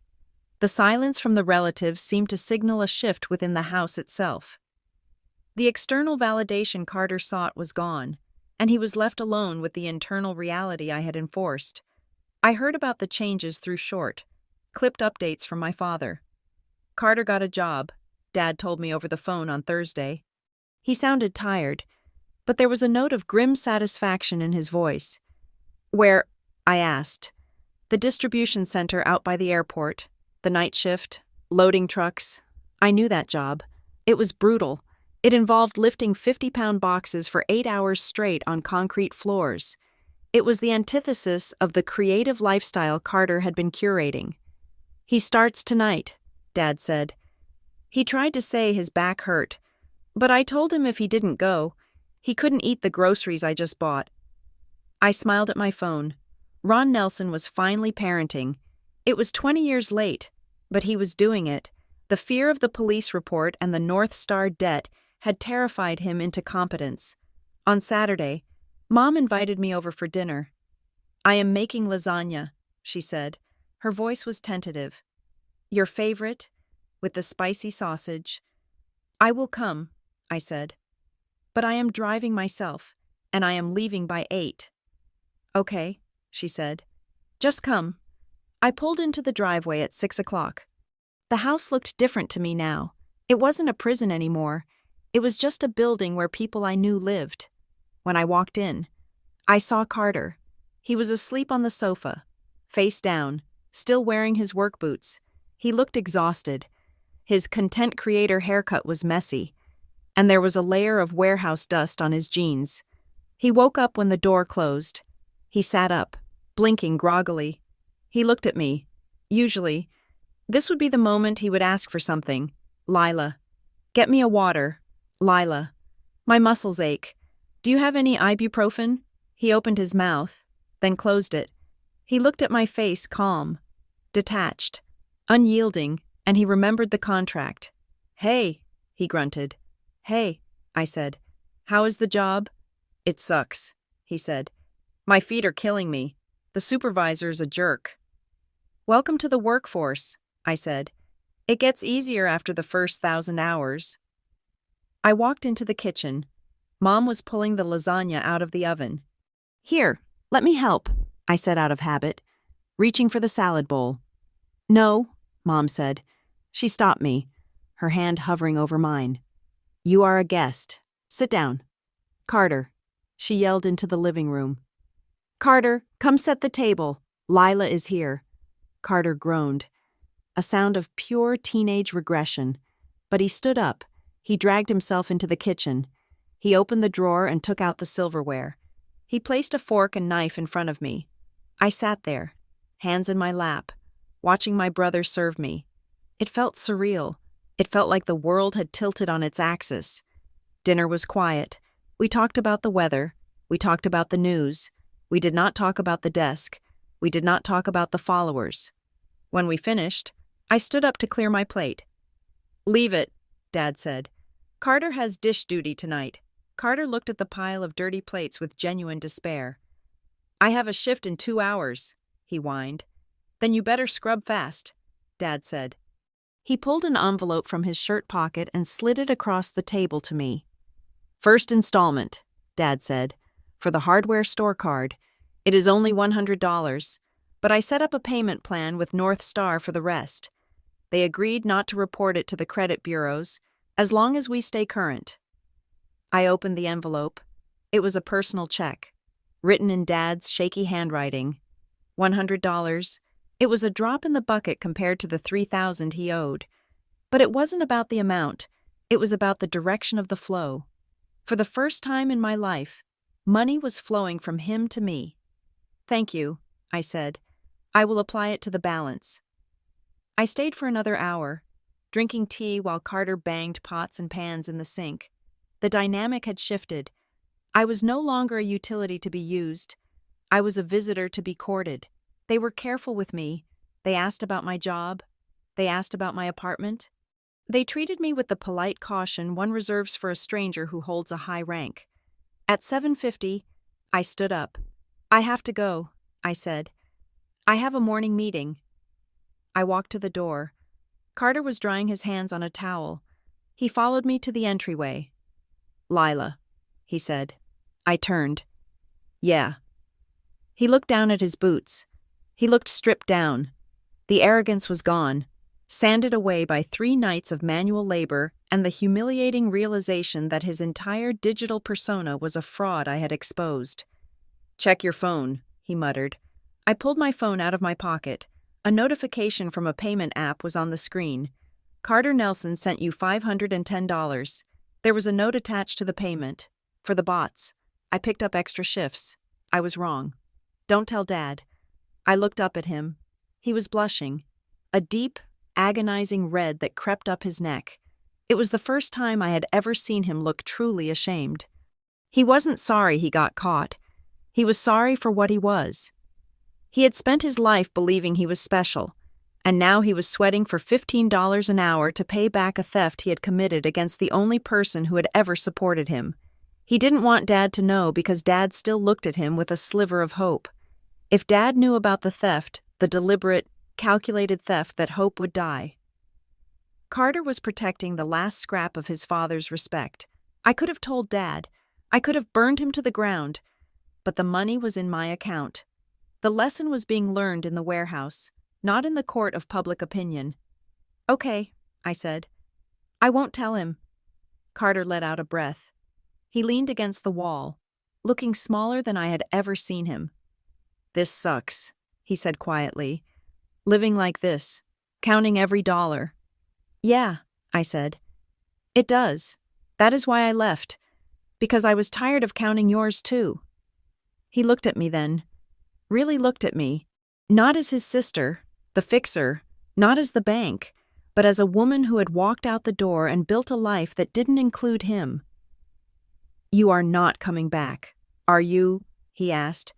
The silence from the relatives seemed to signal a shift within the house itself. The external validation Carter sought was gone, and he was left alone with the internal reality I had enforced. I heard about the changes through short, clipped updates from my father. Carter got a job, Dad told me over the phone on Thursday. He sounded tired, but there was a note of grim satisfaction in his voice. "Where?" I asked. "The distribution center out by the airport, the night shift, loading trucks." I knew that job. It was brutal. It involved lifting 50-pound boxes for 8 hours straight on concrete floors. It was the antithesis of the creative lifestyle Carter had been curating. "He starts tonight," Dad said. He tried to say his back hurt, but I told him if he didn't go, he couldn't eat the groceries I just bought. I smiled at my phone. Ron Nelson was finally parenting. It was 20 years late, but he was doing it. The fear of the police report and the North Star debt had terrified him into competence. On Saturday, Mom invited me over for dinner. "I am making lasagna," she said. Her voice was tentative. "Your favorite, with the spicy sausage." "I will come," I said. "But I am driving myself, and I am leaving by 8. "Okay," she said. "Just come." I pulled into the driveway at 6 o'clock. The house looked different to me now. It wasn't a prison anymore. It was just a building where people I knew lived. When I walked in, I saw Carter. He was asleep on the sofa, face down, still wearing his work boots. He looked exhausted. His content creator haircut was messy, and there was a layer of warehouse dust on his jeans. He woke up when the door closed. He sat up, blinking groggily. He looked at me. Usually, this would be the moment he would ask for something. "Lila, get me a water. Lila, my muscles ache. Do you have any ibuprofen?" He opened his mouth, then closed it. He looked at my face, calm, detached, unyielding, and he remembered the contract. "Hey," he grunted. "Hey," I said. "How is the job?" "It sucks," he said. "My feet are killing me. The supervisor's a jerk." "Welcome to the workforce," I said. "It gets easier after the first 1,000 hours." I walked into the kitchen. Mom was pulling the lasagna out of the oven. "Here, let me help," I said out of habit, reaching for the salad bowl. "No," Mom said. She stopped me, her hand hovering over mine. "You are a guest. Sit down." "Carter," she yelled into the living room. "Carter, come set the table. Lila is here." Carter groaned, a sound of pure teenage regression. But he stood up. He dragged himself into the kitchen. He opened the drawer and took out the silverware. He placed a fork and knife in front of me. I sat there, hands in my lap, watching my brother serve me. It felt surreal. It felt like the world had tilted on its axis. Dinner was quiet. We talked about the weather. We talked about the news. We did not talk about the desk. We did not talk about the followers. When we finished, I stood up to clear my plate. "Leave it," Dad said. "Carter has dish duty tonight." Carter looked at the pile of dirty plates with genuine despair. "I have a shift in 2 hours," he whined. "Then you better scrub fast," Dad said. He pulled an envelope from his shirt pocket and slid it across the table to me. "First installment," Dad said, "for the hardware store card. It is only $100, but I set up a payment plan with North Star for the rest. They agreed not to report it to the credit bureaus as long as we stay current." I opened the envelope. It was a personal check, written in Dad's shaky handwriting. $100. It was a drop in the bucket compared to the $3,000 he owed. But it wasn't about the amount. It was about the direction of the flow. For the first time in my life, money was flowing from him to me. "Thank you," I said. "I will apply it to the balance." I stayed for another hour, drinking tea while Carter banged pots and pans in the sink. The dynamic had shifted. I was no longer a utility to be used. I was a visitor to be courted. They were careful with me. They asked about my job. They asked about my apartment. They treated me with the polite caution one reserves for a stranger who holds a high rank. At 7:50, I stood up. "I have to go," I said. "I have a morning meeting." I walked to the door. Carter was drying his hands on a towel. He followed me to the entryway. "Lila," he said. I turned. "Yeah." He looked down at his boots. He looked stripped down. The arrogance was gone, sanded away by 3 nights of manual labor and the humiliating realization that his entire digital persona was a fraud I had exposed. "Check your phone," he muttered. I pulled my phone out of my pocket. A notification from a payment app was on the screen. "Carter Nelson sent you $510. There was a note attached to the payment. For the bots. I picked up extra shifts. I was wrong. Don't tell Dad." I looked up at him. He was blushing, a deep, agonizing red that crept up his neck. It was the first time I had ever seen him look truly ashamed. He wasn't sorry he got caught. He was sorry for what he was. He had spent his life believing he was special, and now he was sweating for $15 an hour to pay back a theft he had committed against the only person who had ever supported him. He didn't want Dad to know because Dad still looked at him with a sliver of hope. If Dad knew about the theft, the deliberate, calculated theft, that Hope would die. Carter was protecting the last scrap of his father's respect. I could have told Dad. I could have burned him to the ground. But the money was in my account. The lesson was being learned in the warehouse, not in the court of public opinion. "Okay," I said. "I won't tell him." Carter let out a breath. He leaned against the wall, looking smaller than I had ever seen him. "This sucks," he said quietly. "Living like this, counting every dollar." "Yeah," I said. "It does. That is why I left. Because I was tired of counting yours too." He looked at me then. Really looked at me. Not as his sister, the fixer, not as the bank, but as a woman who had walked out the door and built a life that didn't include him. "You are not coming back, are you?" he asked.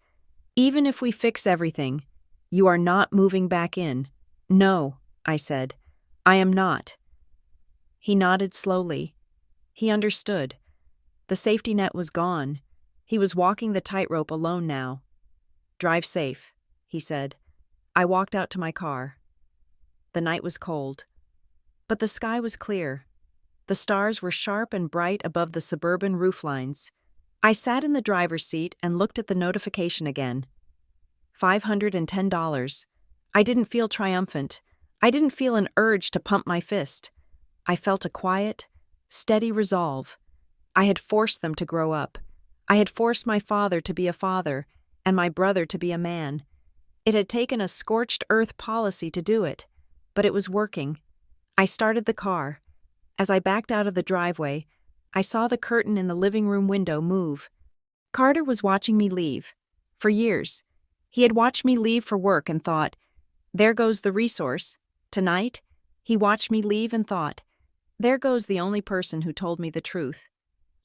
"Even if we fix everything, you are not moving back in." "No," I said. "I am not." He nodded slowly. He understood. The safety net was gone. He was walking the tightrope alone now. "Drive safe," he said. I walked out to my car. The night was cold, but the sky was clear. The stars were sharp and bright above the suburban rooflines. I sat in the driver's seat and looked at the notification again. $510. I didn't feel triumphant. I didn't feel an urge to pump my fist. I felt a quiet, steady resolve. I had forced them to grow up. I had forced my father to be a father, and my brother to be a man. It had taken a scorched earth policy to do it, but it was working. I started the car. As I backed out of the driveway, I saw the curtain in the living room window move. Carter was watching me leave. For years. He had watched me leave for work and thought, there goes the resource. Tonight, he watched me leave and thought, there goes the only person who told me the truth.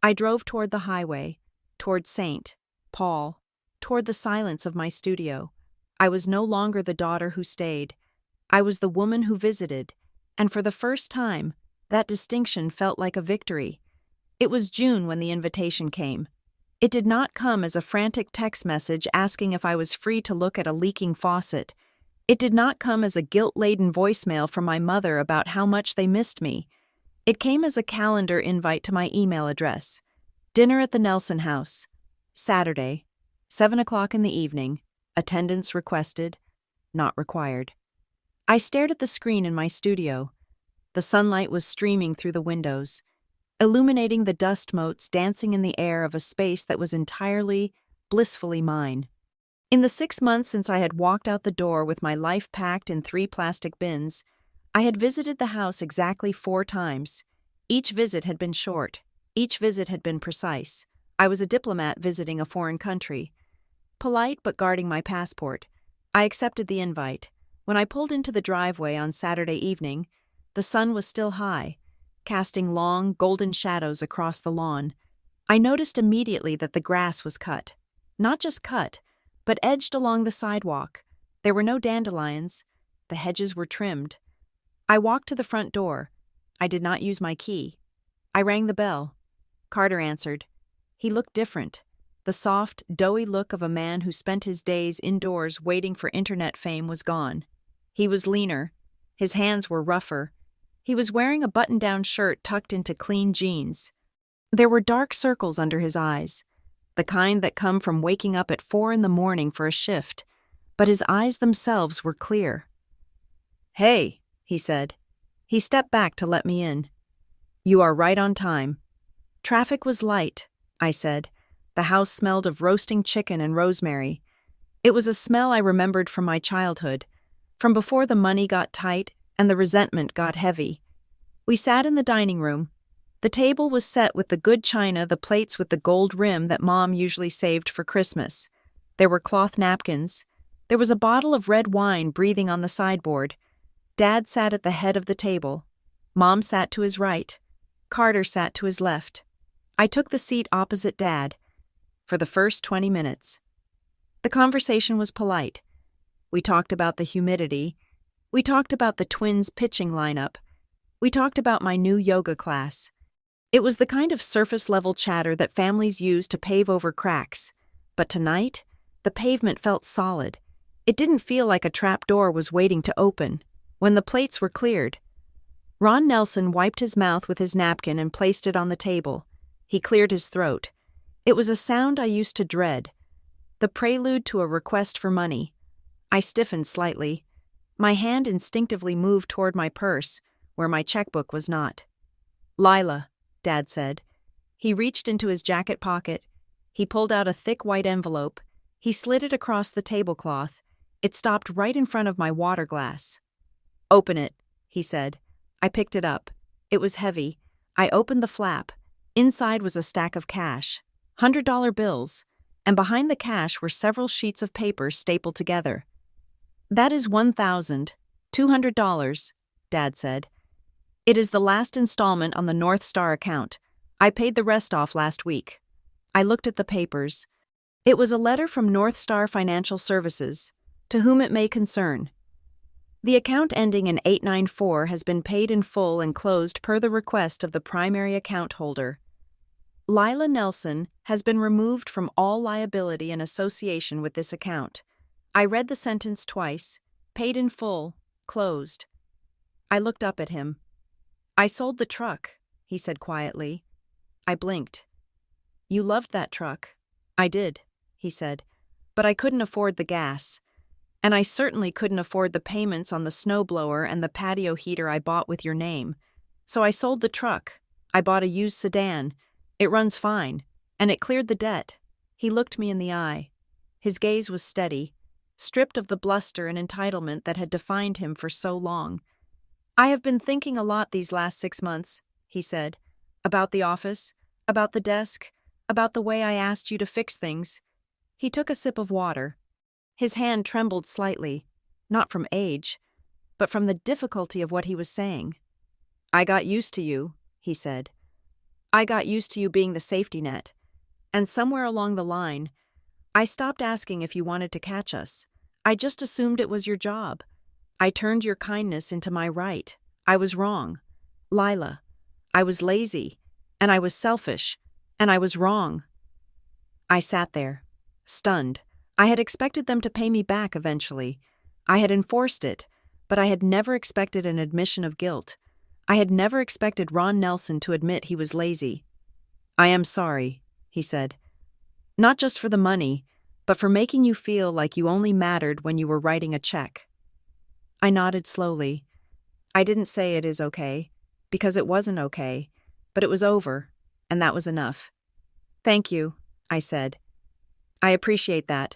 I drove toward the highway, toward St. Paul, toward the silence of my studio. I was no longer the daughter who stayed. I was the woman who visited, and for the first time, that distinction felt like a victory. It was June when the invitation came. It did not come as a frantic text message asking if I was free to look at a leaking faucet. It did not come as a guilt-laden voicemail from my mother about how much they missed me. It came as a calendar invite to my email address. Dinner at the Nelson House. Saturday, 7 o'clock in the evening. Attendance requested, not required. I stared at the screen in my studio. The sunlight was streaming through the windows, illuminating the dust motes dancing in the air of a space that was entirely, blissfully mine. In the 6 months since I had walked out the door with my life packed in 3 plastic bins, I had visited the house exactly 4 times. Each visit had been short. Each visit had been precise. I was a diplomat visiting a foreign country. Polite but guarding my passport, I accepted the invite. When I pulled into the driveway on Saturday evening, the sun was still high, casting long, golden shadows across the lawn. I noticed immediately that the grass was cut. Not just cut, but edged along the sidewalk. There were no dandelions. The hedges were trimmed. I walked to the front door. I did not use my key. I rang the bell. Carter answered. He looked different. The soft, doughy look of a man who spent his days indoors waiting for internet fame was gone. He was leaner. His hands were rougher. He was wearing a button-down shirt tucked into clean jeans. There were dark circles under his eyes, the kind that come from waking up at 4 a.m. for a shift, but his eyes themselves were clear. "Hey," he said. He stepped back to let me in. "You are right on time." Traffic was light, I said. The house smelled of roasting chicken and rosemary. It was a smell I remembered from my childhood, from before the money got tight and the resentment got heavy. We sat in the dining room. The table was set with the good china, the plates with the gold rim that Mom usually saved for Christmas. There were cloth napkins. There was a bottle of red wine breathing on the sideboard. Dad sat at the head of the table. Mom sat to his right. Carter sat to his left. I took the seat opposite Dad. For the first 20 minutes. The conversation was polite. We talked about the humidity. We talked about the Twins' pitching lineup. We talked about my new yoga class. It was the kind of surface-level chatter that families use to pave over cracks. But tonight, the pavement felt solid. It didn't feel like a trap door was waiting to open. When the plates were cleared, Ron Nelson wiped his mouth with his napkin and placed it on the table. He cleared his throat. It was a sound I used to dread, the prelude to a request for money. I stiffened slightly. My hand instinctively moved toward my purse, where my checkbook was not. "Lila," Dad said. He reached into his jacket pocket. He pulled out a thick white envelope. He slid it across the tablecloth. It stopped right in front of my water glass. "Open it," he said. I picked it up. It was heavy. I opened the flap. Inside was a stack of cash. $100 bills, and behind the cash were several sheets of paper stapled together. "That is $1,200, Dad said. "It is the last installment on the North Star account. I paid the rest off last week." I looked at the papers. It was a letter from North Star Financial Services, to whom it may concern. The account ending in 894 has been paid in full and closed per the request of the primary account holder. Lila Nelson has been removed from all liability in association with this account. I read the sentence twice. Paid in full, closed. I looked up at him. "I sold the truck," he said quietly. I blinked. "You loved that truck." "I did," he said, "but I couldn't afford the gas. And I certainly couldn't afford the payments on the snowblower and the patio heater I bought with your name. So I sold the truck. I bought a used sedan. It runs fine, and it cleared the debt." He looked me in the eye. His gaze was steady, stripped of the bluster and entitlement that had defined him for so long. "I have been thinking a lot these last 6 months," he said, "about the office, About the desk, about the way I asked you to fix things. He took a sip of water. His hand trembled slightly, not from age, but from the difficulty of what he was saying. I got used to you, he said. I got used to you being the safety net. And somewhere along the line, I stopped asking if you wanted to catch us. I just assumed it was your job. I turned your kindness into my right. I was wrong. Lila, I was lazy, and I was selfish, and I was wrong. I sat there, stunned. I had expected them to pay me back eventually. I had enforced it, but I had never expected an admission of guilt. I had never expected Ron Nelson to admit he was lazy. I am sorry, he said. Not just for the money, but for making you feel like you only mattered when you were writing a check. I nodded slowly. I didn't say it is okay, because it wasn't okay, but it was over, and that was enough. Thank you, I said. I appreciate that.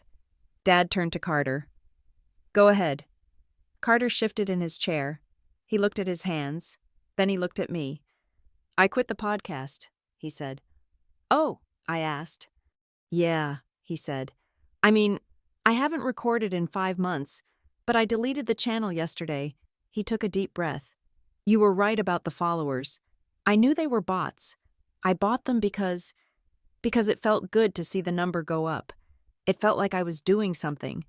Dad turned to Carter. Go ahead. Carter shifted in his chair. He looked at his hands. Then he looked at me. I quit the podcast, he said. Oh, I asked. Yeah, he said. I mean, I haven't recorded in 5 months, but I deleted the channel yesterday. He took a deep breath. You were right about the followers. I knew they were bots. I bought them because it felt good to see the number go up. It felt like I was doing something.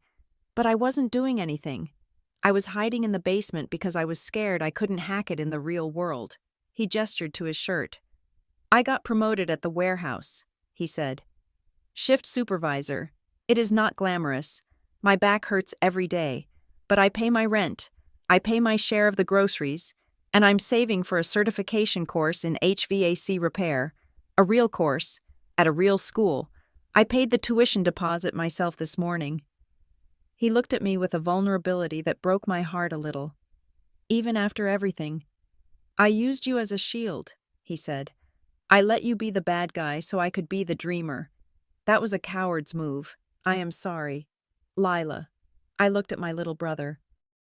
But I wasn't doing anything. I was hiding in the basement because I was scared I couldn't hack it in the real world. He gestured to his shirt. I got promoted at the warehouse, he said. Shift supervisor. It is not glamorous. My back hurts every day, but I pay my rent. I pay my share of the groceries, and I'm saving for a certification course in HVAC repair, a real course, at a real school. I paid the tuition deposit myself this morning. He looked at me with a vulnerability that broke my heart a little. Even after everything. I used you as a shield, he said. I let you be the bad guy so I could be the dreamer. That was a coward's move. I am sorry. Lila. I looked at my little brother.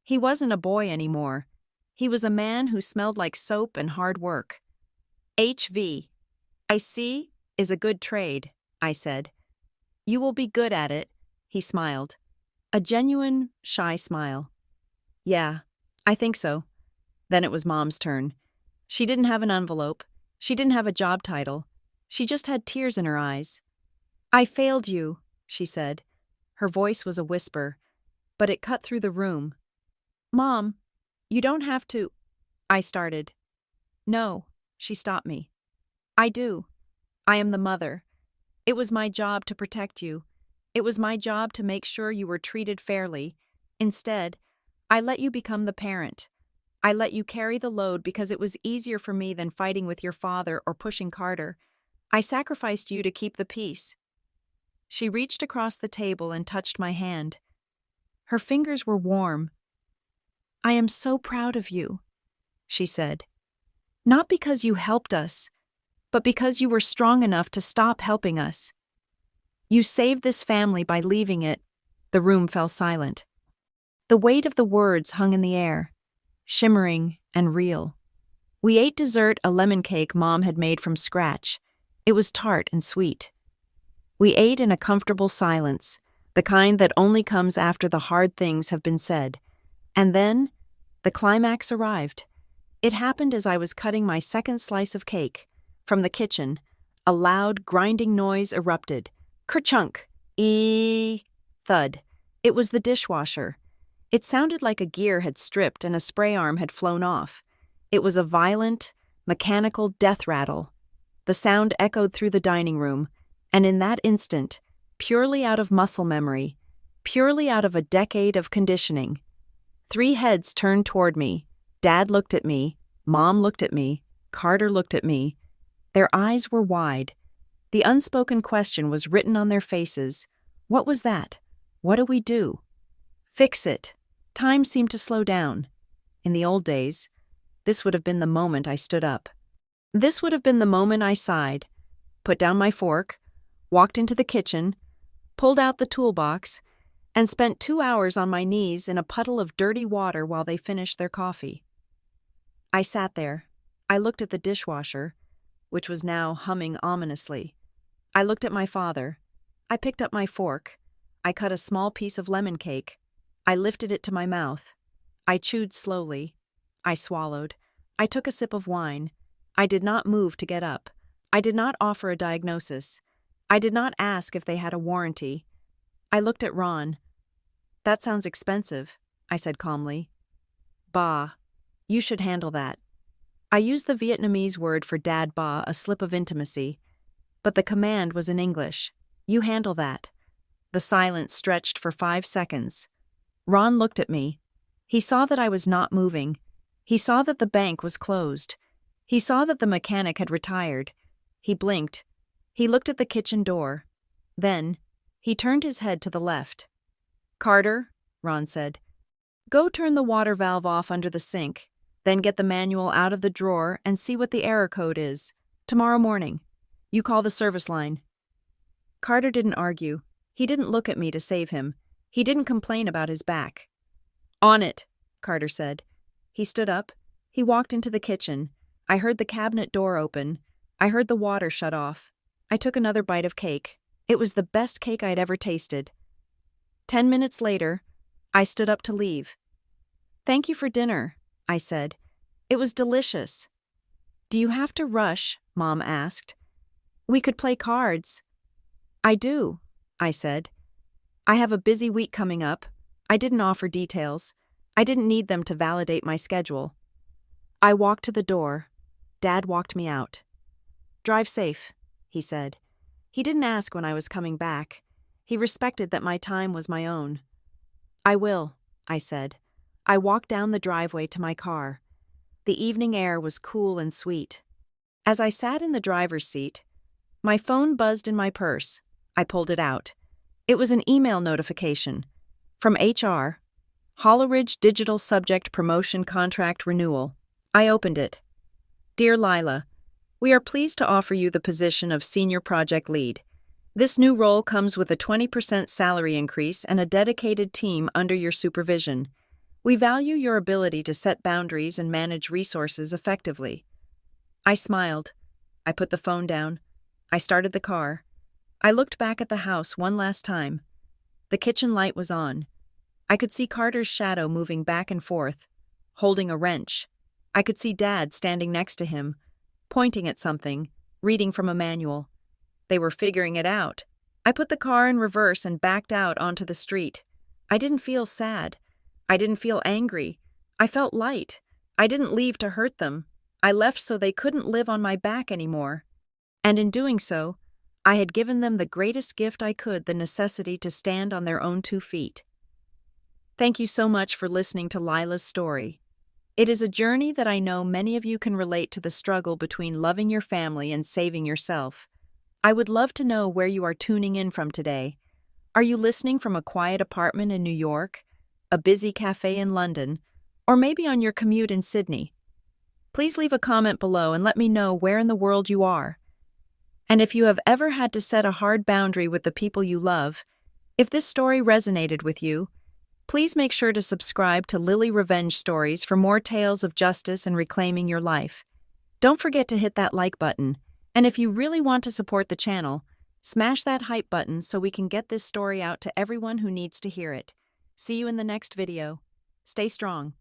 He wasn't a boy anymore. He was a man who smelled like soap and hard work. HV. I see, is a good trade, I said. You will be good at it, he smiled. A genuine, shy smile. Yeah, I think so. Then it was Mom's turn. She didn't have an envelope. She didn't have a job title. She just had tears in her eyes. I failed you, she said. Her voice was a whisper, but it cut through the room. Mom, you don't have to, I started. No, she stopped me. I do. I am the mother. It was my job to protect you. It was my job to make sure you were treated fairly. Instead, I let you become the parent. I let you carry the load because it was easier for me than fighting with your father or pushing Carter. I sacrificed you to keep the peace. She reached across the table and touched my hand. Her fingers were warm. I am so proud of you, she said. Not because you helped us, but because you were strong enough to stop helping us. You saved this family by leaving it. The room fell silent. The weight of the words hung in the air, shimmering and real. We ate dessert, a lemon cake Mom had made from scratch. It was tart and sweet. We ate in a comfortable silence, the kind that only comes after the hard things have been said. And then, the climax arrived. It happened as I was cutting my second slice of cake. From the kitchen, a loud, grinding noise erupted. Kerchunk! Thud. It was the dishwasher. It sounded like a gear had stripped and a spray arm had flown off. It was a violent, mechanical death rattle. The sound echoed through the dining room, and in that instant, purely out of muscle memory, purely out of a decade of conditioning, 3 heads turned toward me. Dad looked at me, Mom looked at me, Carter looked at me. Their eyes were wide. The unspoken question was written on their faces. What was that? What do we do? Fix it. Time seemed to slow down. In the old days, this would have been the moment I stood up. This would have been the moment I sighed, put down my fork, walked into the kitchen, pulled out the toolbox, and spent 2 hours on my knees in a puddle of dirty water while they finished their coffee. I sat there. I looked at the dishwasher. which was now humming ominously. I looked at my father. I picked up my fork. I cut a small piece of lemon cake. I lifted it to my mouth. I chewed slowly. I swallowed. I took a sip of wine. I did not move to get up. I did not offer a diagnosis. I did not ask if they had a warranty. I looked at Ron. "That sounds expensive," I said calmly. "Ba. You should handle that." I used the Vietnamese word for dad ba, a slip of intimacy. But the command was in English. "You handle that." The silence stretched for 5 seconds. Ron looked at me. He saw that I was not moving. He saw that the bank was closed. He saw that the mechanic had retired. He blinked. He looked at the kitchen door. Then, he turned his head to the left. "Carter," Ron said, "go turn the water valve off under the sink, then get the manual out of the drawer and see what the error code is. Tomorrow morning. You call the service line." Carter didn't argue. He didn't look at me to save him. He didn't complain about his back. "On it," Carter said. He stood up. He walked into the kitchen. I heard the cabinet door open. I heard the water shut off. I took another bite of cake. It was the best cake I'd ever tasted. 10 minutes later, I stood up to leave. "Thank you for dinner," I said. "It was delicious." "Do you have to rush?" Mom asked. "We could play cards." "I do," I said. "I have a busy week coming up." I didn't offer details. I didn't need them to validate my schedule. I walked to the door. Dad walked me out. "Drive safe," he said. He didn't ask when I was coming back. He respected that my time was my own. "I will," I said. I walked down the driveway to my car. The evening air was cool and sweet. As I sat in the driver's seat, my phone buzzed in my purse. I pulled it out. It was an email notification. From HR. Holleridge Digital Subject Promotion Contract Renewal. I opened it. "Dear Lila, we are pleased to offer you the position of Senior Project Lead. This new role comes with a 20% salary increase and a dedicated team under your supervision. We value your ability to set boundaries and manage resources effectively." I smiled. I put the phone down. I started the car. I looked back at the house one last time. The kitchen light was on. I could see Carter's shadow moving back and forth, holding a wrench. I could see Dad standing next to him, pointing at something, reading from a manual. They were figuring it out. I put the car in reverse and backed out onto the street. I didn't feel sad. I didn't feel angry. I felt light. I didn't leave to hurt them. I left so they couldn't live on my back anymore. And in doing so, I had given them the greatest gift I could, the necessity to stand on their own 2 feet. Thank you so much for listening to Lila's story. It is a journey that I know many of you can relate to, the struggle between loving your family and saving yourself. I would love to know where you are tuning in from today. Are you listening from a quiet apartment in New York, a busy cafe in London, or maybe on your commute in Sydney? Please leave a comment below and let me know where in the world you are. And if you have ever had to set a hard boundary with the people you love, if this story resonated with you, please make sure to subscribe to Lily Revenge Stories for more tales of justice and reclaiming your life. Don't forget to hit that like button, and if you really want to support the channel, smash that hype button so we can get this story out to everyone who needs to hear it. See you in the next video. Stay strong.